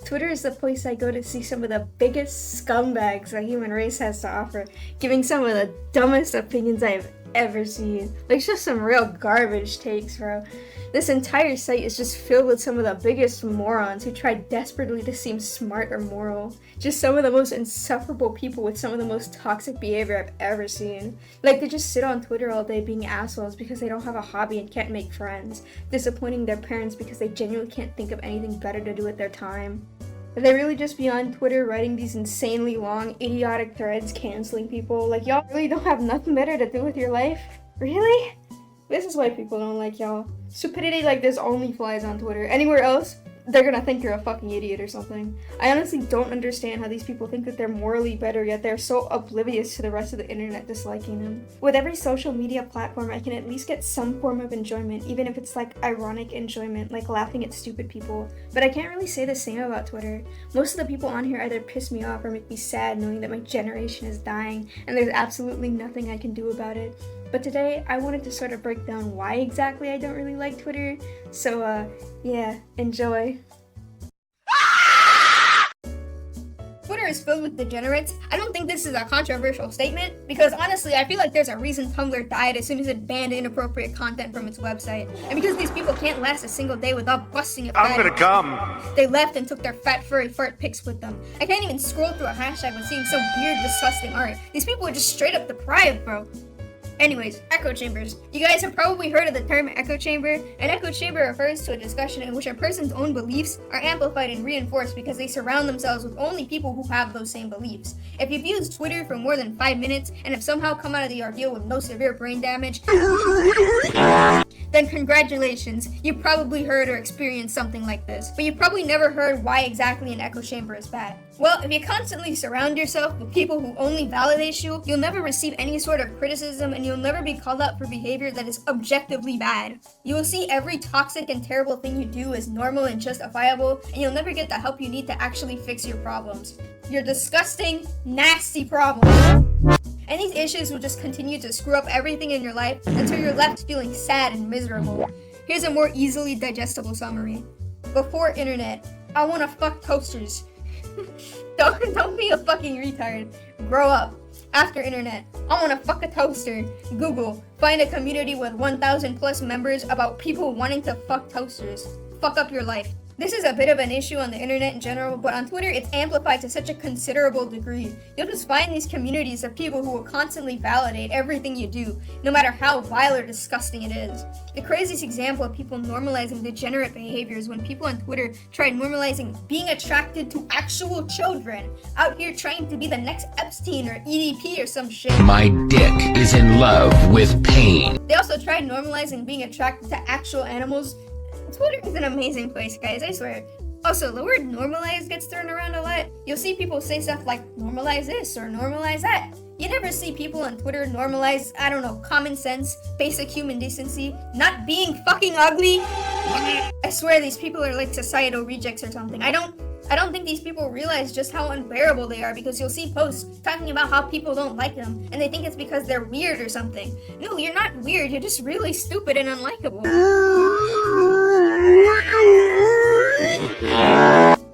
Twitter is the place I go to see some of the biggest scumbags the human race has to offer, giving some of the dumbest opinions I've ever seen. Like, just some real garbage takes, bro. This entire site is just filled with some of the biggest morons who try desperately to seem smart or moral. Just some of the most insufferable people with some of the most toxic behavior I've ever seen. Like, they just sit on Twitter all day being assholes because they don't have a hobby and can't make friends, disappointing their parents because they genuinely can't think of anything better to do with their time. They really just be on Twitter writing these insanely long, idiotic threads canceling people. Like, y'all really don't have nothing better to do with your life? Really? This is why people don't like y'all. Stupidity like this only flies on Twitter. Anywhere else, they're gonna think you're a fucking idiot or something. I honestly don't understand how these people think that they're morally better, yet they're so oblivious to the rest of the internet disliking them. With every social media platform, I can at least get some form of enjoyment, even if it's like ironic enjoyment, like laughing at stupid people. But I can't really say the same about Twitter. Most of the people on here either piss me off or make me sad knowing that my generation is dying, and there's absolutely nothing I can do about it. But today, I wanted to sort of break down why exactly I don't really like Twitter. So, yeah, enjoy. Twitter is filled with degenerates. I don't think this is a controversial statement, because honestly, I feel like there's a reason Tumblr died as soon as it banned inappropriate content from its website. And because these people can't last a single day without busting a I'm gonna come. They left and took their fat furry fart pics with them. I can't even scroll through a hashtag with seeing some weird, disgusting art. These people are just straight up deprived, bro. Anyways, echo chambers. You guys have probably heard of the term echo chamber. An echo chamber refers to a discussion in which a person's own beliefs are amplified and reinforced because they surround themselves with only people who have those same beliefs. If you've used Twitter for more than 5 minutes and have somehow come out of the ordeal with no severe brain damage, then congratulations, you probably heard or experienced something like this. But you've probably never heard why exactly an echo chamber is bad. Well, if you constantly surround yourself with people who only validate you, you'll never receive any sort of criticism and you'll never be called out for behavior that is objectively bad. You will see every toxic and terrible thing you do as normal and justifiable, and you'll never get the help you need to actually fix your problems. Your disgusting, nasty problems. And these issues will just continue to screw up everything in your life until you're left feeling sad and miserable. Here's a more easily digestible summary. Before internet, I wanna fuck toasters. Don't be a fucking retard. Grow up. After internet, I wanna fuck a toaster. Google, find a community with 1,000 plus members about people wanting to fuck toasters. Fuck up your life. This is a bit of an issue on the internet in general, but on Twitter it's amplified to such a considerable degree. You'll just find these communities of people who will constantly validate everything you do, no matter how vile or disgusting it is. The craziest example of people normalizing degenerate behavior is when people on Twitter try normalizing being attracted to actual children, out here trying to be the next Epstein or EDP or some shit. My dick is in love with pain. They also tried normalizing being attracted to actual animals. Twitter is an amazing place, guys, I swear. Also, the word normalize gets thrown around a lot. You'll see people say stuff like, normalize this or normalize that. You never see people on Twitter normalize, I don't know, common sense, basic human decency, not being fucking ugly. I swear these people are like societal rejects or something. I don't think these people realize just how unbearable they are, because you'll see posts talking about how people don't like them and they think it's because they're weird or something. No, you're not weird, you're just really stupid and unlikable.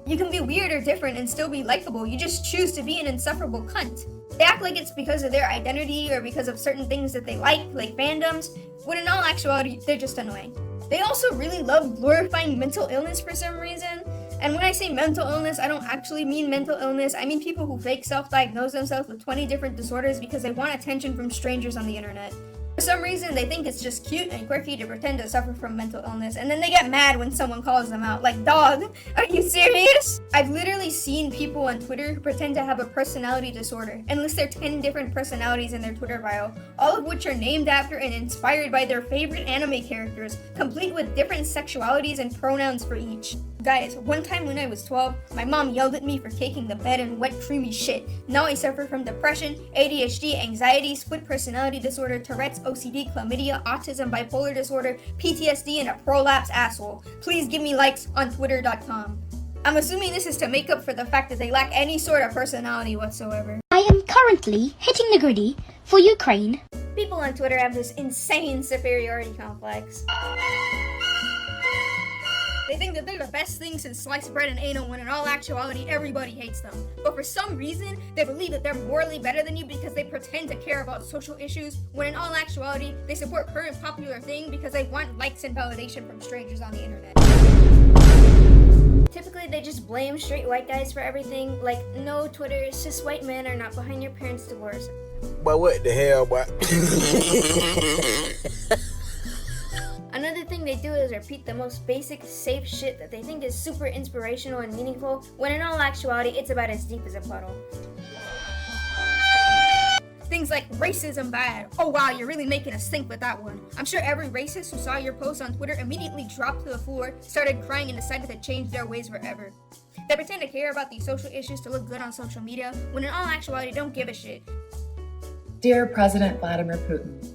You can be weird or different and still be likable. You just choose to be an insufferable cunt. They act like it's because of their identity or because of certain things that they like fandoms, when in all actuality, they're just annoying. They also really love glorifying mental illness for some reason. And when I say mental illness, I don't actually mean mental illness. I mean people who fake self-diagnose themselves with 20 different disorders because they want attention from strangers on the internet. For some reason, they think it's just cute and quirky to pretend to suffer from mental illness, and then they get mad when someone calls them out. Like, dog, are you serious? I've literally seen people on Twitter who pretend to have a personality disorder and list their 10 different personalities in their Twitter bio, all of which are named after and inspired by their favorite anime characters, complete with different sexualities and pronouns for each. Guys, one time when I was 12, my mom yelled at me for taking the bed and wet creamy shit. Now I suffer from depression, ADHD, anxiety, split personality disorder, Tourette's, OCD, chlamydia, autism, bipolar disorder, PTSD, and a prolapse asshole. Please give me likes on twitter.com. I'm assuming this is to make up for the fact that they lack any sort of personality whatsoever. I am currently hitting the griddy for Ukraine. People on Twitter have this insane superiority complex. They think that they're the best thing since sliced bread and anal, when in all actuality, everybody hates them. But for some reason, they believe that they're morally better than you because they pretend to care about social issues, when in all actuality, they support current popular thing because they want likes and validation from strangers on the internet. Typically, they just blame straight white guys for everything. Like, no, Twitter, cis white men are not behind your parents' divorce. But what the hell, boy? Another thing they do is repeat the most basic, safe shit that they think is super inspirational and meaningful, when in all actuality, it's about as deep as a puddle. Things like racism bad. Oh wow, you're really making us think with that one. I'm sure every racist who saw your post on Twitter immediately dropped to the floor, started crying, and decided to change their ways forever. They pretend to care about these social issues to look good on social media, when in all actuality, don't give a shit. Dear President Vladimir Putin,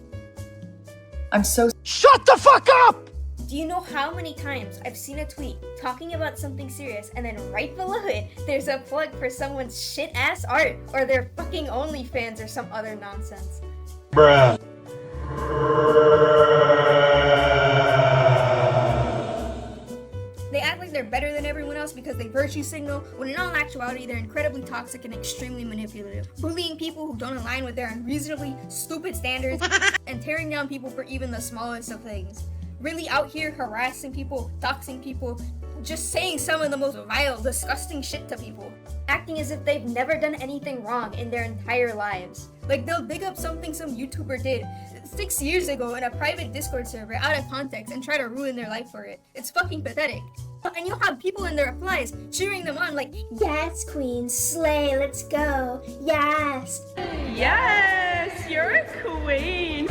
I'm so— Shut the fuck up! Do you know how many times I've seen a tweet talking about something serious and then right below it, there's a plug for someone's shit-ass art or their fucking OnlyFans or some other nonsense? Bruh. They act like they're better than everyone else because they virtue signal, when in all actuality, they're incredibly toxic and extremely manipulative, bullying people who don't align with their unreasonably stupid standards, and tearing down people for even the smallest of things. Really out here harassing people, doxing people, just saying some of the most vile, disgusting shit to people. Acting as if they've never done anything wrong in their entire lives. Like they'll dig up something some YouTuber did 6 years ago in a private Discord server out of context and try to ruin their life for it. It's fucking pathetic. And you'll have people in their replies cheering them on like, yes, queen, slay, let's go, yes. Yes, you're a queen.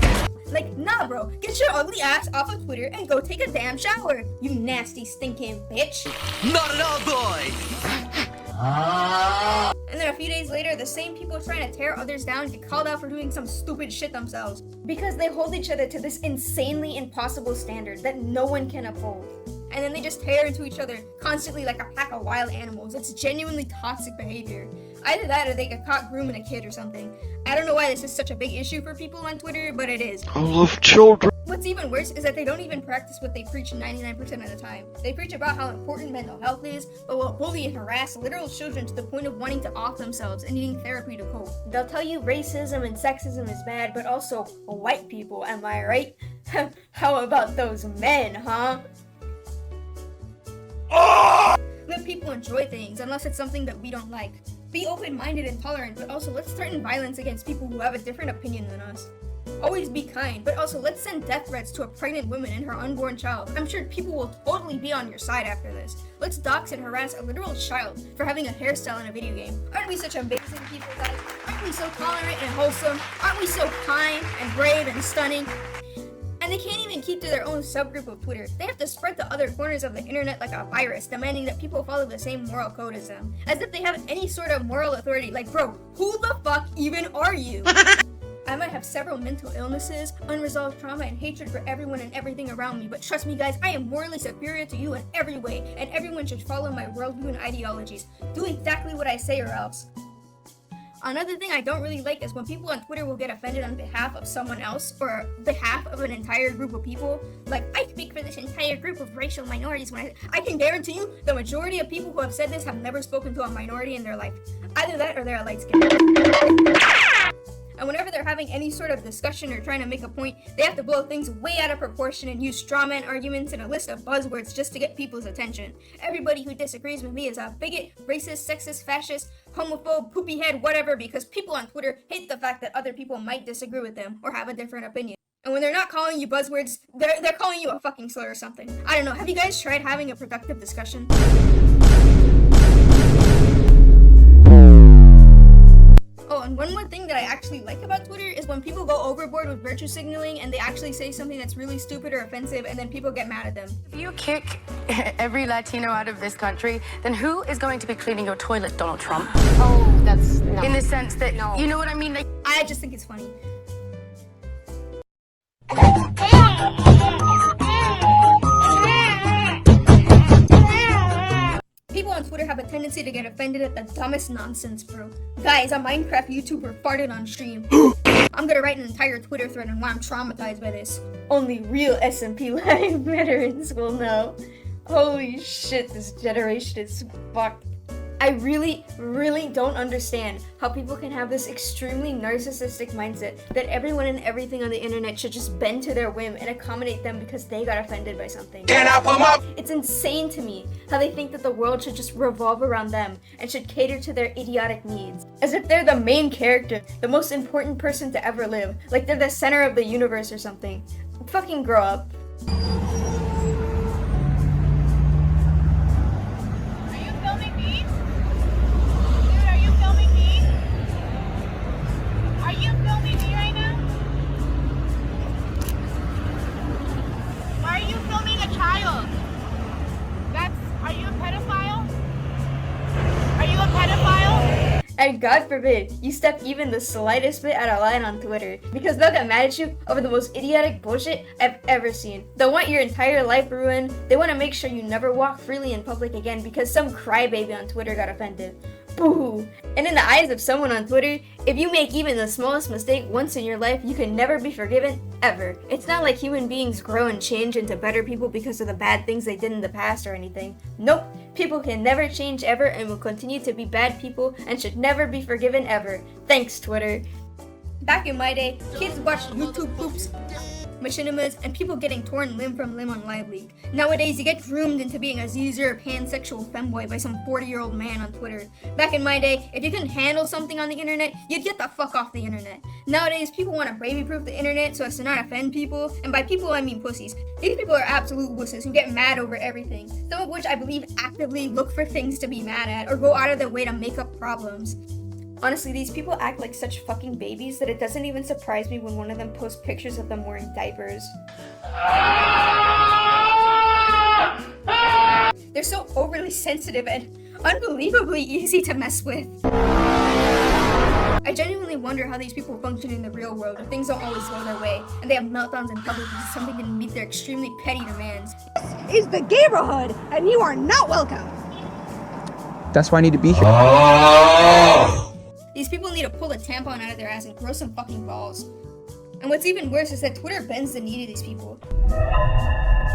Like, nah bro, get your ugly ass off of Twitter and go take a damn shower, you nasty stinking bitch. Not at all, boy! And then a few days later, the same people trying to tear others down get called out for doing some stupid shit themselves. Because they hold each other to this insanely impossible standard that no one can uphold. And then they just tear into each other constantly like a pack of wild animals. It's genuinely toxic behavior. Either that or they get caught grooming a kid or something. I don't know why this is such a big issue for people on Twitter, but it is. I love children. What's even worse is that they don't even practice what they preach 99% of the time. They preach about how important mental health is, but will bully and harass literal children to the point of wanting to off themselves and needing therapy to cope. They'll tell you racism and sexism is bad, but also white people, am I right? How about those men, huh? Let people enjoy things unless it's something that we don't like. Be open-minded and tolerant, but also let's threaten violence against people who have a different opinion than us. Always be kind, but also let's send death threats to a pregnant woman and her unborn child. I'm sure people will totally be on your side after this. Let's dox and harass a literal child for having a hairstyle in a video game. Aren't we such amazing people, guys? Aren't we so tolerant and wholesome? Aren't we so kind and brave and stunning? And they can't even keep to their own subgroup of Twitter. They have to spread to other corners of the internet like a virus, demanding that people follow the same moral code as them. As if they have any sort of moral authority. Like, bro, who the fuck even are you? I might have several mental illnesses, unresolved trauma, and hatred for everyone and everything around me, but trust me guys, I am morally superior to you in every way, and everyone should follow my worldview and ideologies. Do exactly what I say or else. Another thing I don't really like is when people on Twitter will get offended on behalf of someone else or behalf of an entire group of people. Like, I speak for this entire group of racial minorities when I can guarantee you the majority of people who have said this have never spoken to a minority in their life. Either that or they're a light skin. And whenever they're having any sort of discussion or trying to make a point, they have to blow things way out of proportion and use straw man arguments and a list of buzzwords just to get people's attention. Everybody who disagrees with me is a bigot, racist, sexist, fascist, homophobe, poopy head, whatever, because people on Twitter hate the fact that other people might disagree with them or have a different opinion. And when they're not calling you buzzwords, they're calling you a fucking slur or something. I don't know, have you guys tried having a productive discussion? Oh, and one more thing that I actually like about Twitter is when people go overboard with virtue signaling and they actually say something that's really stupid or offensive and then people get mad at them. If you kick every Latino out of this country, then who is going to be cleaning your toilet, Donald Trump? Oh, that's no. In the sense that, you know what I mean? Like, I just think it's funny. People on Twitter have a tendency to get offended at the dumbest nonsense, bro. Guys, a Minecraft YouTuber farted on stream. I'm gonna write an entire Twitter thread on why I'm traumatized by this. Only real SMP Live veterans will know. Holy shit, this generation is fucked. I really, really don't understand how people can have this extremely narcissistic mindset that everyone and everything on the internet should just bend to their whim and accommodate them because they got offended by something. Can I put my- It's insane to me how they think that the world should just revolve around them and should cater to their idiotic needs. As if they're the main character, the most important person to ever live. Like they're the center of the universe or something. Fucking grow up. And God forbid you step even the slightest bit out of line on Twitter, because they'll get mad at you over the most idiotic bullshit I've ever seen. They'll want your entire life ruined. They want to make sure you never walk freely in public again because some crybaby on Twitter got offended. Boo! And in the eyes of someone on Twitter, if you make even the smallest mistake once in your life, you can never be forgiven, ever. It's not like human beings grow and change into better people because of the bad things they did in the past or anything. Nope, people can never change ever and will continue to be bad people and should never be forgiven ever. Thanks, Twitter. Back in my day, kids watched YouTube poops, machinimas, and people getting torn limb from limb on Live Leak. Nowadays, you get groomed into being a ZZ or pansexual femboy by some 40-year-old man on Twitter. Back in my day, if you couldn't handle something on the internet, you'd get the fuck off the internet. Nowadays, people want to baby-proof the internet so as to not offend people, and by people I mean pussies. These people are absolute wusses who get mad over everything, some of which I believe actively look for things to be mad at or go out of their way to make up problems. Honestly, these people act like such fucking babies that it doesn't even surprise me when one of them posts pictures of them wearing diapers. They're so overly sensitive and unbelievably easy to mess with. I genuinely wonder how these people function in the real world if things don't always go their way and they have meltdowns in public because something didn't meet their extremely petty demands. This is the neighborhood, and you are not welcome. That's why I need to be here. These people need to pull a tampon out of their ass and grow some fucking balls. And what's even worse is that Twitter bends the knee to these people.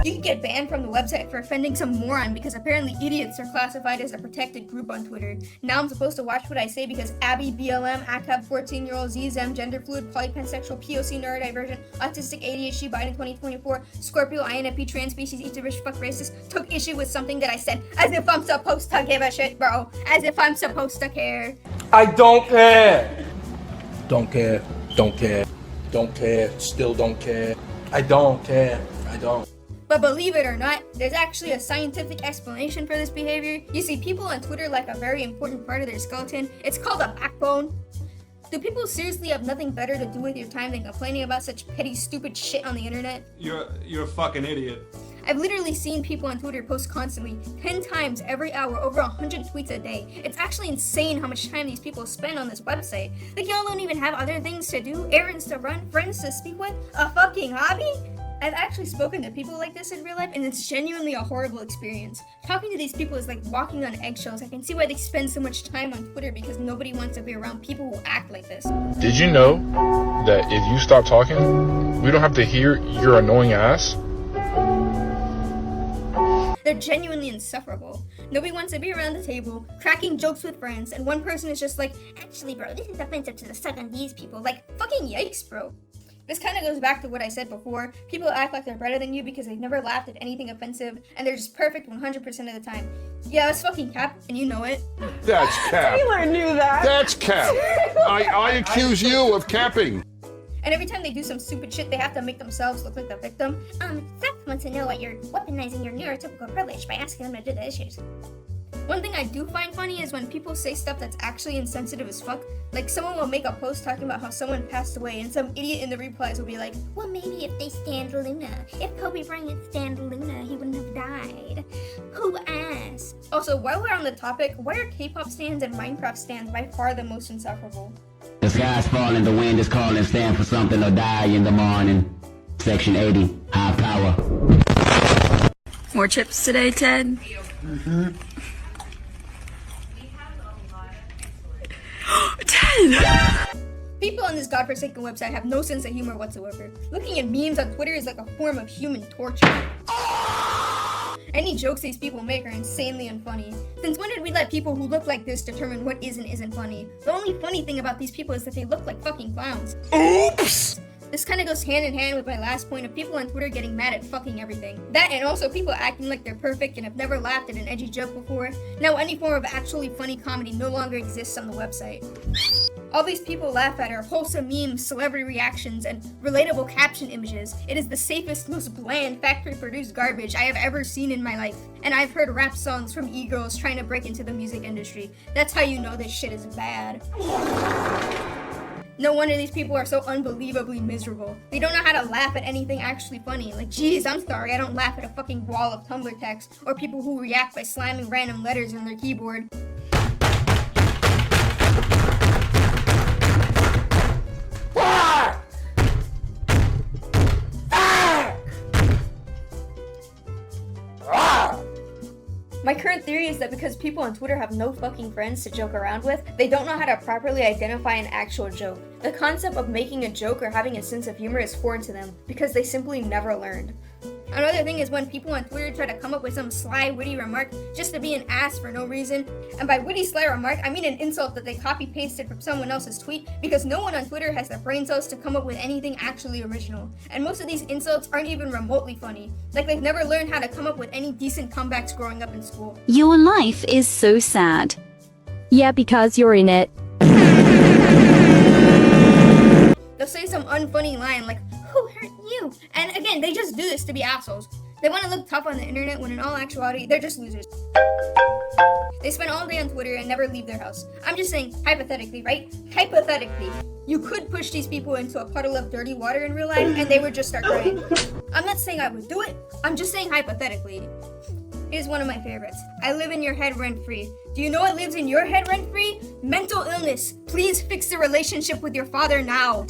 You can get banned from the website for offending some moron because apparently idiots are classified as a protected group on Twitter. Now I'm supposed to watch what I say because Abby, BLM, ACAB, 14-year-old, ZZM, gender fluid, polypansexual, POC, neurodivergent, autistic, ADHD, Biden 2024, Scorpio, INFP, trans species, eat the rich, fuck racist, took issue with something that I said as if I'm supposed to give a shit, bro. As if I'm supposed to care. I don't care. Don't care. Don't care. Don't care. Still don't care. I don't care. I don't. But believe it or not, there's actually a scientific explanation for this behavior. You see, people on Twitter lack a very important part of their skeleton. It's called a backbone. Do people seriously have nothing better to do with your time than complaining about such petty, stupid shit on the internet? You're a fucking idiot. I've literally seen people on Twitter post constantly, 10 times every hour, over 100 tweets a day. It's actually insane how much time these people spend on this website. Like, y'all don't even have other things to do, errands to run, friends to speak with, a fucking hobby? I've actually spoken to people like this in real life, and it's genuinely a horrible experience. Talking to these people is like walking on eggshells. I can see why they spend so much time on Twitter because nobody wants to be around people who act like this. Did you know that if you stop talking, we don't have to hear your annoying ass? They're genuinely insufferable. Nobody wants to be around the table, cracking jokes with friends, and one person is just like, actually bro, this is offensive to the Sudanese people. Like, fucking yikes, bro. This kind of goes back to what I said before. People act like they're better than you because they've never laughed at anything offensive, and they're just perfect 100% of the time. Yeah, that's fucking cap, and you know it. That's cap. Taylor knew that. That's cap. I accuse you of capping. And every time they do some stupid shit, they have to make themselves look like the victim. Seth wants to know what you're weaponizing your neurotypical privilege by asking them to do the issues. One thing I do find funny is when people say stuff that's actually insensitive as fuck. Like, someone will make a post talking about how someone passed away, and some idiot in the replies will be like, well, maybe if they stand Luna. If Kobe Bryant stand Luna, he wouldn't have died. Who asked? Also, while we're on the topic, why are K-pop stands and Minecraft stands by far the most insufferable? The sky's falling, the wind is calling, stand for something or die in the morning. Section 80, high power. More chips today, Ted? Mm-hmm. Ted! People on this godforsaken website have no sense of humor whatsoever. Looking at memes on Twitter is like a form of human torture. Any jokes these people make are insanely unfunny. Since when did we let people who look like this determine what is and isn't funny? The only funny thing about these people is that they look like fucking clowns. Oops! This kind of goes hand in hand with my last point of people on Twitter getting mad at fucking everything. That and also people acting like they're perfect and have never laughed at an edgy joke before. Now any form of actually funny comedy no longer exists on the website. All these people laugh at are wholesome memes, celebrity reactions, and relatable caption images. It is the safest, most bland, factory-produced garbage I have ever seen in my life. And I've heard rap songs from e-girls trying to break into the music industry. That's how you know this shit is bad. No wonder these people are so unbelievably miserable. They don't know how to laugh at anything actually funny. Like, geez, I'm sorry, I don't laugh at a fucking wall of Tumblr text, or people who react by slamming random letters in their keyboard. My current theory is that because people on Twitter have no fucking friends to joke around with, they don't know how to properly identify an actual joke. The concept of making a joke or having a sense of humor is foreign to them, because they simply never learned. Another thing is when people on Twitter try to come up with some sly, witty remark just to be an ass for no reason. And by witty, sly remark, I mean an insult that they copy-pasted from someone else's tweet, because no one on Twitter has the brain cells to come up with anything actually original. And most of these insults aren't even remotely funny. Like they've never learned how to come up with any decent comebacks growing up in school. Your life is so sad. Yeah, because you're in it. They'll say some unfunny line like, "Who hurt you?" And again, they just do this to be assholes. They want to look tough on the internet when in all actuality, they're just losers. They spend all day on Twitter and never leave their house. I'm just saying, hypothetically, right? Hypothetically, you could push these people into a puddle of dirty water in real life and they would just start crying. I'm not saying I would do it, I'm just saying hypothetically. Here's one of my favorites. I live in your head rent-free. Do you know what lives in your head rent-free? Mental illness. Please fix the relationship with your father now.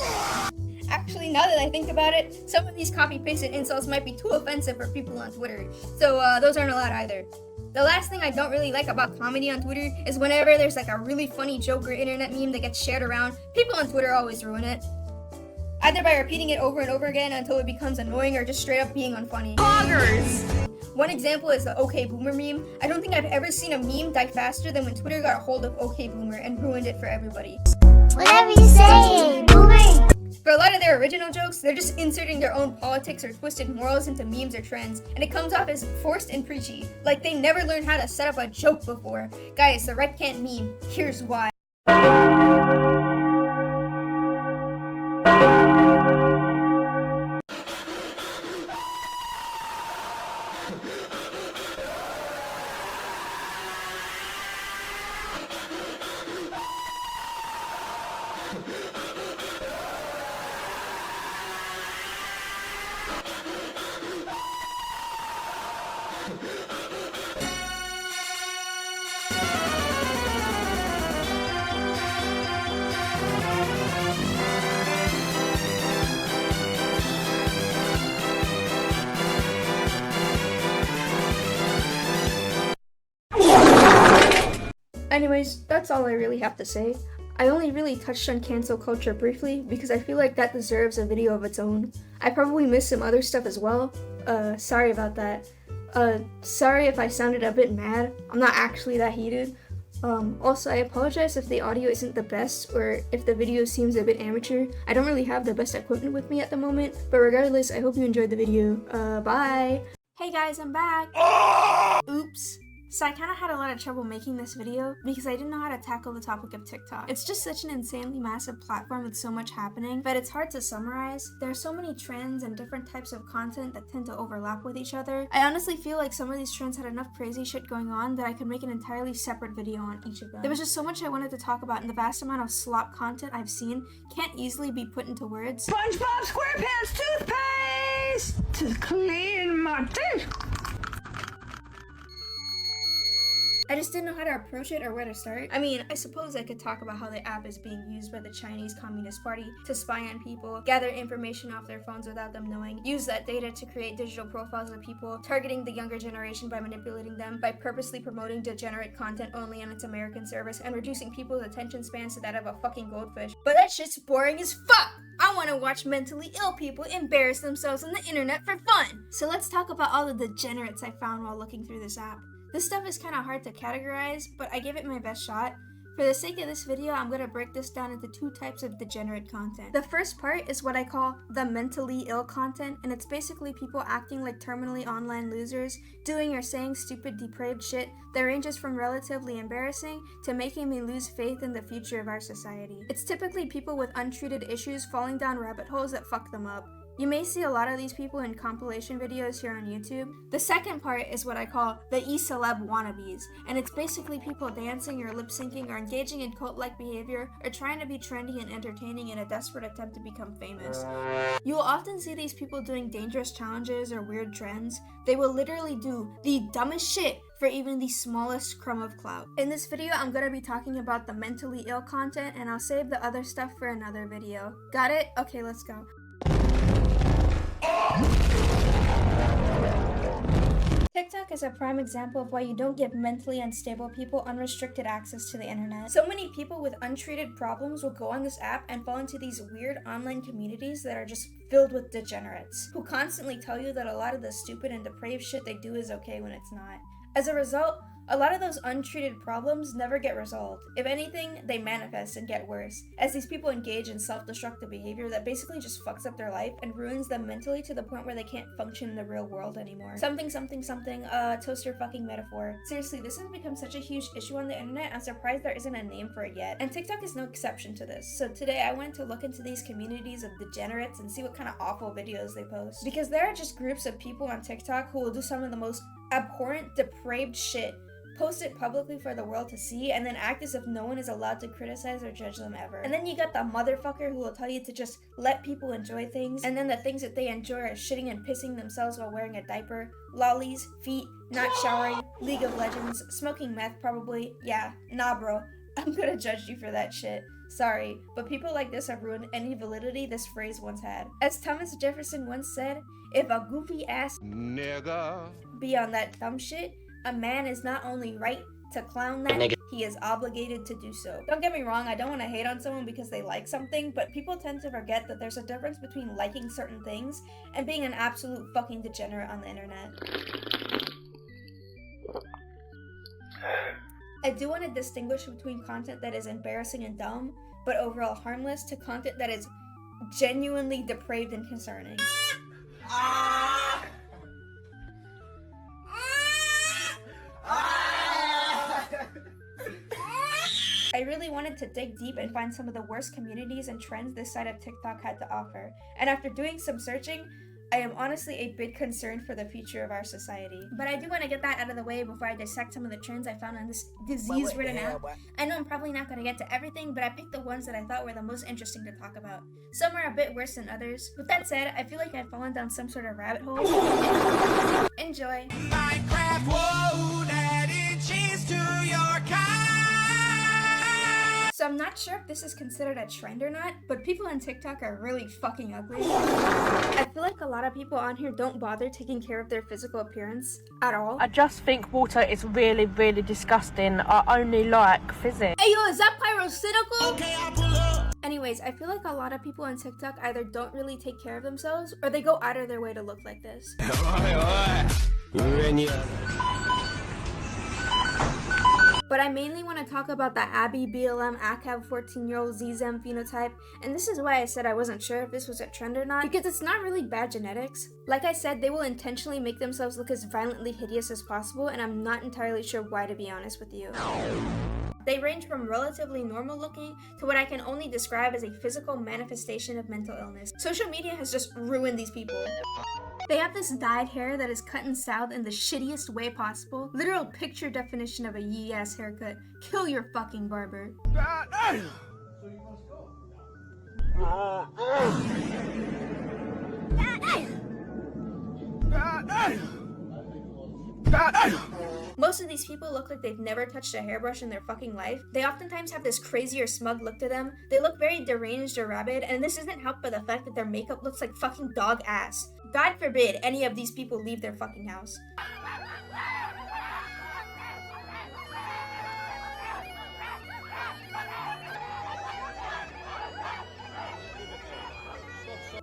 Actually, now that I think about it, some of these copy-pasted insults might be too offensive for people on Twitter. So those aren't allowed either. The last thing I don't really like about comedy on Twitter is whenever there's like a really funny joke or internet meme that gets shared around, people on Twitter always ruin it. Either by repeating it over and over again until it becomes annoying or just straight up being unfunny. Poggers! One example is the OK Boomer meme. I don't think I've ever seen a meme die faster than when Twitter got a hold of OK Boomer and ruined it for everybody. Whatever you say, Boomer. For a lot of their original jokes, they're just inserting their own politics or twisted morals into memes or trends, and it comes off as forced and preachy, like they never learned how to set up a joke before. Guys, the Red Can't meme, here's why. Anyways, that's all I really have to say. I only really touched on cancel culture briefly because I feel like that deserves a video of its own. I probably missed some other stuff as well. Sorry about that. Sorry if I sounded a bit mad. I'm not actually that heated. Also, I apologize if the audio isn't the best or if the video seems a bit amateur. I don't really have the best equipment with me at the moment, but regardless, I hope you enjoyed the video. Bye! Hey guys, I'm back! Oops. So I kind of had a lot of trouble making this video because I didn't know how to tackle the topic of TikTok. It's just such an insanely massive platform with so much happening, but it's hard to summarize. There are so many trends and different types of content that tend to overlap with each other. I honestly feel like some of these trends had enough crazy shit going on that I could make an entirely separate video on each of them. There was just so much I wanted to talk about, and the vast amount of slop content I've seen can't easily be put into words. SpongeBob SquarePants toothpaste to clean my teeth. I just didn't know how to approach it or where to start. I mean, I suppose I could talk about how the app is being used by the Chinese Communist Party to spy on people, gather information off their phones without them knowing, use that data to create digital profiles of people, targeting the younger generation by manipulating them, by purposely promoting degenerate content only on its American service, and reducing people's attention spans to that of a fucking goldfish. But that shit's boring as fuck! I I want to watch mentally ill people embarrass themselves on the internet for fun. So let's talk about all the degenerates I found while looking through this app. This stuff is kind of hard to categorize, but I gave it my best shot. For the sake of this video, I'm going to break this down into two types of degenerate content. The first part is what I call the mentally ill content, and it's basically people acting like terminally online losers, doing or saying stupid, depraved shit that ranges from relatively embarrassing to making me lose faith in the future of our society. It's typically people with untreated issues falling down rabbit holes that fuck them up. You may see a lot of these people in compilation videos here on YouTube. The second part is what I call the e-celeb wannabes, and it's basically people dancing or lip-syncing or engaging in cult-like behavior or trying to be trendy and entertaining in a desperate attempt to become famous. You will often see these people doing dangerous challenges or weird trends. They will literally do the dumbest shit for even the smallest crumb of clout. In this video, I'm going to be talking about the mentally ill content, and I'll save the other stuff for another video. Got it? Okay, let's go. TikTok is a prime example of why you don't give mentally unstable people unrestricted access to the internet. So many people with untreated problems will go on this app and fall into these weird online communities that are just filled with degenerates, who constantly tell you that a lot of the stupid and depraved shit they do is okay when it's not. As a result, a lot of those untreated problems never get resolved. If anything, they manifest and get worse, as these people engage in self-destructive behavior that basically just fucks up their life and ruins them mentally to the point where they can't function in the real world anymore. Something, toaster fucking metaphor. Seriously, this has become such a huge issue on the internet, I'm surprised there isn't a name for it yet. And TikTok is no exception to this. So today I went to look into these communities of degenerates and see what kind of awful videos they post. Because there are just groups of people on TikTok who will do some of the most abhorrent, depraved shit, post it publicly for the world to see, and then act as if no one is allowed to criticize or judge them ever. And then you got the motherfucker who will tell you to just let people enjoy things, and then the things that they enjoy are shitting and pissing themselves while wearing a diaper, lollies, feet, not showering, League of Legends, smoking meth probably. Yeah, nah bro, I'm gonna judge you for that shit. Sorry, but people like this have ruined any validity this phrase once had. As Thomas Jefferson once said, if a goofy ass nigga be on that dumb shit, a man is not only right to clown that, he is obligated to do so. Don't get me wrong, I don't want to hate on someone because they like something, but people tend to forget that there's a difference between liking certain things and being an absolute fucking degenerate on the internet. I do want to distinguish between content that is embarrassing and dumb, but overall harmless, to content that is genuinely depraved and concerning. I really wanted to dig deep and find some of the worst communities and trends this side of TikTok had to offer. And after doing some searching, I am honestly a bit concerned for the future of our society. But I do want to get that out of the way before I dissect some of the trends I found on this disease-ridden app. I know I'm probably not going to get to everything, but I picked the ones that I thought were the most interesting to talk about. Some are a bit worse than others. With that said, I feel like I've fallen down some sort of rabbit hole. Enjoy. Minecraft, whoa, adding cheese to your car. So I'm not sure if this is considered a trend or not, but people on TikTok are really fucking ugly. I feel like a lot of people on here don't bother taking care of their physical appearance at all. I just think water is really, really disgusting. I only like physics. Hey yo, is that pyrocynical? Okay, I'll pull up. Anyways, I feel like a lot of people on TikTok either don't really take care of themselves or they go out of their way to look like this. But I mainly want to talk about the Abby BLM ACAB 14-year-old ZZM phenotype, and this is why I said I wasn't sure if this was a trend or not, because it's not really bad genetics. Like I said, they will intentionally make themselves look as violently hideous as possible, and I'm not entirely sure why, to be honest with you. They range from relatively normal looking to what I can only describe as a physical manifestation of mental illness. Social media has just ruined these people. They have this dyed hair that is cut and styled in the shittiest way possible. Literal picture definition of a yee-ass haircut. Kill your fucking barber. Most of these people look like they've never touched a hairbrush in their fucking life. They oftentimes have this crazy or smug look to them. They look very deranged or rabid, and this isn't helped by the fact that their makeup looks like fucking dog ass. God forbid any of these people leave their fucking house.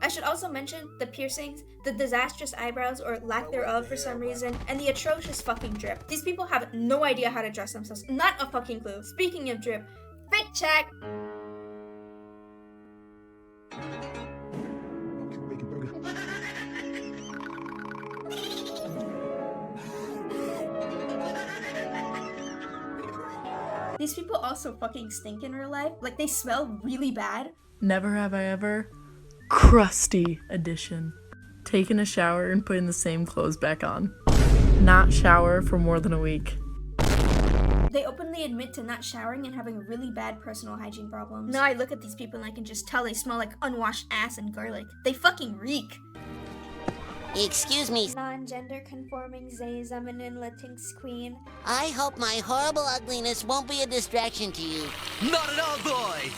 should also mention the piercings, the disastrous eyebrows or lack thereof for some reason, and the atrocious fucking drip. These people have no idea how to dress themselves. Not a fucking clue. Speaking of drip, fit check! These people also fucking stink in real life. Like, they smell really bad. Never have I ever. Crusty edition. Taking a shower and putting the same clothes back on. Not shower for more than a week. They openly admit to not showering and having really bad personal hygiene problems. Now I look at these people and I can just tell they smell like unwashed ass and garlic. They fucking reek. Excuse me. Non-gender conforming Zayzaminin Latinx queen. I hope my horrible ugliness won't be a distraction to you. Not at all, boy!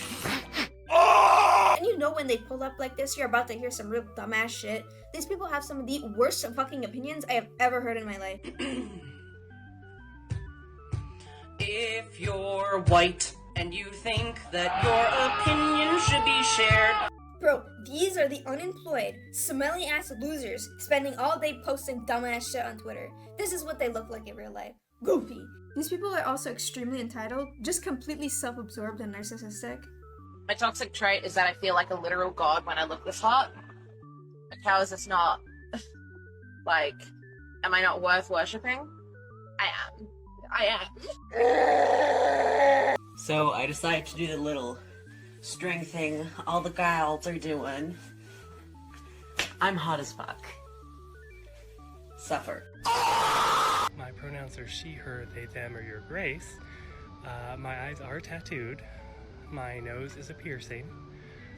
And you know when they pull up like this, you're about to hear some real dumbass shit. These people have some of the worst fucking opinions I have ever heard in my life. If you're white and you think that your opinion should be shared. Bro, these are the unemployed, smelly ass losers spending all day posting dumbass shit on Twitter. This is what they look like in real life. Goofy. These people are also extremely entitled, just completely self-absorbed and narcissistic. My toxic trait is that I feel like a literal god when I look this hot. Like, how is this not, like, am I not worth worshipping? I am. So I decided to do the little string thing all the gals are doing. I'm hot as fuck. Suffer. My pronouns are she, her, they, them, or your grace. My eyes are tattooed. My nose is a piercing.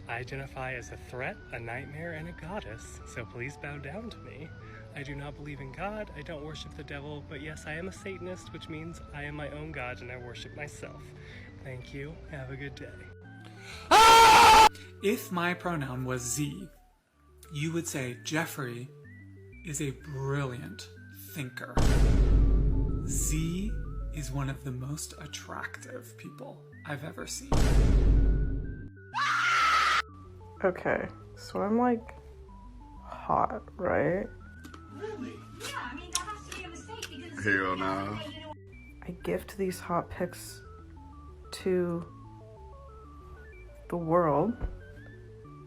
I identify as a threat, a nightmare, and a goddess, so please bow down to me. I do not believe in God, I don't worship the devil, but yes, I am a Satanist, which means I am my own god and I worship myself. Thank you, have a good day. If my pronoun was Z, you would say Jeffrey is a brilliant thinker. Z is one of the most attractive people I've ever seen. Okay, so I'm like hot, right? Really? Yeah, I mean, that has to be a mistake because... Hell no. I gift these hot pics to the world,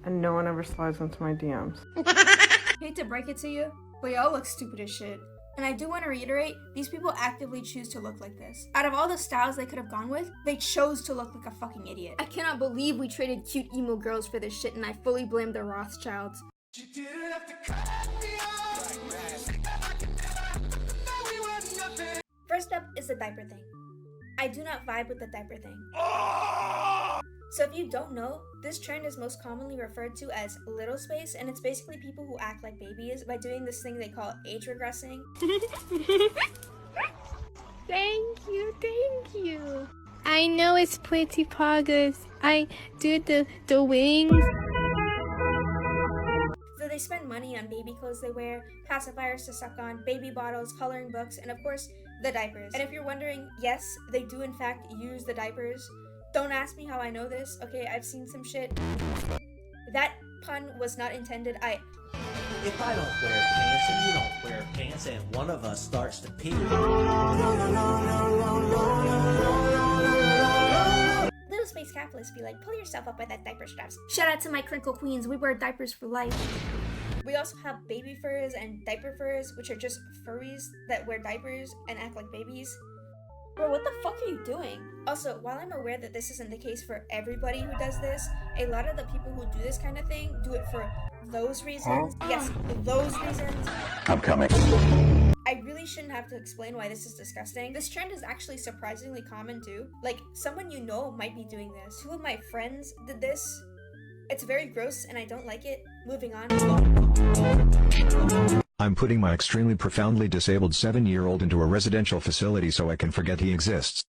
and no one ever slides into my DMs. Hate to break it to you, but y'all look stupid as shit. And I do want to reiterate, these people actively choose to look like this. Out of all the styles they could have gone with, they chose to look like a fucking idiot. I cannot believe we traded cute emo girls for this shit, and I fully blame the Rothschilds. First up is the diaper thing. I do not vibe with the diaper thing. So if you don't know, this trend is most commonly referred to as little space, and it's basically people who act like babies by doing this thing they call age regressing. Thank you. I know it's pretty progress. I do the wings. So they spend money on baby clothes they wear, pacifiers to suck on, baby bottles, coloring books, and of course, the diapers. And if you're wondering, yes, they do in fact use the diapers. Don't ask me how I know this, okay? I've seen some shit. That pun was not intended. If I don't wear pants and you don't wear pants and one of us starts to pee. Little space capitalists be like, pull yourself up by that diaper straps. Shout out to my crinkle queens, we wear diapers for life. We also have baby furs and diaper furs, which are just furries that wear diapers and act like babies. Bro, what the fuck are you doing? Also, while I'm aware that this isn't the case for everybody who does this, a lot of the people who do this kind of thing do it for those reasons. Yes, those reasons. I'm coming. I really shouldn't have to explain why this is disgusting. This trend is actually surprisingly common too. Like, someone you know might be doing this. 2 of my friends did this. It's very gross and I don't like it. Moving on. I'm putting my extremely profoundly disabled 7-year-old into a residential facility so I can forget he exists.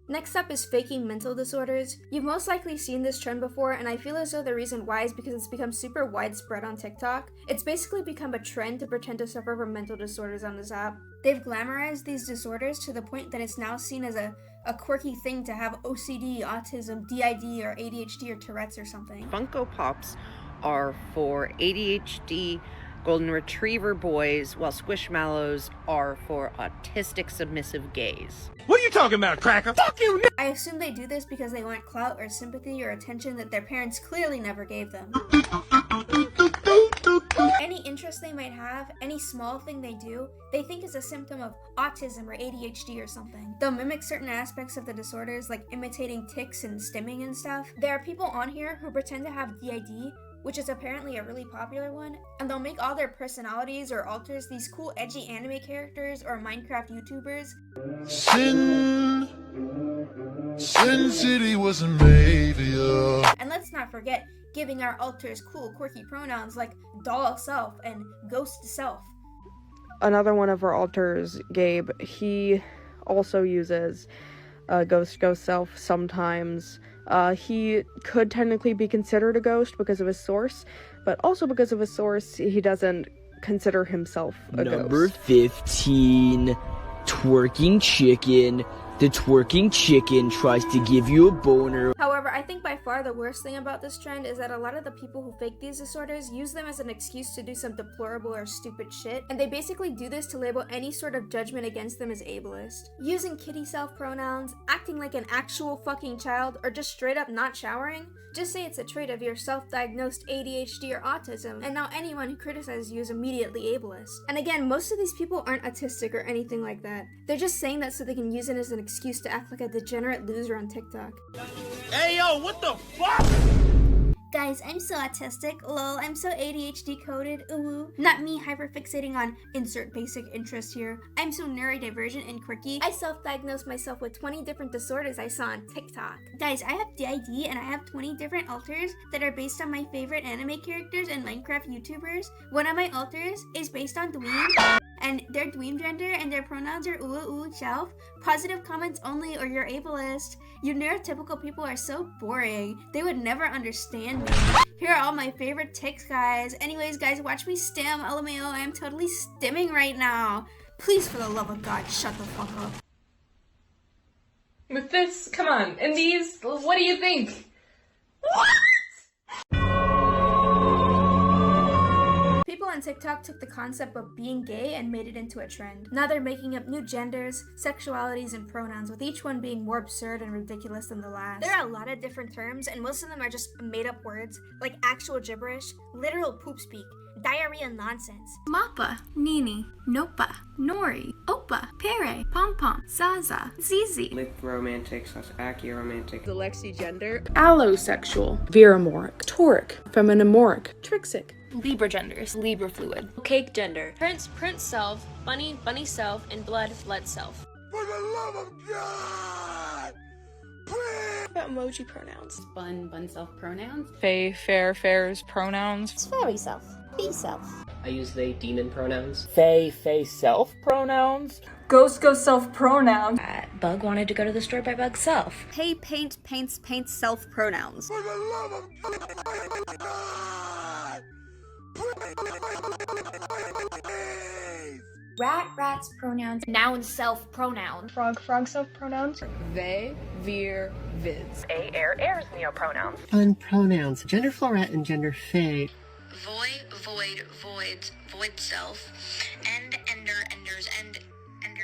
Next up is faking mental disorders. You've most likely seen this trend before, and I feel as though the reason why is because it's become super widespread on TikTok. It's basically become a trend to pretend to suffer from mental disorders on this app. They've glamorized these disorders to the point that it's now seen as a quirky thing to have OCD, autism, DID, or ADHD, or Tourette's or something. Funko Pops are for ADHD golden retriever boys, while squishmallows are for autistic submissive gays. What are you talking about, cracker? Fuck you! I assume they do this because they want clout or sympathy or attention that their parents clearly never gave them. Any interest they might have, any small thing they do, they think is a symptom of autism or ADHD or something. They'll mimic certain aspects of the disorders, like imitating tics and stimming and stuff. There are people on here who pretend to have DID, which is apparently a really popular one, and they'll make all their personalities or alters these cool edgy anime characters or Minecraft YouTubers. Sin City wasn't made for you. And let's not forget giving our alters cool quirky pronouns like doll self and ghost self. Another one of our alters, Gabe, he also uses ghost self sometimes. He could technically be considered a ghost because of his source, but also because of his source, he doesn't consider himself a Number ghost. 15, twerking chicken. The twerking chicken tries to give you a boner. However, I think by far the worst thing about this trend is that a lot of the people who fake these disorders use them as an excuse to do some deplorable or stupid shit, and they basically do this to label any sort of judgment against them as ableist. Using kitty self pronouns, acting like an actual fucking child, or just straight up not showering. Just say it's a trait of your self-diagnosed ADHD or autism, and now anyone who criticizes you is immediately ableist. And again, most of these people aren't autistic or anything like that. They're just saying that so they can use it as an excuse to act like a degenerate loser on TikTok. Hey yo, what the fuck? Guys, I'm so autistic, lol, I'm so ADHD coded, ooh. Not me hyperfixating on insert basic interest here. I'm so neurodivergent and quirky. I self-diagnosed myself with 20 different disorders I saw on TikTok. Guys, I have DID and I have 20 different alters that are based on my favorite anime characters and Minecraft YouTubers. One of my alters is based on dweeb, and their dweeb gender and their pronouns are ooh shelf. Positive comments only or you're ableist. You neurotypical people are so boring. They would never understand me. Here are all my favorite tics, guys. Anyways, guys, watch me stim. LMAO, I am totally stimming right now. Please, for the love of God, shut the fuck up. With this, come on. And these, what do you think? People on TikTok took the concept of being gay and made it into a trend. Now they're making up new genders, sexualities, and pronouns, with each one being more absurd and ridiculous than the last. There are a lot of different terms, and most of them are just made-up words, like actual gibberish, literal poop speak, diarrhea nonsense. Mappa, Nini, Nopa, Nori, Opa, Pere, Pom Pom, Zaza, Zizi. Lip romantic / achy-romantic. The Lexi gender. Allosexual. Veramoric. Toric. Feminomoric. Trixic. Libra genders, Libra fluid. Cake gender, Prince self, Bunny self, and blood self. For the love of God! About emoji pronouns. Bun self pronouns. Fair's pronouns. Fairy self. Bee self. I use they demon pronouns. Faye self pronouns. Ghost self pronouns. Bug wanted to go to the store by Bug self. Hey paints self pronouns. For the love of God! Rat's pronouns. Noun self pronoun. Frog self pronouns. They, veer, vids. Air's neopronouns. Fun pronouns. Gender floret and gender fae. Void, void self. Enders, ender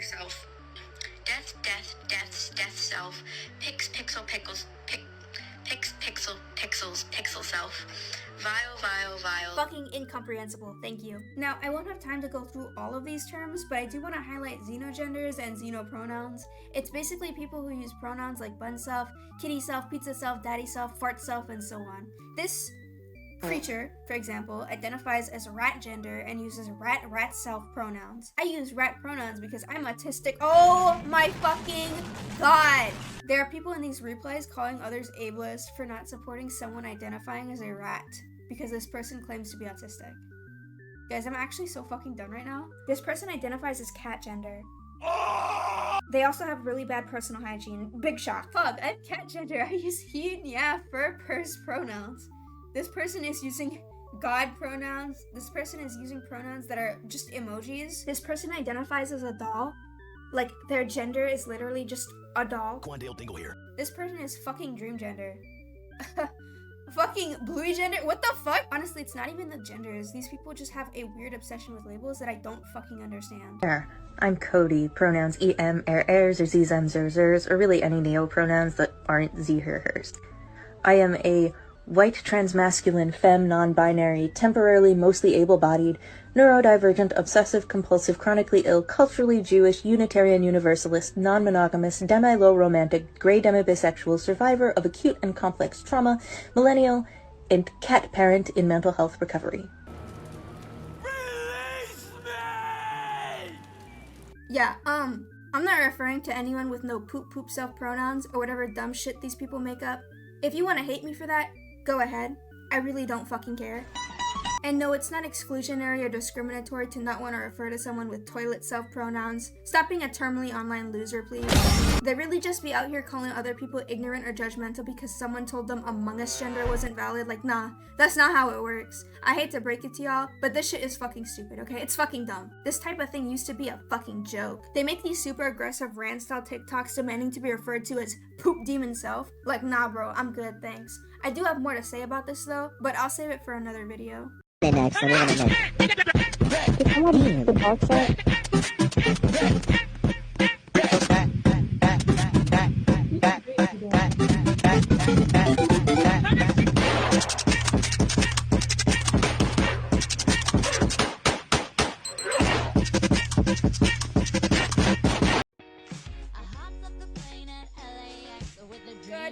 self. Death self. Pixel self. Vile. Fucking incomprehensible, thank you. Now, I won't have time to go through all of these terms, but I do want to highlight xenogenders and xenopronouns. It's basically people who use pronouns like bun self, kitty self, pizza self, daddy self, fart self, and so on. This creature, for example, identifies as rat gender and uses rat self pronouns. I use rat pronouns because I'm autistic. Oh my fucking god! There are people in these replays calling others ableist for not supporting someone identifying as a rat because this person claims to be autistic. Guys, I'm actually so fucking done right now. This person identifies as cat gender. They also have really bad personal hygiene. Big shock. Fuck, I'm cat gender. I use he and yeah, fur, purse pronouns. This person is using God pronouns. This person is using pronouns that are just emojis. This person identifies as a doll. Like, their gender is literally just a doll. Quandale Dingle here. This person is fucking dream gender. fucking bluey gender. What the fuck? Honestly, it's not even the genders. These people just have a weird obsession with labels that I don't fucking understand. I'm Cody, pronouns em, airs, or zem, zers, or really any neo pronouns that aren't ze, her, hers. I am a white, transmasculine, femme, non-binary, temporarily mostly able-bodied, neurodivergent, obsessive-compulsive, chronically ill, culturally Jewish, Unitarian Universalist, non-monogamous, demi-low romantic, gray demi-bisexual, survivor of acute and complex trauma, millennial, and cat parent in mental health recovery. Yeah, I'm not referring to anyone with no poop self-pronouns or whatever dumb shit these people make up. If you want to hate me for that, go ahead. I really don't fucking care. And no, it's not exclusionary or discriminatory to not want to refer to someone with toilet self-pronouns. Stop being a terminally online loser, please. They really just be out here calling other people ignorant or judgmental because someone told them Among Us gender wasn't valid. Like, nah, that's not how it works. I hate to break it to y'all, but this shit is fucking stupid, okay? It's fucking dumb. This type of thing used to be a fucking joke. They make these super aggressive rant-style TikToks demanding to be referred to as poop demon self. Like, nah bro, I'm good, thanks. I do have more to say about this though, but I'll save it for another video. Next, Good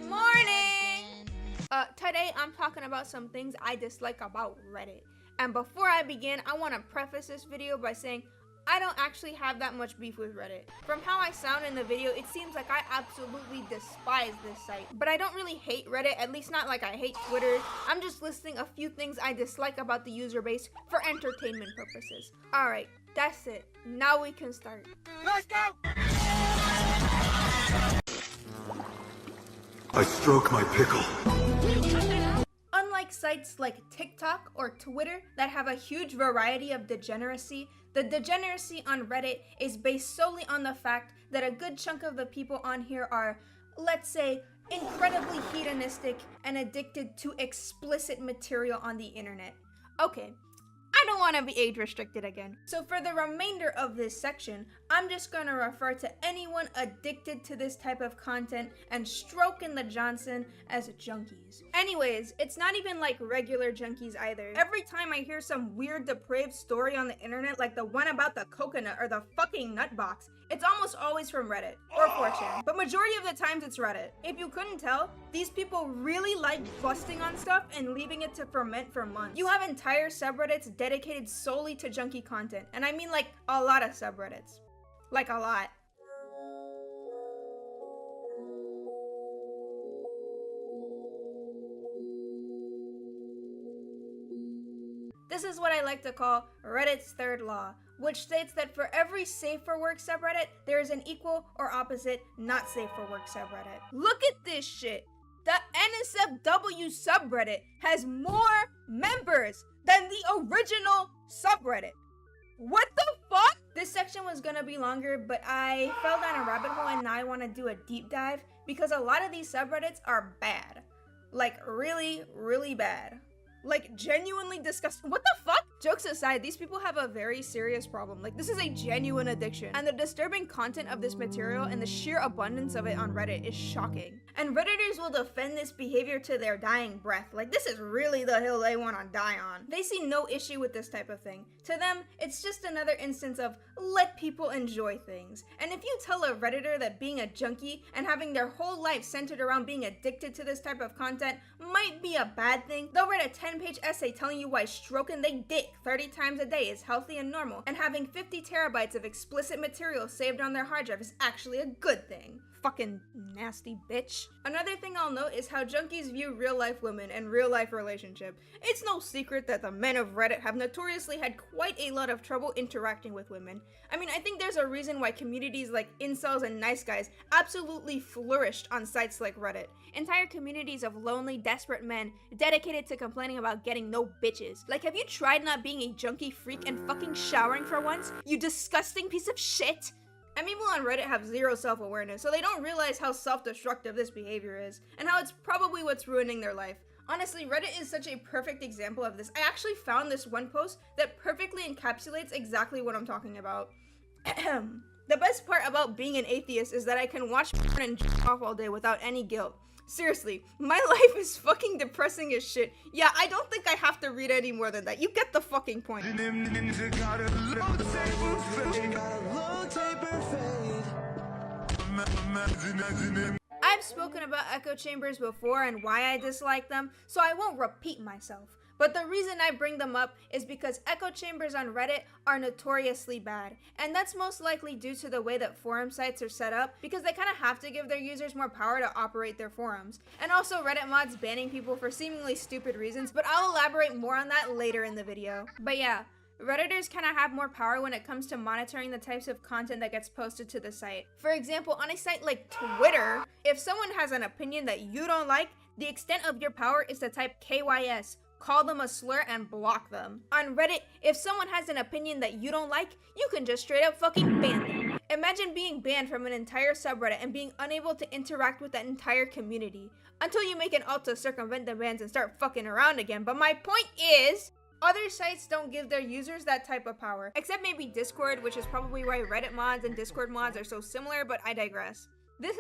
morning! Today I'm talking about some things I dislike about Reddit. And before I begin, I want to preface this video by saying I don't actually have that much beef with Reddit. From how I sound in the video, it seems like I absolutely despise this site. But I don't really hate Reddit, at least not like I hate Twitter. I'm just listing a few things I dislike about the user base for entertainment purposes. Alright, that's it. Now we can start. Let's go! I stroke my pickle. Unlike sites like TikTok or Twitter that have a huge variety of degeneracy, the degeneracy on Reddit is based solely on the fact that a good chunk of the people on here are, let's say, incredibly hedonistic and addicted to explicit material on the internet. Okay, I don't want to be age restricted again. So for the remainder of this section, I'm just going to refer to anyone addicted to this type of content and stroking the Johnson as junkies. Anyways, it's not even like regular junkies either. Every time I hear some weird depraved story on the internet like the one about the coconut or the fucking nut box, it's almost always from Reddit or 4chan, but majority of the times it's Reddit. If you couldn't tell, these people really like busting on stuff and leaving it to ferment for months. You have entire subreddits dedicated solely to junkie content, and I mean like a lot of subreddits. Like a lot. This is what I like to call Reddit's third law, which states that for every safe for work subreddit, there is an equal or opposite not safe for work subreddit. Look at this shit. The NSFW subreddit has more members than the original subreddit. What the fuck? This section was gonna be longer, but I fell down a rabbit hole and now I want to do a deep dive because a lot of these subreddits are bad. Like really, really bad. Like genuinely disgusting. What the fuck? Jokes aside, these people have a very serious problem. Like this is a genuine addiction. And the disturbing content of this material and the sheer abundance of it on Reddit is shocking. And Redditors will defend this behavior to their dying breath. Like this is really the hill they want to die on. They see no issue with this type of thing. To them, it's just another instance of let people enjoy things. And if you tell a Redditor that being a junkie and having their whole life centered around being addicted to this type of content might be a bad thing, they'll write a 10-page essay telling you why stroking they dick 30 times a day is healthy and normal, and having 50 terabytes of explicit material saved on their hard drive is actually a good thing. Fucking nasty bitch. Another thing I'll note is how junkies view real-life women and real-life relationship. It's no secret that the men of Reddit have notoriously had quite a lot of trouble interacting with women. I mean, I think there's a reason why communities like incels and nice guys absolutely flourished on sites like Reddit. Entire communities of lonely, desperate men dedicated to complaining about getting no bitches. Like, have you tried not being a junkie freak and fucking showering for once? You disgusting piece of shit! And people on Reddit have zero self-awareness, so they don't realize how self-destructive this behavior is, and how it's probably what's ruining their life. Honestly, Reddit is such a perfect example of this. I actually found this one post that perfectly encapsulates exactly what I'm talking about. The best part about being an atheist is that I can watch porn and jerk off all day without any guilt. Seriously, my life is fucking depressing as shit. Yeah, I don't think I have to read any more than that. You get the fucking point. I've spoken about echo chambers before and why I dislike them, so I won't repeat myself. But the reason I bring them up is because echo chambers on Reddit are notoriously bad, and that's most likely due to the way that forum sites are set up, because they kind of have to give their users more power to operate their forums. And also Reddit mods banning people for seemingly stupid reasons, but I'll elaborate more on that later in the video. But yeah, Redditors kind of have more power when it comes to monitoring the types of content that gets posted to the site. For example, on a site like Twitter, if someone has an opinion that you don't like, the extent of your power is to type KYS, call them a slur, and block them. On Reddit, if someone has an opinion that you don't like, you can just straight up fucking ban them. Imagine being banned from an entire subreddit and being unable to interact with that entire community. Until you make an alt to circumvent the bans and start fucking around again. But my point is, other sites don't give their users that type of power. Except maybe Discord, which is probably why Reddit mods and Discord mods are so similar, but I digress. This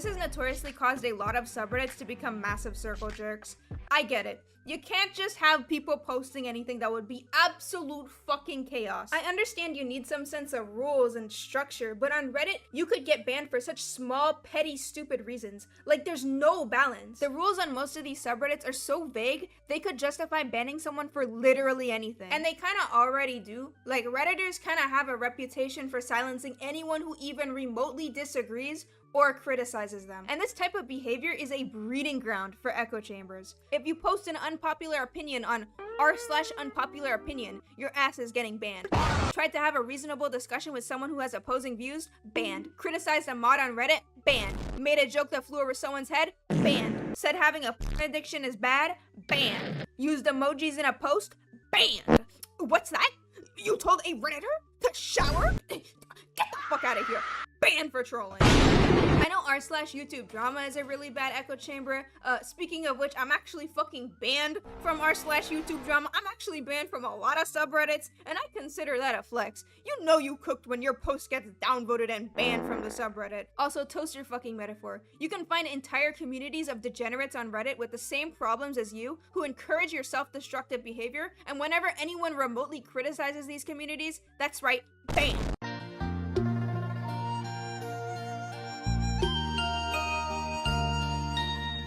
has notoriously caused a lot of subreddits to become massive circle jerks. I get it. You can't just have people posting anything. That would be absolute fucking chaos. I understand you need some sense of rules and structure, but on Reddit, you could get banned for such small, petty, stupid reasons. Like, there's no balance. The rules on most of these subreddits are so vague, they could justify banning someone for literally anything. And they kind of already do. Like, Redditors kind of have a reputation for silencing anyone who even remotely disagrees or criticizes them. And this type of behavior is a breeding ground for echo chambers. If you post an unpopular opinion on r/unpopular opinion, your ass is getting banned. Tried to have a reasonable discussion with someone who has opposing views? Banned. Criticized a mod on Reddit? Banned. Made a joke that flew over someone's head? Banned. Said having a addiction is bad? Banned. Used emojis in a post? Banned. What's that? You told a Redditor to shower? Get the fuck out of here. Banned for trolling. I know r/YouTube drama is a really bad echo chamber. Speaking of which, I'm actually fucking banned from r/YouTube drama. I'm actually banned from a lot of subreddits, and I consider that a flex. You know you cooked when your post gets downvoted and banned from the subreddit. Also, toast your fucking metaphor. You can find entire communities of degenerates on Reddit with the same problems as you, who encourage your self-destructive behavior, and whenever anyone remotely criticizes these communities, that's right, banned.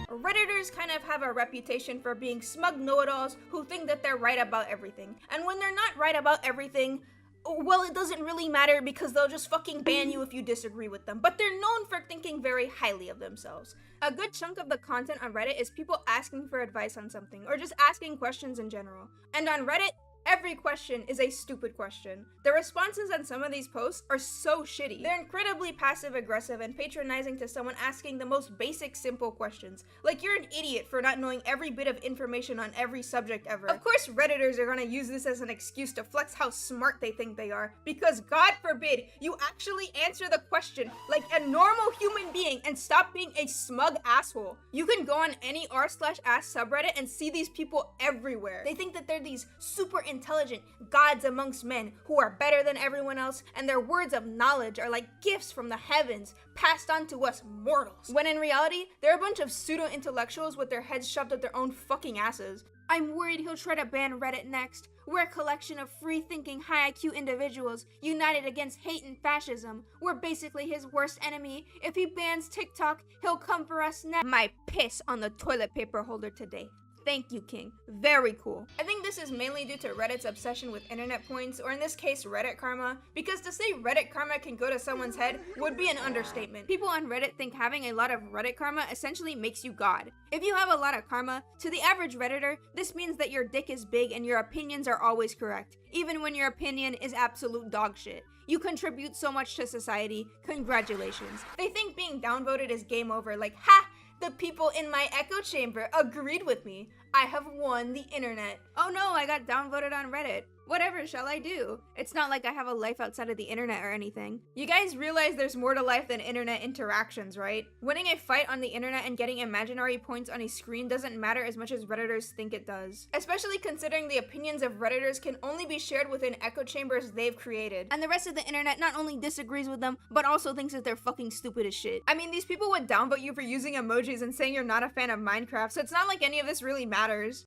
Redditors kind of have a reputation for being smug know-it-alls who think that they're right about everything. And when they're not right about everything, well, it doesn't really matter because they'll just fucking ban you if you disagree with them. But they're known for thinking very highly of themselves. A good chunk of the content on Reddit is people asking for advice on something, or just asking questions in general. And on Reddit, every question is a stupid question. The responses on some of these posts are so shitty. They're incredibly passive-aggressive and patronizing to someone asking the most basic, simple questions. Like, you're an idiot for not knowing every bit of information on every subject ever. Of course, Redditors are gonna use this as an excuse to flex how smart they think they are, because God forbid you actually answer the question like a normal human being and stop being a smug asshole. You can go on any r/ask subreddit and see these people everywhere. They think that they're these super intelligent gods amongst men who are better than everyone else, and their words of knowledge are like gifts from the heavens passed on to us mortals. When in reality, they're a bunch of pseudo-intellectuals with their heads shoved up their own fucking asses. I'm worried he'll try to ban Reddit next. We're a collection of free-thinking, high-IQ individuals united against hate and fascism. We're basically his worst enemy. If he bans TikTok, he'll come for us next. My piss on the toilet paper holder today. Thank you, King. Very cool. I think this is mainly due to Reddit's obsession with internet points, or in this case, Reddit karma, because to say Reddit karma can go to someone's head would be an understatement. People on Reddit think having a lot of Reddit karma essentially makes you God. If you have a lot of karma, to the average Redditor, this means that your dick is big and your opinions are always correct, even when your opinion is absolute dog shit. You contribute so much to society. Congratulations. They think being downvoted is game over, like, ha! The people in my echo chamber agreed with me. I have won the internet. Oh no, I got downvoted on Reddit. Whatever shall I do? It's not like I have a life outside of the internet or anything. You guys realize there's more to life than internet interactions, right? Winning a fight on the internet and getting imaginary points on a screen doesn't matter as much as Redditors think it does. Especially considering the opinions of Redditors can only be shared within echo chambers they've created. And the rest of the internet not only disagrees with them, but also thinks that they're fucking stupid as shit. I mean, these people would downvote you for using emojis and saying you're not a fan of Minecraft, so it's not like any of this really matters.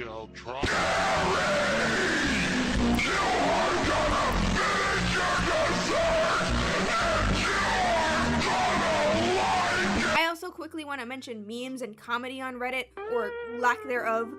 I'll try. I also quickly want to mention memes and comedy on Reddit, or lack thereof.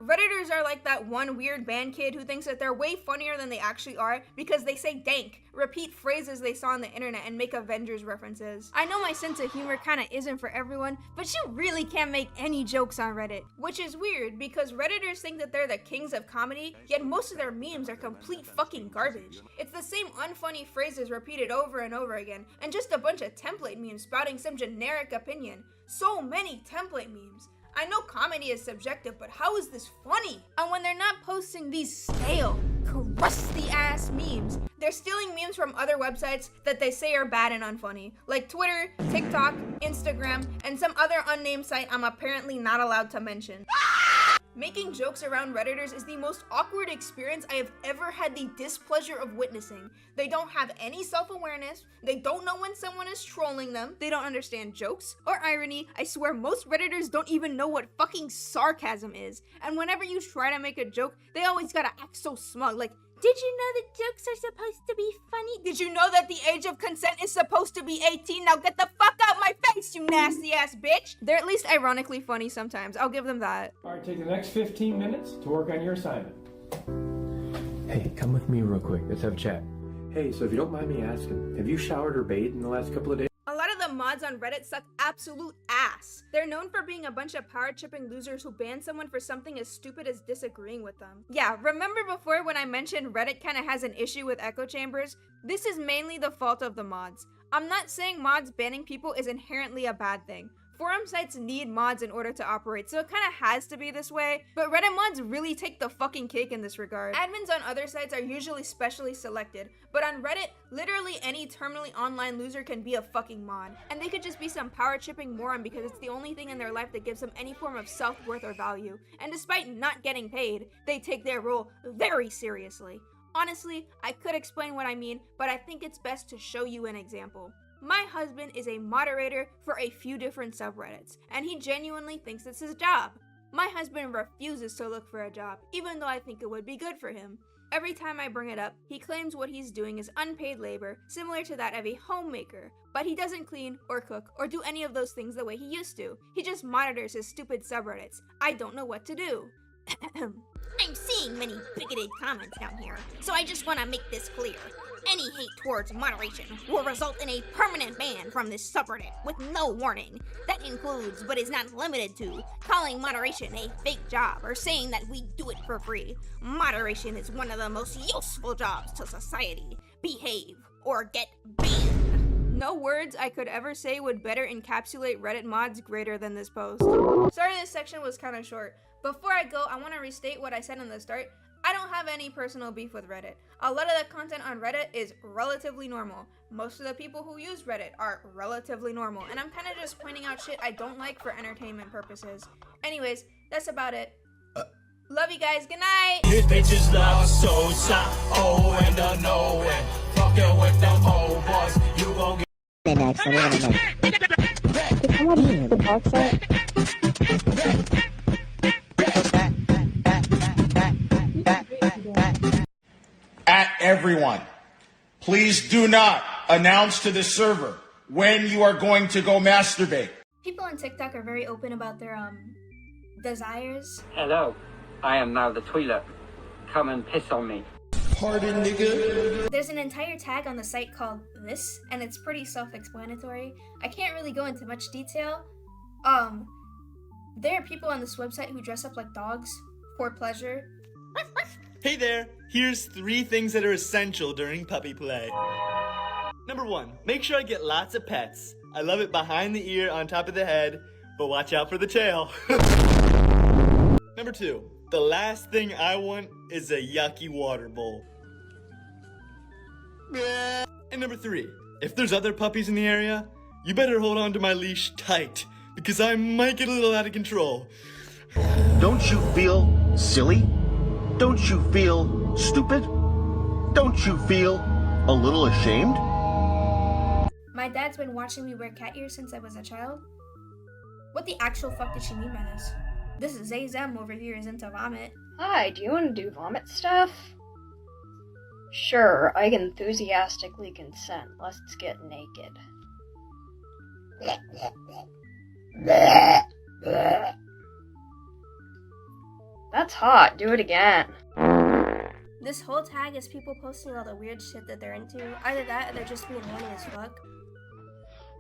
Redditors are like that one weird band kid who thinks that they're way funnier than they actually are because they say dank, repeat phrases they saw on the internet, and make Avengers references. I know my sense of humor kinda isn't for everyone, but you really can't make any jokes on Reddit. Which is weird because Redditors think that they're the kings of comedy, yet most of their memes are complete fucking garbage. It's the same unfunny phrases repeated over and over again, and just a bunch of template memes spouting some generic opinion. So many template memes. I know comedy is subjective, but how is this funny? And when they're not posting these stale, crusty ass memes, they're stealing memes from other websites that they say are bad and unfunny, like Twitter, TikTok, Instagram, and some other unnamed site I'm apparently not allowed to mention. Making jokes around Redditors is the most awkward experience I have ever had the displeasure of witnessing. They don't have any self-awareness, they don't know when someone is trolling them, they don't understand jokes or irony. I swear most Redditors don't even know what fucking sarcasm is. And whenever you try to make a joke, they always gotta act so smug, like, did you know that jokes are supposed to be funny? Did you know that the age of consent is supposed to be 18? Now get the fuck out my face, you nasty ass bitch! They're at least ironically funny sometimes, I'll give them that. Alright, take the next 15 minutes to work on your assignment. Hey, come with me real quick, let's have a chat. Hey, so if you don't mind me asking, have you showered or bathed in the last couple of days? A lot of the mods on Reddit suck absolute ass. They're known for being a bunch of power-tripping losers who ban someone for something as stupid as disagreeing with them. Yeah, remember before when I mentioned Reddit kinda has an issue with echo chambers? This is mainly the fault of the mods. I'm not saying mods banning people is inherently a bad thing. Forum sites need mods in order to operate, so it kinda has to be this way, but Reddit mods really take the fucking cake in this regard. Admins on other sites are usually specially selected, but on Reddit, literally any terminally online loser can be a fucking mod. And they could just be some power-tripping moron because it's the only thing in their life that gives them any form of self-worth or value. And despite not getting paid, they take their role very seriously. Honestly, I could explain what I mean, but I think it's best to show you an example. My husband is a moderator for a few different subreddits, and he genuinely thinks it's his job. My husband refuses to look for a job, even though I think it would be good for him. Every time I bring it up, he claims what he's doing is unpaid labor, similar to that of a homemaker, but he doesn't clean or cook or do any of those things the way he used to. He just monitors his stupid subreddits. I don't know what to do. I'm seeing many bigoted comments down here, so I just want to make this clear. Any hate towards moderation will result in a permanent ban from this subreddit with no warning. That includes, but is not limited to, calling moderation a fake job or saying that we do it for free. Moderation is one of the most useful jobs to society. Behave or get banned. No words I could ever say would better encapsulate Reddit mods greater than this post. Sorry this section was kind of short. Before I go, I want to restate what I said in the start. I don't have any personal beef with Reddit. A lot of the content on Reddit is relatively normal. Most of the people who use Reddit are relatively normal, and I'm kind of just pointing out shit I don't like for entertainment purposes. Anyways, that's about it. Love you guys, good night! These bitches love so oh and the no way. Fucking with them old boys, you gon' get next. What are we gonna make? Come on in, the park site. At everyone, please do not announce to the server when you are going to go masturbate. People on TikTok are very open about their desires. Hello, I am now the toilet. Come and piss on me. Pardon, nigga? There's an entire tag on the site called this, and it's pretty self-explanatory. I can't really go into much detail. There are people on this website who dress up like dogs for pleasure. Hey there, here's 3 things that are essential during puppy play. Number 1, make sure I get lots of pets. I love it behind the ear, on top of the head, but watch out for the tail. Number 2, the last thing I want is a yucky water bowl. And number 3, if there's other puppies in the area, you better hold on to my leash tight, because I might get a little out of control. Don't you feel silly? Don't you feel stupid? Don't you feel a little ashamed? My dad's been watching me wear cat ears since I was a child. What the actual fuck did she mean by this? This is Zam over here is into vomit. Hi, do you want to do vomit stuff? Sure, I enthusiastically consent. Let's get naked. That's hot. Do it again. This whole tag is people posting all the weird shit that they're into. Either that or they're just being horny as fuck.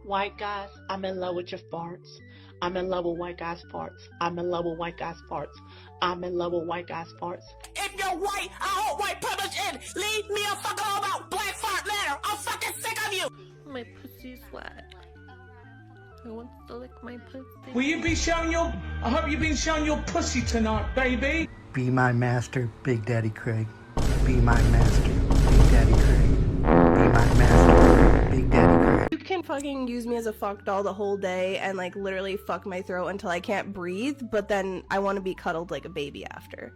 White guys, I'm in love with your farts. I'm in love with white guys' farts. I'm in love with white guys' farts. I'm in love with white guys' farts. If you're white, I hope white privilege in. Leave me a fuck all about black fart later. I'm fucking sick of you. My pussy's wet. I want to lick my pussy. Will you be showing your... I hope you've been showing your pussy tonight, baby. Be my master, Big Daddy Craig. Be my master, Big Daddy Craig. Be my master, Big Daddy Craig. You can fucking use me as a fuck doll the whole day and like literally fuck my throat until I can't breathe, but then I want to be cuddled like a baby after.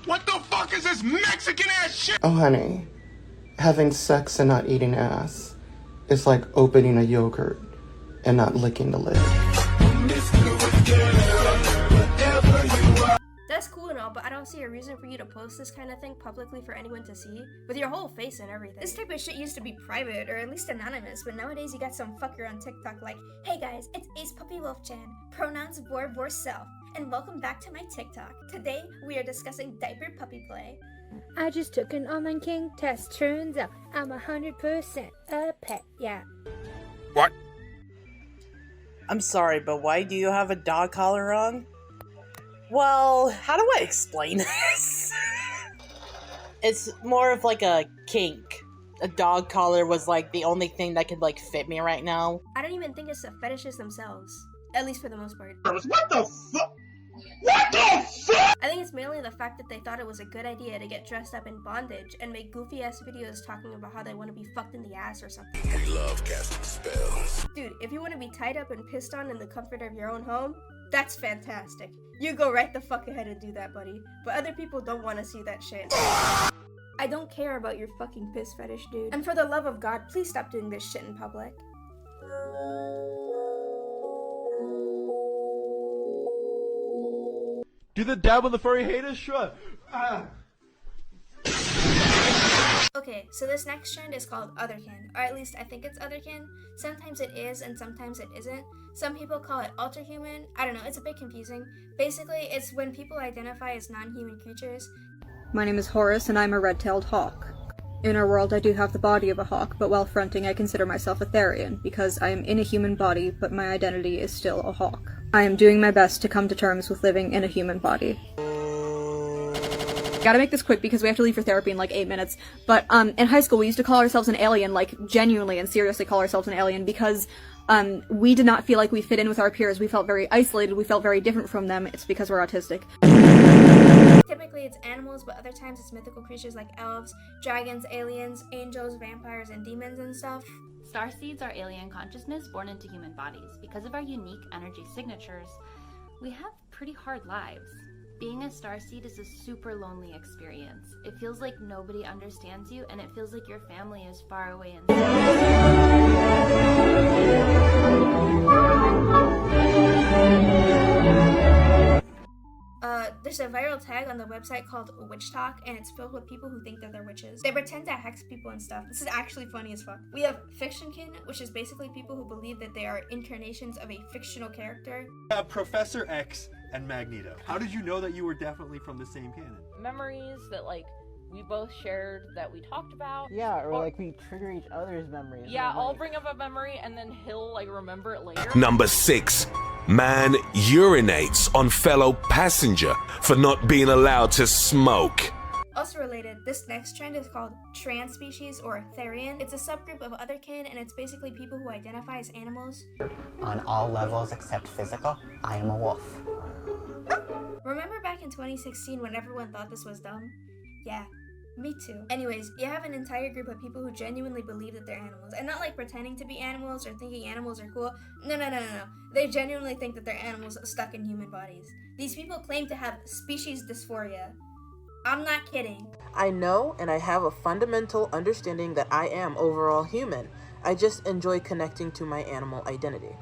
What the fuck is this Mexican ass shit? Oh honey, having sex and not eating ass is like opening a yogurt and not licking the lid. That's cool and all, but I don't see a reason for you to post this kind of thing publicly for anyone to see, with your whole face and everything. This type of shit used to be private, or at least anonymous, but nowadays you got some fucker on TikTok like, "Hey guys, it's Ace Puppy Wolf Chan, pronouns vor self, and welcome back to my TikTok. Today, we are discussing diaper puppy play." I just took an online king test, turns out I'm 100% a pet, yeah. What? I'm sorry, but why do you have a dog collar on? Well, how do I explain this? It's more of like a kink. A dog collar was like the only thing that could like fit me right now. I don't even think it's the fetishes themselves, at least for the most part. What the fuck? What the fuck? I think it's mainly the fact that they thought it was a good idea to get dressed up in bondage and make goofy ass videos talking about how they want to be fucked in the ass or something. We love casting spells. Dude, if you want to be tied up and pissed on in the comfort of your own home, that's fantastic. You go right the fuck ahead and do that, buddy. But other people don't want to see that shit. I don't care about your fucking piss fetish, dude. And for the love of God, please stop doing this shit in public. Do the dab on the furry haters? Sure. Okay, so this next trend is called otherkin, or at least I think it's otherkin. Sometimes it is and sometimes it isn't. Some people call it alterhuman. I don't know, it's a bit confusing. Basically, it's when people identify as non-human creatures. My name is Horus and I'm a red-tailed hawk. In our world I do have the body of a hawk, but while fronting I consider myself a Therian, because I am in a human body, but my identity is still a hawk. I am doing my best to come to terms with living in a human body. Gotta make this quick because we have to leave for therapy in like 8 minutes, but in high school we used to call ourselves an alien, like genuinely and seriously call ourselves an alien, because we did not feel like we fit in with our peers. We felt very isolated, we felt very different from them. It's because we're autistic. Typically it's animals, but other times it's mythical creatures like elves, dragons, aliens, angels, vampires, and demons and stuff. Starseeds are alien consciousness born into human bodies. Because of our unique energy signatures, we have pretty hard lives. Being a starseed is a super lonely experience. It feels like nobody understands you, and it feels like your family is far away in There's a viral tag on the website called Witch Talk, and it's filled with people who think that they're witches. They pretend to hex people and stuff. This is actually funny as fuck. We have Fictionkin, which is basically people who believe that they are incarnations of a fictional character. Professor X and Magneto. How did you know that you were definitely from the same canon? Memories that like we both shared that we talked about. Yeah, or like we trigger each other's memories. Yeah, like, I'll bring up a memory and then he'll like remember it later. Number 6. Man urinates on fellow passenger for not being allowed to smoke. Also related, this next trend is called trans species or Therian. It's a subgroup of otherkin, and it's basically people who identify as animals. On all levels except physical, I am a wolf. Remember back in 2016 when everyone thought this was dumb? Yeah, me too. Anyways, you have an entire group of people who genuinely believe that they're animals, and not like pretending to be animals or thinking animals are cool. No. They genuinely think that they're animals stuck in human bodies. These people claim to have species dysphoria. I'm not kidding. I know and I have a fundamental understanding that I am overall human. I just enjoy connecting to my animal identity.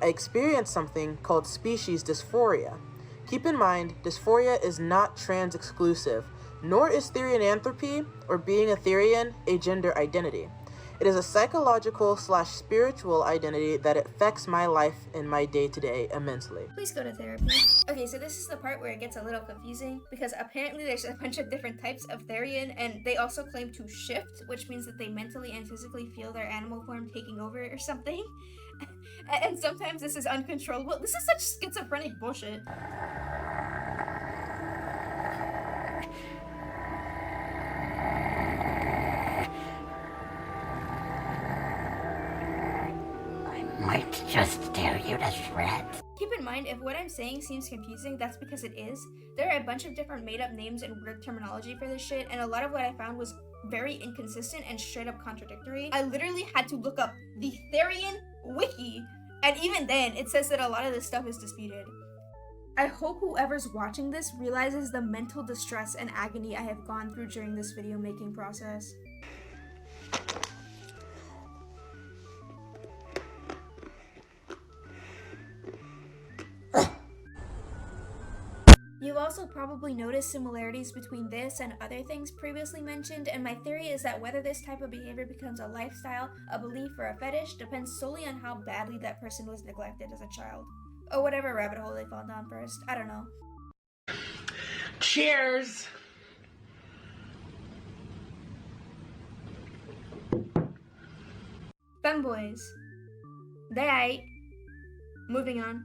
I experience something called species dysphoria. Keep in mind, dysphoria is not trans-exclusive, nor is Therianthropy, or being a Therian, a gender identity. It is a psychological/spiritual identity that affects my life and my day-to-day immensely. Please go to therapy. Okay, so this is the part where it gets a little confusing, because apparently there's a bunch of different types of Therian, and they also claim to shift, which means that they mentally and physically feel their animal form taking over or something. And sometimes this is uncontrollable. This is such schizophrenic bullshit. Might just tear you to shreds. Keep in mind, if what I'm saying seems confusing, that's because it is. There are a bunch of different made-up names and weird terminology for this shit, and a lot of what I found was very inconsistent and straight-up contradictory. I literally had to look up the Therian wiki, and even then, it says that a lot of this stuff is disputed. I hope whoever's watching this realizes the mental distress and agony I have gone through during this video making process. You've also probably noticed similarities between this and other things previously mentioned, and my theory is that whether this type of behavior becomes a lifestyle, a belief, or a fetish depends solely on how badly that person was neglected as a child. Or whatever rabbit hole they fall down first. I don't know. Cheers! Femboys. They ain't. Moving on.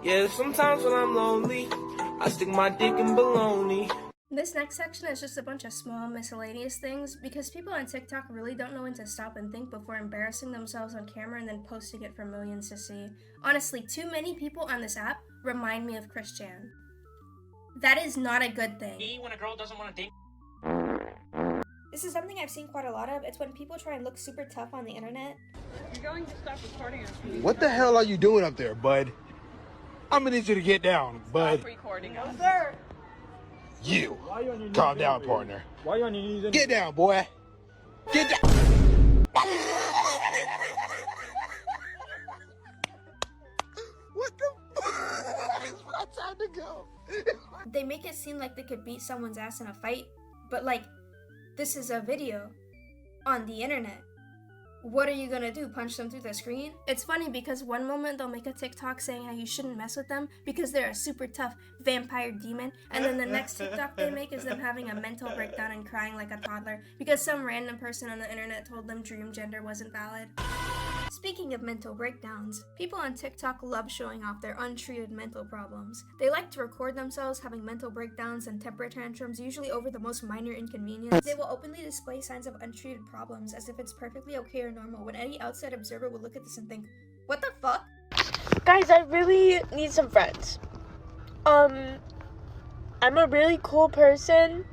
Yeah, sometimes when I'm lonely, I stick my dick in baloney. This next section is just a bunch of small miscellaneous things because people on TikTok really don't know when to stop and think before embarrassing themselves on camera and then posting it for millions to see. Honestly, too many people on this app remind me of Chris Chan. That is not a good thing. When a girl doesn't want to date. This is something I've seen quite a lot of. It's when people try and look super tough on the internet. You're going to stop recording us. What the hell are you doing up there, bud? I'm gonna need you to get down, bud. Stop recording us. No, sir. You. Calm down, partner. Why are you on your knees? Get down, boy. Get down. What the fuck? It's my time to go. They make it seem like they could beat someone's ass in a fight, but like, this is a video on the internet. What are you gonna do, punch them through the screen? It's funny because one moment they'll make a TikTok saying how you shouldn't mess with them because they're a super tough vampire demon, and then the next TikTok they make is them having a mental breakdown and crying like a toddler because some random person on the internet told them dream gender wasn't valid. Speaking of mental breakdowns, people on TikTok love showing off their untreated mental problems. They like to record themselves having mental breakdowns and temper tantrums, usually over the most minor inconvenience. They will openly display signs of untreated problems as if it's perfectly okay or normal, when any outside observer would look at this and think, what the fuck? Guys, I really need some friends. I'm a really cool person.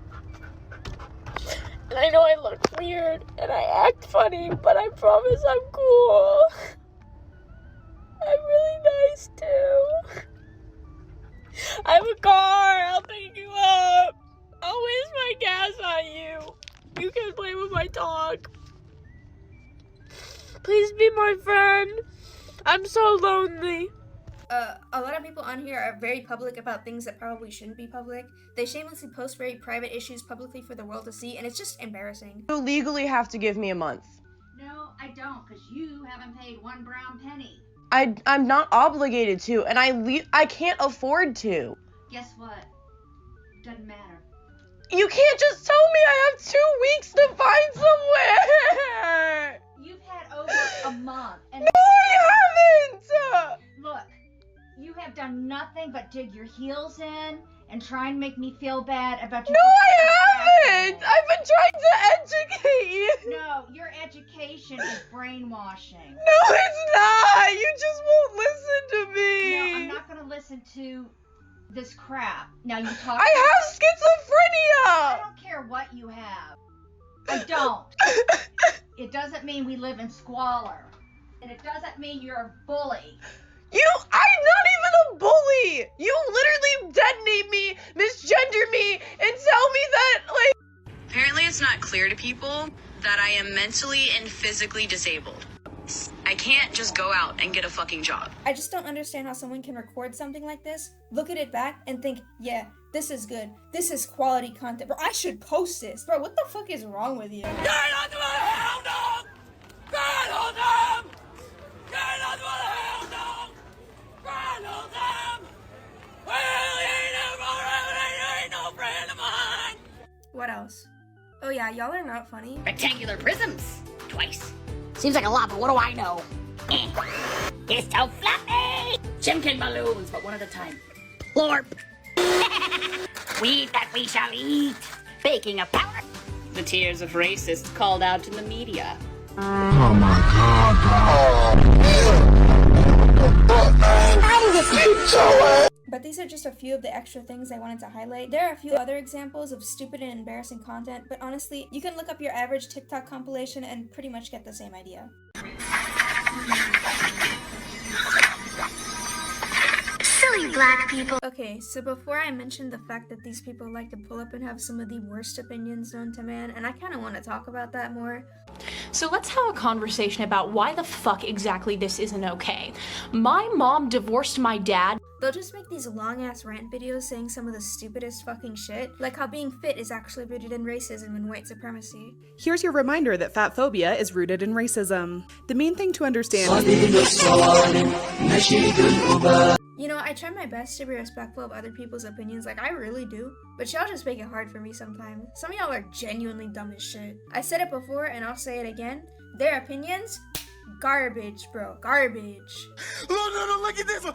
And I know I look weird and I act funny, but I promise I'm cool. I'm really nice too. I have a car, I'll pick you up. I'll waste my gas on you. You can play with my dog. Please be my friend. I'm so lonely. A lot of people on here are very public about things that probably shouldn't be public. They shamelessly post very private issues publicly for the world to see, and it's just embarrassing. You legally have to give me a month. No, I don't, because you haven't paid one brown penny. I'm not obligated to, and I can't afford to. Guess what? Doesn't matter. You can't just tell me I have 2 weeks to find somewhere! You've had over a month. And no, I haven't! Look, you have done nothing but dig your heels in and try and make me feel bad about your— No, I haven't! I've been trying to educate you! No, your education is brainwashing. No, it's not! You just won't listen to listen to this crap. Now you talk. I have schizophrenia! I don't care what you have. I don't. It doesn't mean we live in squalor. And it doesn't mean you're a bully. I'm not even a bully! You literally detonate me, misgender me, and tell me that, like... Apparently it's not clear to people that I am mentally and physically disabled. I can't just go out and get a fucking job. I just don't understand how someone can record something like this, look at it back, and think, yeah, this is good. This is quality content. Bro, I should post this. Bro, what the fuck is wrong with you? What else? Oh yeah, y'all are not funny. Rectangular prisms. Twice. Seems like a lot, but what do I know? It's so fluffy! Chimkin balloons, but one at a time. Lorp. Weed that we shall eat. Baking a powder. The tears of racists called out in the media. Oh my god, But these are just a few of the extra things I wanted to highlight. There are a few other examples of stupid and embarrassing content, but honestly, you can look up your average TikTok compilation and pretty much get the same idea. Silly black people. Okay, so before I mentioned the fact that these people like to pull up and have some of the worst opinions known to man, and I kind of want to talk about that more. So let's have a conversation about why the fuck exactly this isn't okay. My mom divorced my dad. They'll just make these long-ass rant videos saying some of the stupidest fucking shit, like how being fit is actually rooted in racism and white supremacy. Here's your reminder that fat phobia is rooted in racism. The main thing to understand You know, I try my best to be respectful of other people's opinions, like I really do, but y'all just make it hard for me sometimes. Some of y'all are genuinely dumb as shit. I said it before and I'll say it again. Their opinions? Garbage, bro. Garbage. No, look at this one.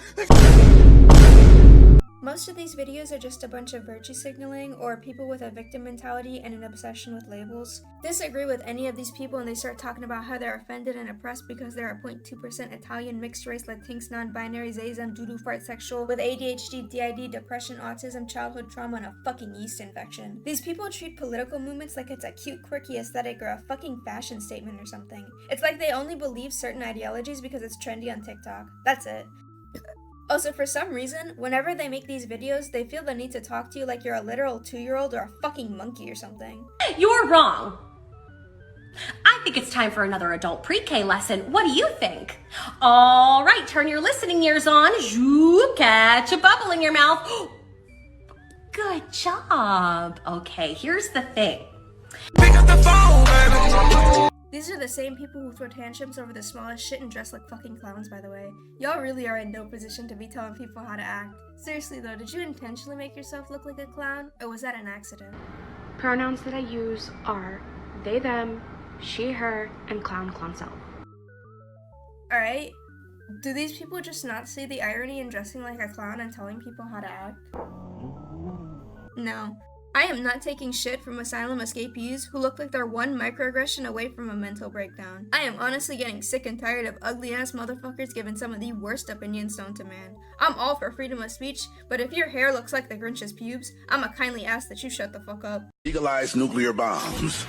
Most of these videos are just a bunch of virtue signaling or people with a victim mentality and an obsession with labels. Disagree with any of these people and they start talking about how they're offended and oppressed because they're a 0.2% Italian, mixed race, Latinx, non-binary, Zazam, doo-doo fart sexual with ADHD, DID, depression, autism, childhood trauma, and a fucking yeast infection. These people treat political movements like it's a cute, quirky aesthetic or a fucking fashion statement or something. It's like they only believe certain ideologies because it's trendy on TikTok. That's it. Also, for some reason, whenever they make these videos, they feel the need to talk to you like you're a literal 2-year-old or a fucking monkey or something. You're wrong. I think it's time for another adult pre-K lesson. What do you think? All right, turn your listening ears on. Zoop, catch a bubble in your mouth. Good job. Okay, here's the thing. Pick up the phone, baby. These are the same people who throw tantrums over the smallest shit and dress like fucking clowns, by the way. Y'all really are in no position to be telling people how to act. Seriously though, did you intentionally make yourself look like a clown, or was that an accident? Pronouns that I use are they, them, she, her, and clown, self. Alright, do these people just not see the irony in dressing like a clown and telling people how to act? No. I am not taking shit from asylum escapees who look like they're one microaggression away from a mental breakdown. I am honestly getting sick and tired of ugly-ass motherfuckers giving some of the worst opinions known to man. I'm all for freedom of speech, but if your hair looks like the Grinch's pubes, I'ma kindly ask that you shut the fuck up. Legalize nuclear bombs.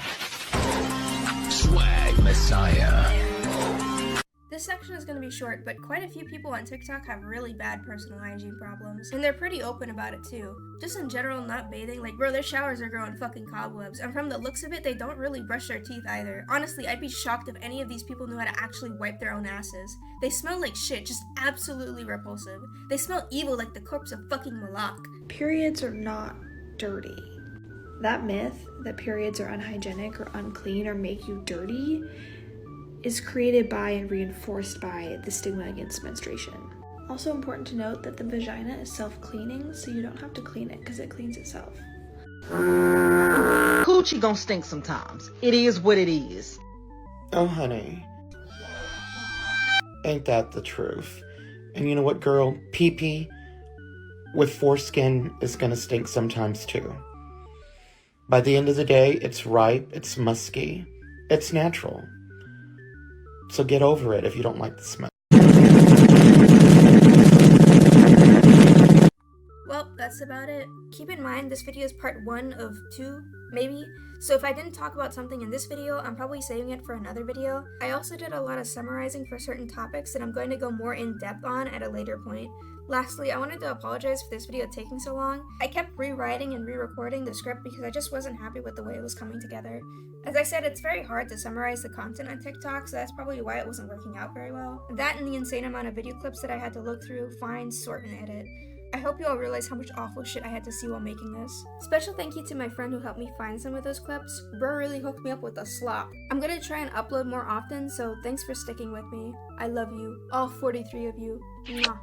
Swag Messiah. This section is going to be short, but quite a few people on TikTok have really bad personal hygiene problems, and they're pretty open about it too. Just in general, not bathing, like bro, their showers are growing fucking cobwebs, and from the looks of it, they don't really brush their teeth either. Honestly, I'd be shocked if any of these people knew how to actually wipe their own asses. They smell like shit, just absolutely repulsive. They smell evil like the corpse of fucking Malak. Periods are not dirty. That myth that periods are unhygienic or unclean or make you dirty is created by and reinforced by the stigma against menstruation. Also important to note that the vagina is self-cleaning, so you don't have to clean it because it cleans itself. Coochie gon' stink sometimes. It is what it is. Oh, honey. Ain't that the truth? And you know what, girl? Pee-pee with foreskin is gonna stink sometimes too. By the end of the day, it's ripe, it's musky, it's natural. So get over it if you don't like the smell. well, that's about it. Keep in mind, this video is part 1 of 2, maybe. So if I didn't talk about something in this video, I'm probably saving it for another video. I also did a lot of summarizing for certain topics that I'm going to go more in depth on at a later point. Lastly, I wanted to apologize for this video taking so long. I kept rewriting and re-recording the script because I just wasn't happy with the way it was coming together. As I said, it's very hard to summarize the content on TikTok, so that's probably why it wasn't working out very well. That and the insane amount of video clips that I had to look through, find, sort, and edit. I hope you all realize how much awful shit I had to see while making this. Special thank you to my friend who helped me find some of those clips. Bro really hooked me up with a slop. I'm gonna try and upload more often, so thanks for sticking with me. I love you, all 43 of you. Mwah.